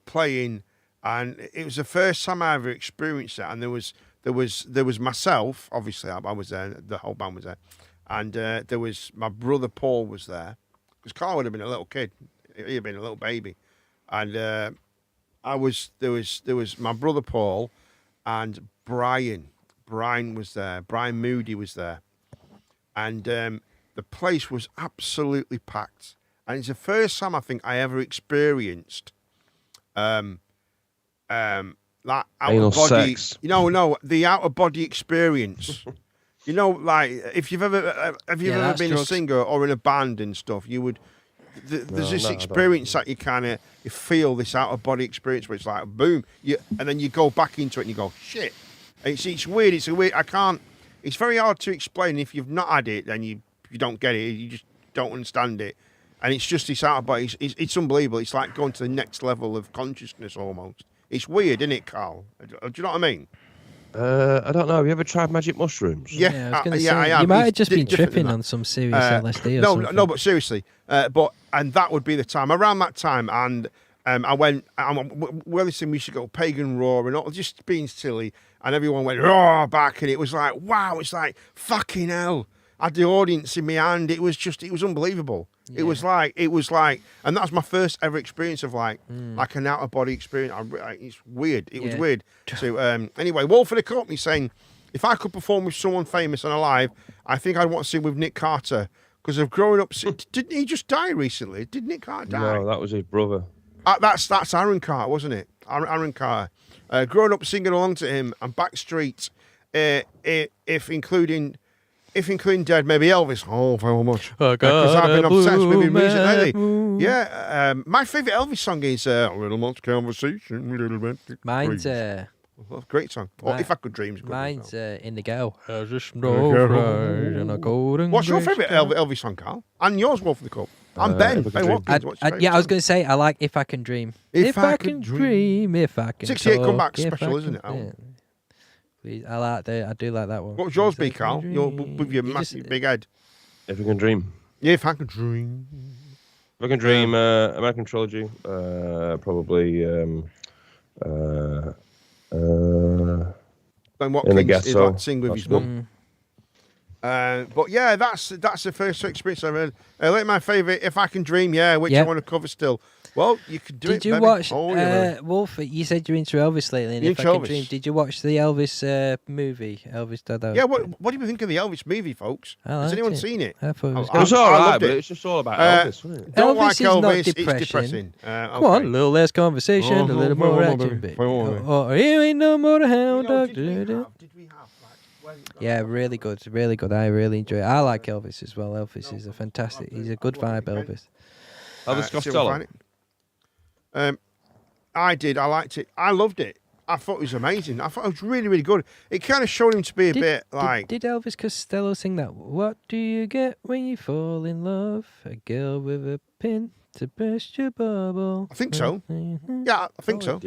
playing, and it was the first time I ever experienced that. And there was myself, obviously I was there, the whole band was there, and there was my brother Paul was there, because Carl would have been a little kid, he'd have been a little baby, and there was my brother Paul and Brian was there, Brian Moody was there, and the place was absolutely packed, and it's the first time I think I ever experienced that out of body, sex. No, the out of body experience. Like if you've ever ever been a singer or in a band and stuff, you would. There's this experience that you feel this out of body experience where it's like boom, and then you go back into it and you go shit. It's weird. It's very hard to explain. If you've not had it, then you don't get it. You just don't understand it. And it's just this out of body. It's unbelievable. It's like going to the next level of consciousness almost. It's weird, isn't it, Carl? Do you know what I mean? I don't know. Have you ever tried magic mushrooms? I was going to say, I have. You might have just been tripping on some serious LSD or something. No, but seriously. And that would be the time. Around that time, and I went, well, listen, we should go Pagan Raw and all, just being silly. And everyone went, raw back. And it was like, wow, it's like, fucking hell. I had the audience in my hand. It was unbelievable. Yeah. It was like, and that was my first ever experience of like an out of body experience. It's weird. It was weird. So anyway, Wolf of the Company saying, if I could perform with someone famous and alive, I think I'd want to sing with Nick Carter, because of growing up. Didn't he just die recently? Did Nick Carter die? No, that was his brother. That's Aaron Carter, wasn't it? Aaron Carter. Growing up singing along to him and Backstreet, if including Dead, maybe Elvis. Oh, very much. Because I've been obsessed with his music lately. Yeah, my favourite Elvis song is A Little Much Conversation, a Little Bit. Mine's great song. Or If I Could Dream. Mine's In the Ghetto. What's your favourite Elvis song, Carl? And yours, Wolf of the Cup. I'm Ben Watkins. I was going to say I like If I Can Dream. If I Can Dream, If I Can 68 comeback special, isn't it? I do like that one. What would yours be, Carl? With your massive big head. If I Can Dream. Yeah, If I Can Dream. If I Can Dream, American Trilogy, probably. Ben Watkins is like sing with his mum. But yeah, that's the first experience I've had. Like my favourite, If I Can Dream, which I want to cover still. Well, you could do it. Did you watch Wolf? You said you're into Elvis lately. And If I Can Dream, did you watch the Elvis movie? Elvis Dada. Yeah. What do you think of the Elvis movie, folks? Has anyone seen it? I thought it was good. It was all right, but it's just all about Elvis, wasn't it? Don't like Elvis. It's depressing. Come on, a little less conversation, a little more action. You ain't no more to hound dog. Did we have? Yeah, really good. I really enjoy it. I like Elvis as well. Elvis is he's a good vibe, Elvis. Elvis Costello. I did. I liked it. I loved it. I thought it was amazing. I thought it was really, really good. It kind of showed him to be a bit like... Did Elvis Costello sing that? What do you get when you fall in love? A girl with a pin to burst your bubble. I think so. Yeah, I think so.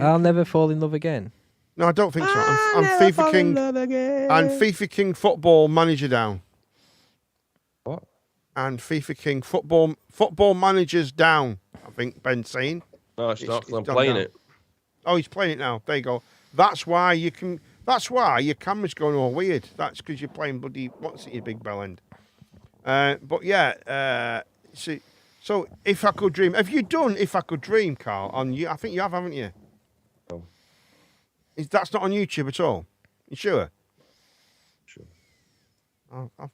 I'll never fall in love again. No, I don't think so. I'm FIFA King. And FIFA King football manager down. What? And FIFA King football managers down. I think Ben's saying. No, it's not. I'm playing it. Oh, he's playing it now. There you go. That's why your camera's going all weird. That's because you're playing bloody what's it, your big bell end. But yeah, see, So, If I Could Dream. Have you done If I Could Dream, Carl? On you? I think you have, haven't you? No. That's not on YouTube at all? You sure? Sure. Oh, I'm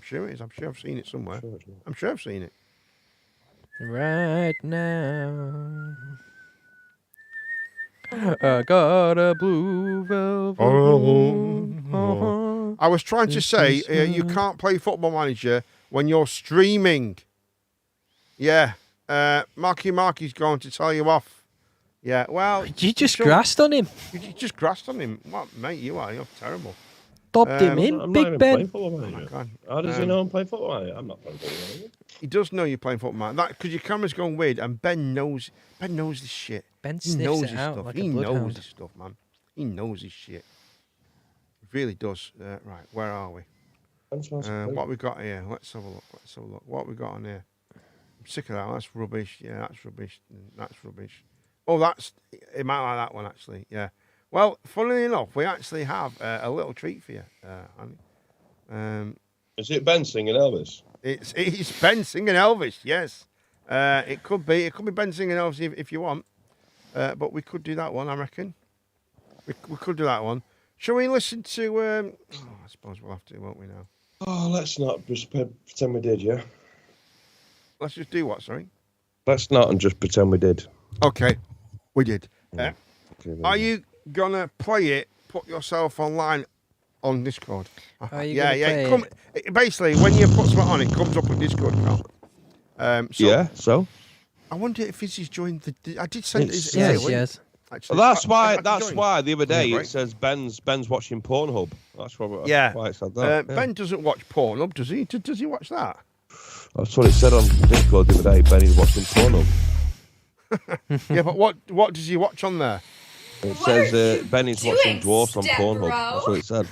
sure it is. I'm sure I've seen it somewhere. I'm sure I've seen it. Right now, I got a blue velvet. I was trying to say you can't play Football Manager when you're streaming. Yeah. Marky's going to tell you off. Yeah, well... You just grassed on him. You just grassed on him. What, mate, you're terrible. Dobbed him in, I'm Big Ben. How does he know I'm playing Football Manager? I'm not playing Football Manager. He does know you're playing Football Manager. Because your camera's going weird, and Ben knows this shit. Ben sniffs it out like a bloodhound. He knows his stuff, man. He knows his shit. He really does. Right, where are we? What we got here? Let's have a look. What we got on here? I'm sick of that. That's rubbish. Yeah, that's rubbish. That's rubbish. Oh, it might like that one, actually. Yeah. Well, funnily enough, we actually have a little treat for you, honey. Is it Ben singing Elvis? It's Ben singing Elvis, yes. It could be Ben singing Elvis if you want. But we could do that one, I reckon. We could do that one. Shall we listen to... I suppose we'll have to, won't we now? Oh, let's not just pretend we did, yeah? Let's just do what, sorry? Let's not and just pretend we did. Okay, we did. Okay, are you going to play it, put yourself online on Discord? Yeah. Basically, when you put something on, it comes up on Discord, Carl. So? I wonder if he's joined the... I did send it. Yes. Actually, Well, that's why the other day it says Ben's watching Pornhub. That's probably why it said that. Ben doesn't watch Pornhub, does he? Does he watch that? That's what it said on Discord the other day. Ben is watching Pornhub. Yeah, but what does he watch on there? It says Ben is watching Dwarfs on Pornhub. That's what it said.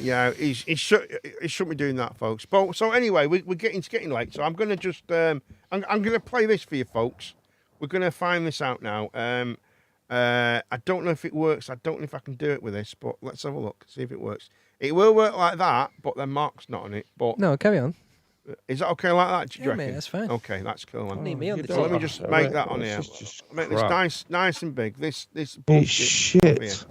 Yeah, he shouldn't be doing that, folks. But so anyway, we're getting late, so I'm going to just I'm going to play this for you, folks. We're going to find this out now. I don't know if it works. I don't know if I can do it with this, but let's have a look, see if it works. It will work like that, but then Mark's not on it. But no, carry on. Is that okay like that? Do you reckon? Mate, that's fine. Okay, that's cool. Man. Need me on the So let me just make that on here. Make this nice and big. This it's shit.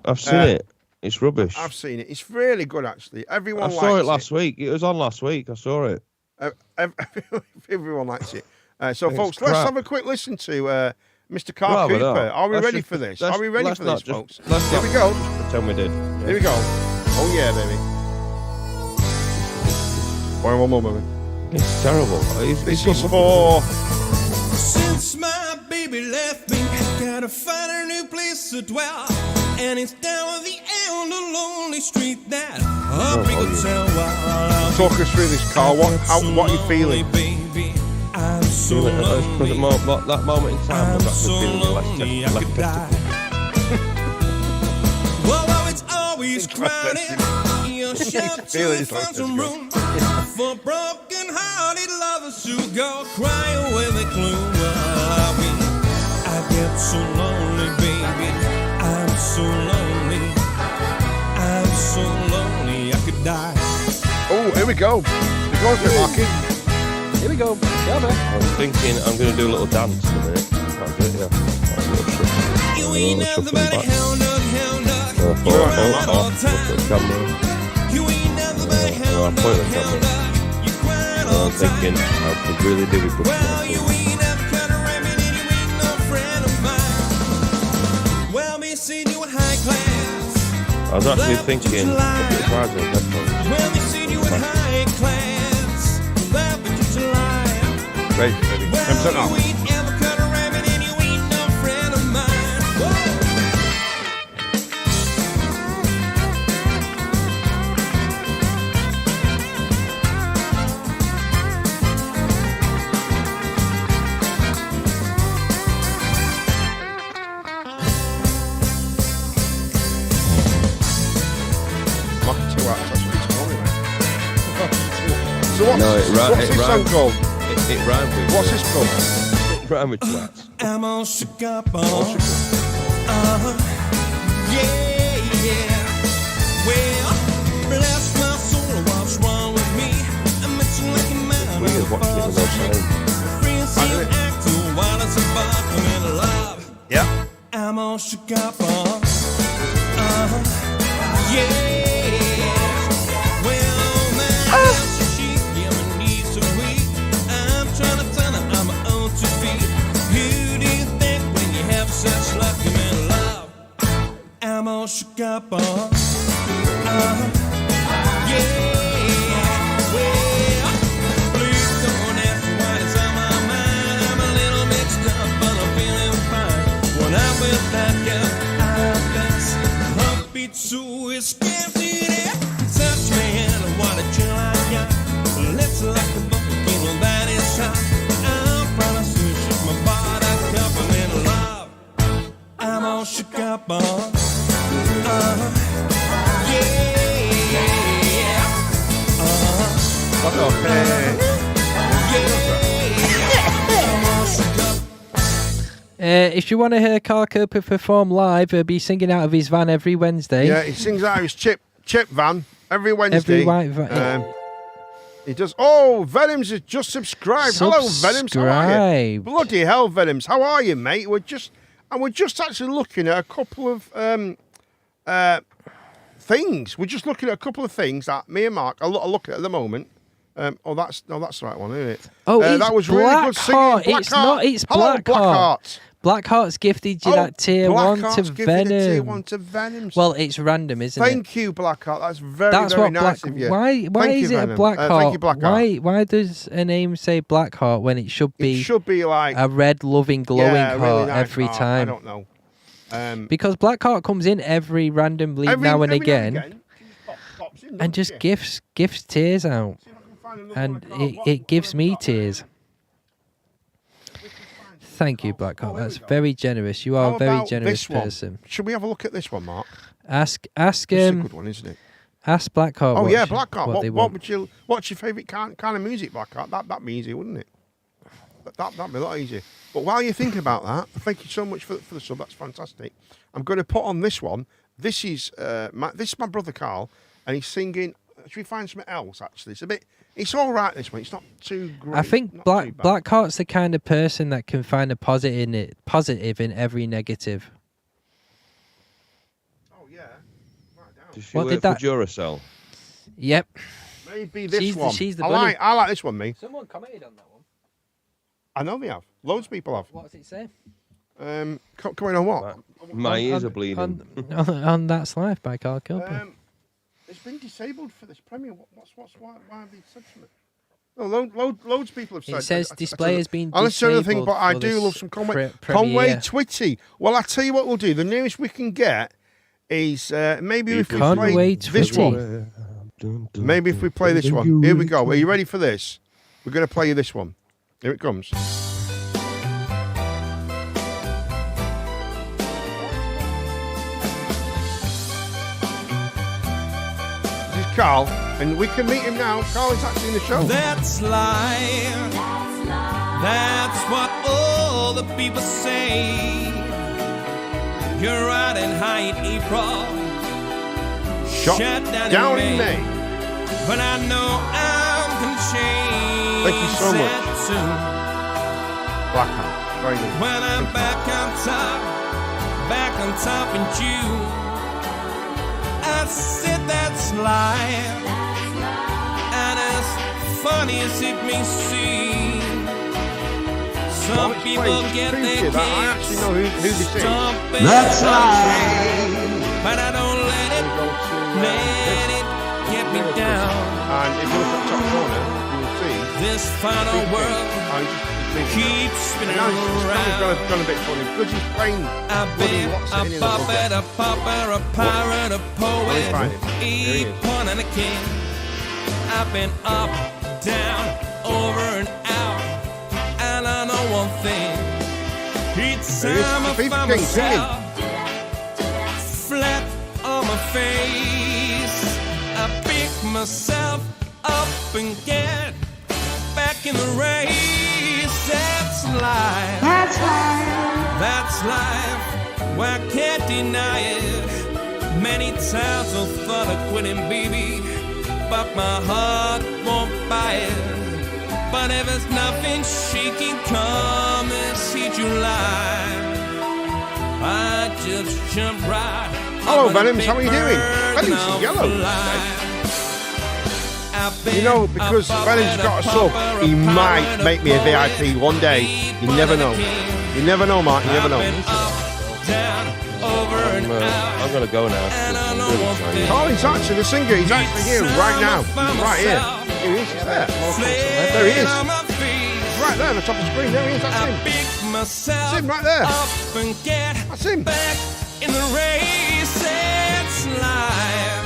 I've seen it. It's rubbish. I've seen it. It's really good, actually. Everyone. I saw it last week. It was on last week. I saw it. Everyone likes it. So, folks, let's have a quick listen to Mr. Carl Cooper. Are we ready for this? Are we ready for this, folks? Here we go. Pretend we did. Here we go. Oh yeah, baby. One more, baby. It's terrible. This is for... Since my baby left me, gotta find a new place to dwell. And it's down the end of lonely street that up we could tell. Talk us through this, Carl. What are you feeling? Baby, I'm so lonely. That moment in time, I'm so lonely, I could die. Well, it's always crowded. You're sure to find some room for broken-hearted lovers who go crying when they gloom. I get so lonely, baby. I'm so lonely. I'm so lonely, I could die. Oh, here we go. We're going for it, Marky. Here we go. I was thinking I'm going to do a little dance in a minute. Can't do it, yeah. You ain't never been a hound dog. Put the camera. You ain't never been a hound dog. I'm thinking I could really do it. Well, you ain't never cut a rabbit and you ain't no friend of mine. Well, me seen you in high class. I was actually thinking Well, me seen you in high class. Laugh at you lie. Great, baby. Well, you ain't ever cut a rabbit and you ain't no friend of mine. Whoa. What's this song called? It rhymed with... What's this called? It rhymed with twats. I'm all shook up on. Yeah. Well, bless my soul, what's wrong with me? I'm itching like a man. Weird watching it without sound. Friends see you acting wild as a buck. I'm in love. Yeah. I'm all shook up on. Yeah. Well, man, she yeah, my knees are weak. I'm trying to tell her I'm my own 2 feet. Who do you think when you have such luck? I'm in love. I'm all shook up on. Yeah. Well, please don't ask me what is on my mind. I'm a little mixed up, but I'm feeling fine. When I'm with that girl, I bless. Heartbeat so expensive. Touch me and what a chill I got. Let's like the volcano that is hot. I'm promise to shoot my body up. I'm in love. I'm all shook up on. If you want to hear Carl Cooper perform live, he'll be singing out of his van every Wednesday. Yeah, he sings out of his chip van every Wednesday. Every white van. He does. Oh, Venoms has just subscribed. Hello, Venoms. How are you? Bloody hell, Venoms. How are you, mate? We're just actually looking at a couple of things. We're just looking at a couple of things that me and Mark are looking at the moment. That's the right one, isn't it? Oh, it's that was really good singing. It's Blackheart. Blackheart's gifted you that tier 1 to Venom. Tier 1 to Venom. Well, it's random, isn't it? Thank you, Blackheart. That's very nice of you. Why is it a Blackheart? Thank you, Blackheart. Why does a name say Blackheart when it should be like a red, loving, glowing heart really nice every heart. time? I don't know. Because Blackheart comes in every now and again, and just gifts tears out, and it gives me tears. Thank you, Blackheart. That's very generous. You are a very generous person. Should we have a look at this one, Mark? Ask. It's a good one, isn't it? Ask Blackheart. Oh yeah, Blackheart. What's your favourite kind of music, Blackheart? That'd be easy, wouldn't it? That'd be a lot easier. But while you're thinking about that, thank you so much for the sub. That's fantastic. I'm going to put on this one. This is my brother Carl, and he's singing. Should we find something else? Actually, it's all right. This one, it's not too great. I think Blackheart's the kind of person that can find a positive in every negative. Oh yeah. Right down. Does she work for Duracell? Yep. Maybe this one. She's the bunny. I like this one, me. Someone commented on that one. I know they have. Loads of people have. What does it say? Coming on what? My ears are bleeding. On That's Life by Carl Cooper. It's been disabled for this premiere. Why have they said something? No, loads of people have said. It says display has been disabled. That's the other thing, but I do love some Conway Twitty. Well, I tell you what we'll do. The nearest we can get is maybe if we play this one. Maybe if we play this one. Here we go. Are you ready for this? We're going to play you this one. Here it comes. Carl, and we can meet him now. Carl is actually in the show. That's life. That's what all the people say. You're riding high in April, shut down in May. But I know I'm gonna change. Thank you so much. Soon. Blackheart, very good. When I'm back on top in June. I said that's life, and as funny as it may seem, some people get their kicks. I actually know who this is. That's life, but I don't let it get me down. And if you look at the top corner, you will see this final world keeps spinning around. It's gone a bit funny because he's playing. I've been a puppet, a pauper, a pirate, a poet, a pawn and a king. I've been up, down, over and out, and I know one thing. Each time I find myself flat on my face, I pick myself up and get back in the race. That's life. That's life. That's life. Well, I can't deny it. Many times I thought of quitting, baby, but my heart won't buy it. But But if it's nothing she can come and see July, I just jump right. Hello, Venoms. How are you doing? Venoms is yellow. You know, because Venoms got a sub, he might make me a VIP one day. You never know. You never know, Mark. You never know. I'm going to go now. Colin's actually the singer. He's actually here right now. He's right here. Here he is. He's there. There he is. He's right there on the top of the screen. There he is. That's him. That's him right there. That's him. In the race, it's life.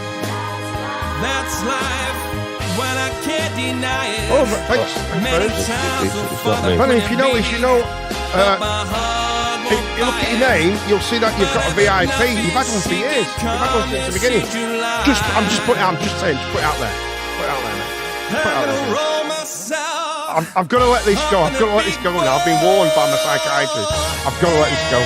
That's life. When I can't deny it. Oh, thanks. Funny, if you notice, you know, if you look at your name, you'll see that you've got a VIP. You've had one for years. You've had one since the beginning. I'm just saying, just put it out there. Put it out there, mate. Put it out there. I've got to let this go. I've got to let this go now. I've been warned by my psychiatrist. I've got to let this go.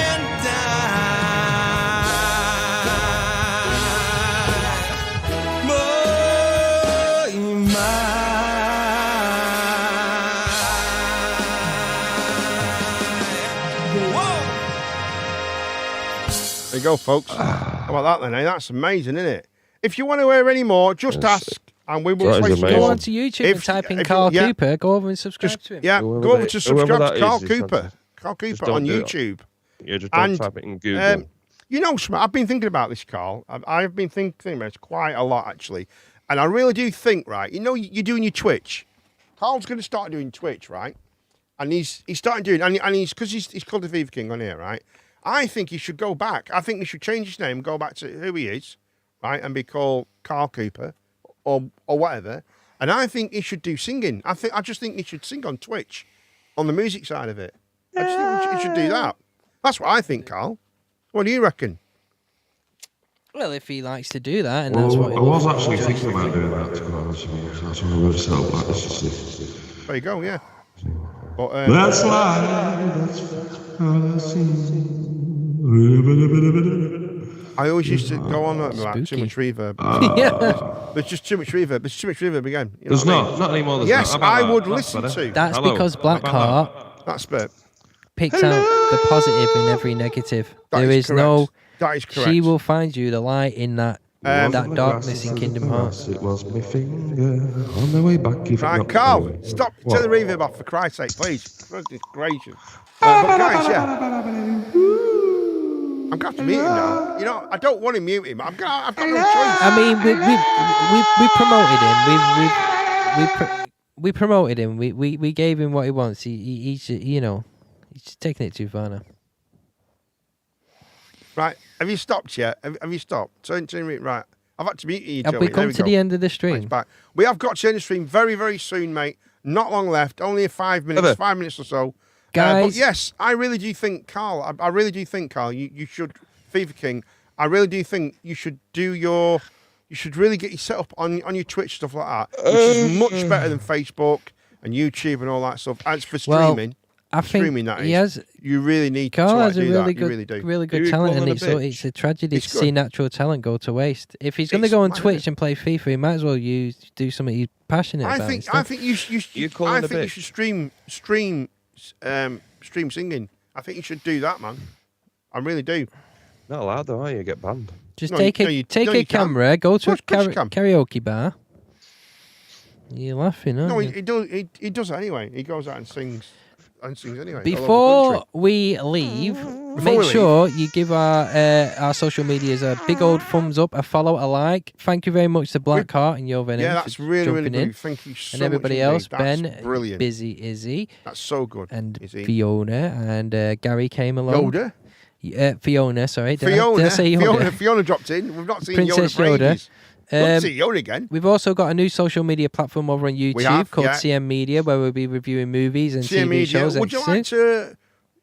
There you go, folks. How about that then, eh? That's amazing, isn't it? If you want to hear any more, just ask and we will play some. Go on to YouTube and type in Carl Cooper. Go over and subscribe to him. Yeah, go over to subscribe to Carl Cooper. Carl Cooper on YouTube. Yeah, just don't type it in Google. You know, I've been thinking about this, Carl. I've been thinking about it quite a lot, actually. And I really do think, right, you know, you're doing your Twitch. Carl's going to start doing Twitch, right? And he's starting doing, and he's, because he's called the Fever King on here, right? I think he should go back. I think he should change his name, go back to who he is, right, and be called Carl Cooper or whatever. And I think he should do singing. I just think he should sing on Twitch, on the music side of it. I just think he should do that. That's what I think, Carl. What do you reckon? Well, if he likes to do that, and that's what I was actually thinking about doing that, to be honest with you. That's what I would have set up like this. There you go, yeah. But, that's life. That's I always used to go on about too much reverb. Yeah. There's just too much reverb. There's too much reverb again. You know There's not anymore. Yes, I would listen to. That's because Blackheart That's bit. picks out the positive in every negative. There is no. That is correct. She will find you the light in that darkness in Kingdom Hearts. It was my finger on the way back. Right, Carl, stop. Turn the reverb off for Christ's sake, please. Goodness gracious. But guys, yeah. I'm going to have to mute him now. You know, I don't want to mute him. I've got no choice. I mean, we promoted him. We promoted him. We gave him what he wants. He's you know, he's taking it too far now. Right, have you stopped yet? Have you stopped? Turn it right. I've had to mute you. Have we come to the end of the stream? Back. We have got to end the stream very, very soon, mate. Not long left. Only 5 minutes. 5 minminutes or so. Guys, but yes, I really do think, Carl. I really do think, Carl. You should, Fever King. I really do think you should do your. You should really get you set up on your Twitch stuff like that, which is much better than Facebook and YouTube and all that stuff. As for streaming, I think streaming that he has. You really need Carl to has a do really that. good, You really do. really good talent, and it's a tragedy to see natural talent go to waste. If he's going to go on Twitch and play FIFA, he might as well do something he's passionate about. I think you should stream singing. I think you should do that, man. I really do. Not allowed though, are you? Get banned. Just take a camera, go to a karaoke bar. You're laughing, aren't you? No, he does it anyway. He goes out and sings anyway. Before we leave, make sure you give our social medias a big old thumbs up, a follow, a like. Thank you very much to Blackheart and your Venom. Yeah, that's really good. Thank you so much. And everybody else, that's Ben, brilliant. Busy Izzy. That's so good. And Izzy. Fiona and Gary came along. Yoda? Fiona, sorry. Did I say Yoda? Fiona dropped in. We've not seen Princess Yoda for ages. We'll see Yoda again. We've also got a new social media platform over on YouTube called CM Media, where we'll be reviewing movies and CM TV Media. shows. Would you like to?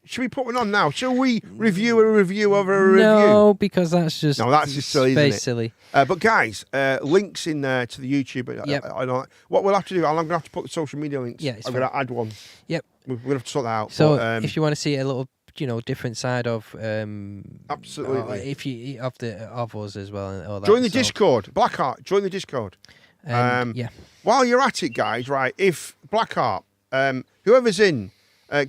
Should we put one on now? Shall we review a review of a review? No, because that's just silly, isn't it? Silly. But guys, links in there to the YouTube. Yep. What we'll have to do, I'm going to have to put the social media links. Yeah, I'm going to add one. Yep. We're going to have to sort that out. So but, if you want to see a little, different side of absolutely of us as well and all that. Join the Discord, Blackheart. Join the Discord. Yeah. While you're at it, guys, right? If Blackheart, Whoever's in,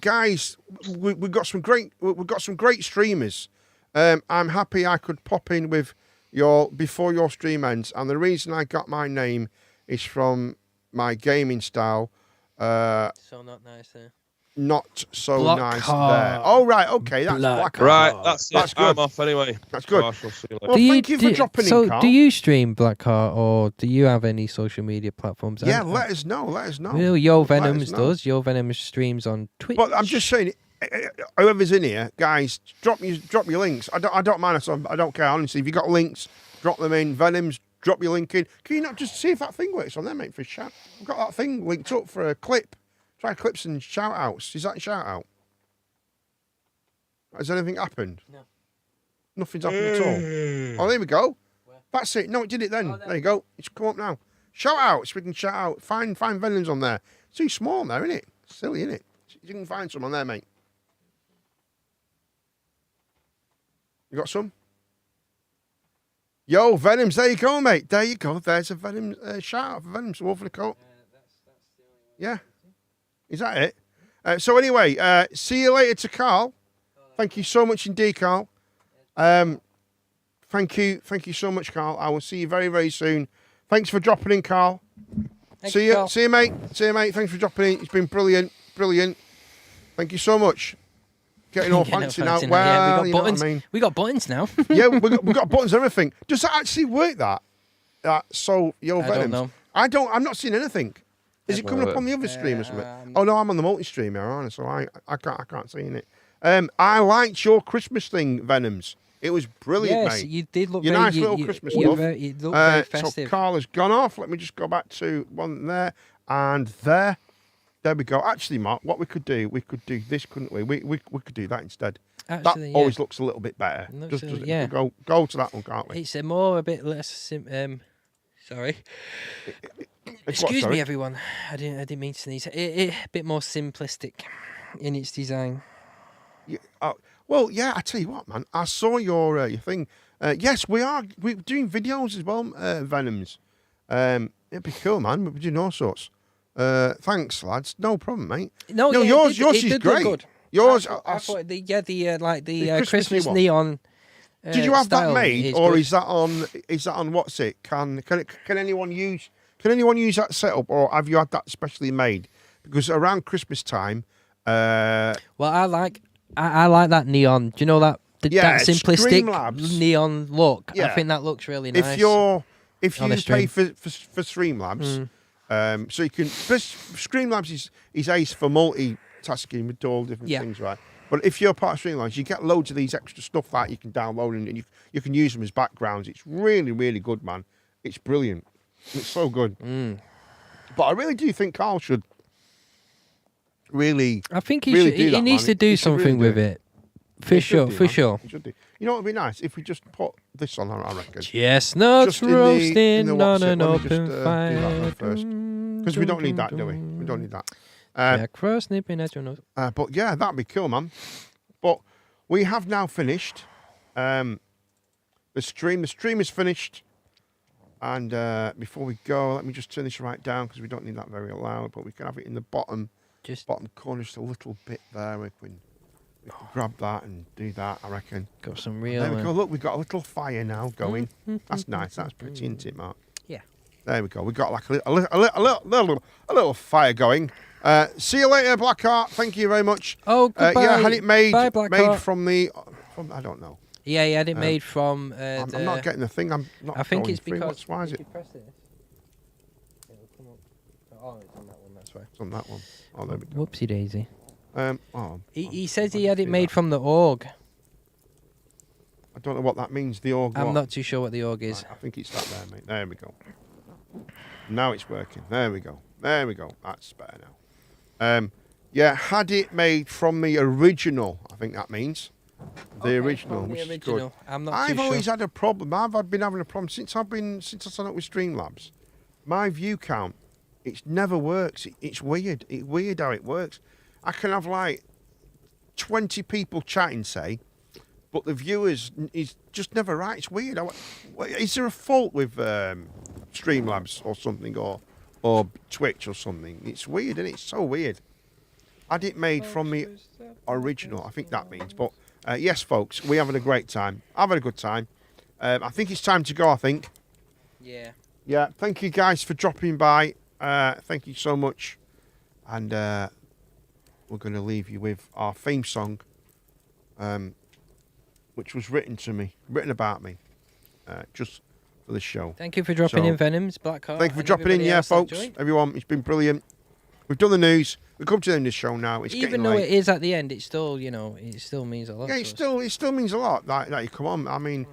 guys, we've got some great streamers. I'm happy I could pop in with your before your stream ends, and the reason I got my name is from my gaming style. So not nice there. Not so Black nice Heart. there. Oh, right, okay, that's Black Heart. Right, that's good. I'm off anyway. That's good. I shall see you later. Well, thank you for dropping in, Carl. So, do you stream Blackheart, or do you have any social media platforms? Yeah, let us know. Well, Yo Venoms does. Yo Venoms streams on Twitch. But I'm just saying, whoever's in here, guys, drop your links. I don't mind. I don't care, honestly. If you got links, drop them in. Venoms, drop your link in. Can you not just see if that thing works on there, mate, for a shout? I've got that thing linked up for a clip. Try clips and shout outs. Is that a shout out? Has anything happened? No. Nothing's happened at all. Oh, there we go. Where? That's it. No, it did it then. Oh, there you go. It's come up now. Shout outs. We can shout out. Find Venoms on there. It's too small now, isn't it? Silly, isn't it? You can find some on there, mate. You got some? Yo, Venoms. There you go, mate. There you go. There's a Venom shout out for Venoms. Wolf in the coat. Yeah. Is that it? So anyway, see you later to Carl. Thank you so much indeed, Carl. Thank you so much, Carl. I will see you very, very soon. Thanks for dropping in, Carl. See you, mate. See you, mate. Thanks for dropping in. It's been brilliant. Thank you so much. Getting all fancy now. Well, we got buttons. We got buttons now. Yeah, we got buttons and everything. Does that actually work? So Yo Venoms. I don't know. I'm not seeing anything. Is it coming up on the other stream or something? Oh no, I'm on the multi-stream here, aren't I? So I can't see it. I liked your Christmas thing, Venoms. It was brilliant, mate. You did look your very, nice little Christmas stuff. You looked very festive. So Carl has gone off. Let me just go back to one there and there. There we go. Actually, Mark, what we could do this, couldn't we? We could do that instead. Actually, that always looks a little bit better. Go to that one, can't we? It's a bit less. Sorry. Excuse me, everyone. I didn't mean to sneeze. A bit more simplistic in its design. Yeah, well, yeah. I tell you what, man. I saw your thing. Yes, we're doing videos as well, Venoms. It'd be cool, man. We're doing all sorts. Thanks, lads. No problem, mate. No, yours is great. Good. Yours, I thought the Christmas neon. Did you have that made, or good. Is that on what's it? Can anyone use that setup, or have you had that specially made? Because around Christmas time, well, I like that neon. Do you know that that simplistic neon look? Yeah. I think that looks really nice. If you pay for Streamlabs, so you can. Streamlabs is ace for multitasking with all different things, right? But if you're part of Streamlabs, you get loads of these extra stuff that you can download and you can use them as backgrounds. It's really, really good, man. It's brilliant. It's so good. But I really do think Carl should really. I think he needs to do something with it. For sure. He should do. You know what would be nice if we just put this on, I reckon. Chestnuts roasting on an open fire. Because we don't need that, do we? We don't need that. Snipping at your nose. But yeah, that'd be cool, man. But we have now finished. The stream is finished. And before we go, let me just turn this right down because we don't need that very loud. But we can have it in the bottom corner, just a little bit there. We can grab that and do that, I reckon. Got some real. There we go. Look, we've got a little fire now going. That's nice. That's pretty, isn't it, Mark? Yeah. There we go. We got like a little fire going. See you later, Blackheart. Thank you very much. Oh, goodbye. Yeah, had it made from I don't know. Yeah, he had it made from. I'm not getting the thing. I'm not. I think it's because. Why is it? You press this, it'll come up. Oh, it's on that one. That's right. It's on that one. Oh, there we go. Whoopsie daisy. He says he had it made from the org. I don't know what that means. The org. I'm not too sure what the org is. Right, I think it's that there, mate. There we go. Now it's working. There we go. That's better now. Yeah, had it made from the original. I think that means the original, which is good. I've always had a problem. I've been having a problem since I signed up with Streamlabs. My view count, it never works. It's weird. It's weird how it works. I can have like 20 people chatting, say, but the viewers is just never right. It's weird. Is there a fault with Streamlabs or something, or Twitch or something? It's weird, and it's so weird. Had it made from the original, I think that means. But yes, folks, we're having a great time. I've had a good time. I think it's time to go, I think. Yeah. Yeah, thank you guys for dropping by. Thank you so much. And we're going to leave you with our theme song, which was written about me, just for the show. Thank you for dropping in, Venoms, Blackheart. Thank you for dropping in, yeah, folks. Everyone, it's been brilliant. We've done the news. We've come to the end of the show now. It's even though it is at the end, it still, you know, it still means a lot. Yeah, it still means a lot that you come on. I mean,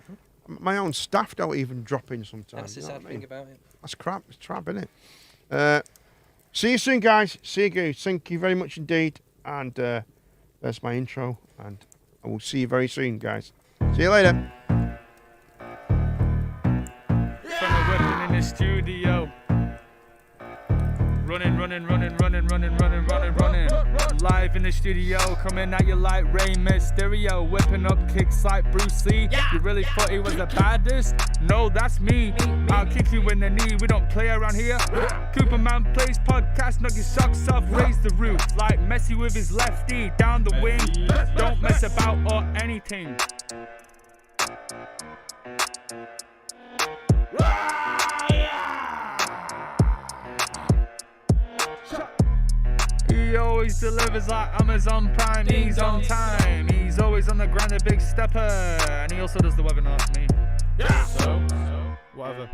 my own staff don't even drop in sometimes. That's the sad thing about it. That's crap. It's crap, isn't it? See you soon, guys. See you guys. Thank you very much indeed. And there's my intro. And I will see you very soon, guys. See you later. From a weapon in the studio. Running. Live in the studio, coming at you like Rey Mysterio, whipping up kicks like Bruce Lee. You really thought he was the baddest? No, that's me. I'll kick you in the knee. We don't play around here. Cooper Man Plays podcast, knock your socks off, raise the roof like Messi with his lefty down the wing. Don't mess about or anything. He always delivers like Amazon Prime. He's on time. He's always on the ground, a big stepper. And he also does the webinars for me. Yeah. So, whatever.